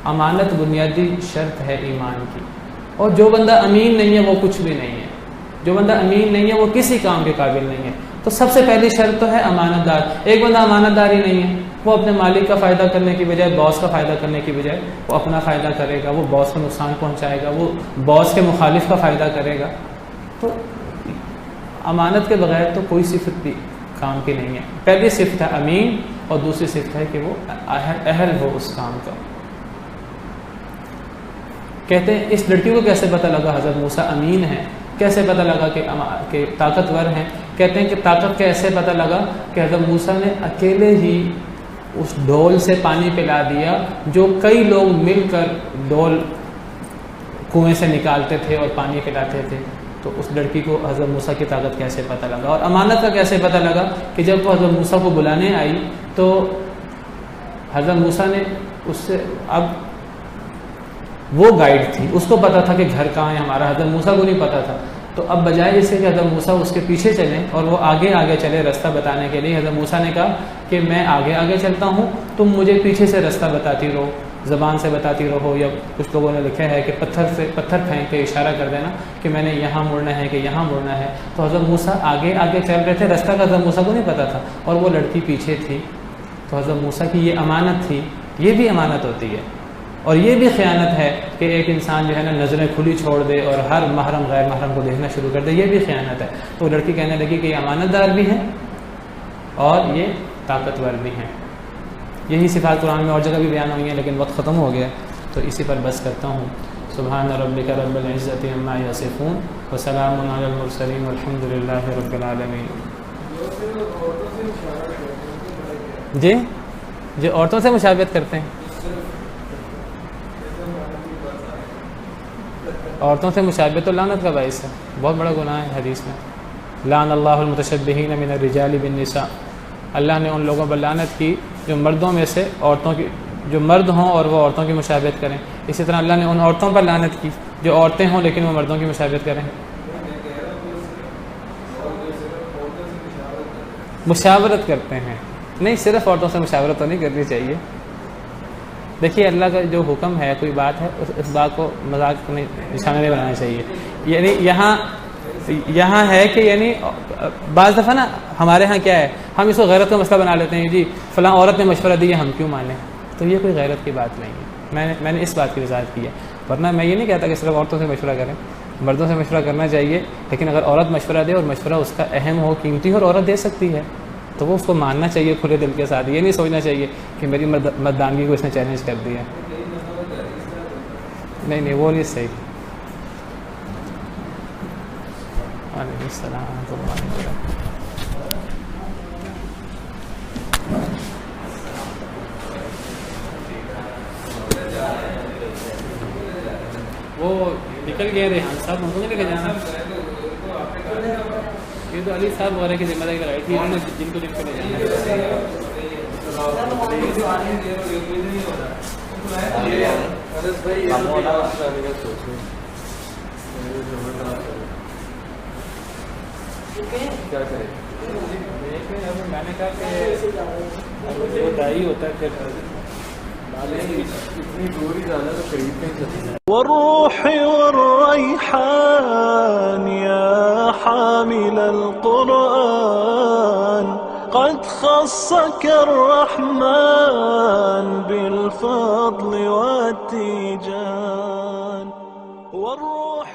امانت بنیادی شرط ہے ایمان کی، اور جو بندہ امین نہیں ہے وہ کچھ بھی نہیں ہے، جو بندہ امین نہیں ہے وہ کسی کام کے قابل نہیں ہے۔ تو سب سے پہلی شرط تو ہے امانت دار۔ ایک بندہ امانت دار ہی نہیں ہے، وہ اپنے مالک کا فائدہ کرنے کی بجائے، باس کا فائدہ کرنے کی بجائے وہ اپنا فائدہ کرے گا، وہ باس کو نقصان پہنچائے گا، وہ باس کے مخالف کا فائدہ کرے گا۔ تو امانت کے بغیر تو کوئی صفت بھی کام کی نہیں ہے۔ پہلی صفت ہے امین، اور دوسری صفت ہے کہ وہ اہل ہو اس کام کا۔ کہتے ہیں اس لڑکی کو کیسے پتہ لگا حضرت موسیٰ امین ہیں، کیسے پتہ لگا کہ طاقتور ہیں؟ کہتے ہیں کہ طاقت کیسے پتہ لگا کہ حضرت موسیٰ نے اکیلے ہی اس ڈول سے پانی پلا دیا جو کئی لوگ مل کر ڈول کنویں سے نکالتے تھے اور پانی پلاتے تھے۔ تو اس لڑکی کو حضرت موسیٰ کی طاقت کیسے پتہ لگا؟ اور امانت کا کیسے پتہ لگا کہ جب وہ حضرت موسیٰ کو بلانے آئی تو حضرت موسیٰ نے اس سے، اب وہ گائیڈ تھی، اس کو پتہ تھا کہ گھر کہاں ہے ہمارا، حضرت موسیٰ کو نہیں پتہ تھا۔ تو اب بجائے اس سے کہ حضرت موسیٰ اس کے پیچھے چلیں اور وہ آگے آگے چلے راستہ بتانے کے لیے، حضرت موسیٰ نے کہا کہ میں آگے آگے چلتا ہوں، تم مجھے پیچھے سے راستہ بتاتی رہو، زبان سے بتاتی رہو، یا کچھ لوگوں نے لکھا ہے کہ پتھر پھینک کے اشارہ کر دینا کہ میں نے یہاں مڑنا ہے، کہ یہاں مڑنا ہے۔ تو حضرت موسیٰ آگے آگے چل رہے تھے، راستہ کا حضرت موسیٰ کو نہیں پتہ تھا، اور وہ لڑکی پیچھے تھی۔ تو حضرت موسیٰ کی یہ امانت تھی، یہ بھی امانت ہوتی ہے، اور یہ بھی خیانت ہے کہ ایک انسان جو ہے نا نظریں کھلی چھوڑ دے اور ہر محرم غیر محرم کو دیکھنا شروع کر دے، یہ بھی خیانت ہے۔ تو لڑکی کہنے لگی کہ یہ امانت دار بھی ہیں اور یہ طاقتور بھی ہیں۔ یہی صفات قرآن میں اور جگہ بھی بیان ہوئی ہیں، لیکن وقت ختم ہو گیا تو اسی پر بس کرتا ہوں۔ سبحان ربک رب العزت عما یصفون وسلام علی المرسلین والحمد للہ رب العالمین۔ جی جو عورتوں سے مشابہت کرتے ہیں، عورتوں سے مشابہت تو لعنت کا باعث ہے، بہت بڑا گناہ ہے حدیث میں، لعن اللہ المتشبہین من الرجال بالنساء، اللہ نے ان لوگوں پر لعنت کی جو مردوں میں سے عورتوں کی، جو مرد ہوں اور وہ عورتوں کی مشابہت کریں۔ اسی طرح اللہ نے ان عورتوں پر لعنت کی جو عورتیں ہوں لیکن وہ مردوں کی مشابہت کریں۔ مشاورت کرتے ہیں، نہیں صرف عورتوں سے مشاورت تو نہیں کرنی چاہیے۔ دیکھیے اللہ کا جو حکم ہے، کوئی بات ہے، اس بات کو مذاق نہیں، نشانہ نہیں بنانا چاہیے۔ یعنی یہاں ہے کہ یعنی بعض دفعہ نا ہمارے ہاں کیا ہے، ہم اس کو غیرت کا مسئلہ بنا لیتے ہیں، جی فلاں عورت نے مشورہ دیا ہم کیوں مانیں، تو یہ کوئی غیرت کی بات نہیں ہے۔ میں نے اس بات کی وضاحت کی ہے، ورنہ میں یہ نہیں کہتا کہ صرف عورتوں سے مشورہ کریں، مردوں سے مشورہ کرنا چاہیے، لیکن اگر عورت مشورہ دے اور مشورہ اس کا اہم ہو، قیمتی ہو اور عورت دے سکتی ہے تو وہ اس کو ماننا چاہیے کھلے دل کے ساتھ۔ یہ نہیں سوچنا چاہیے کہ میری مردانگی کو اس نے چیلنج کر دیا، نہیں وہ نہیں صحیح۔ وعلیکم السلام ورحمۃ اللہ وبرکاتہ۔ وہ نکل گئے ریحان صاحب، ہم کو نہیں لے کے جانا، یہ تو علی صاحب وغیرہ کی ذمہ داری لگائی تھی انہوں نے، جن کو لے جانا۔ کیا کریں؟ میں نے کہا کہ وہ دائی ہوتا ہے پھر اتنی دور ہی جانا تو قریب کہیں چلتے ہیں. والروح والريحان يا حامل القرآن قد خصك الرحمن بالفضل والتيجان. والروح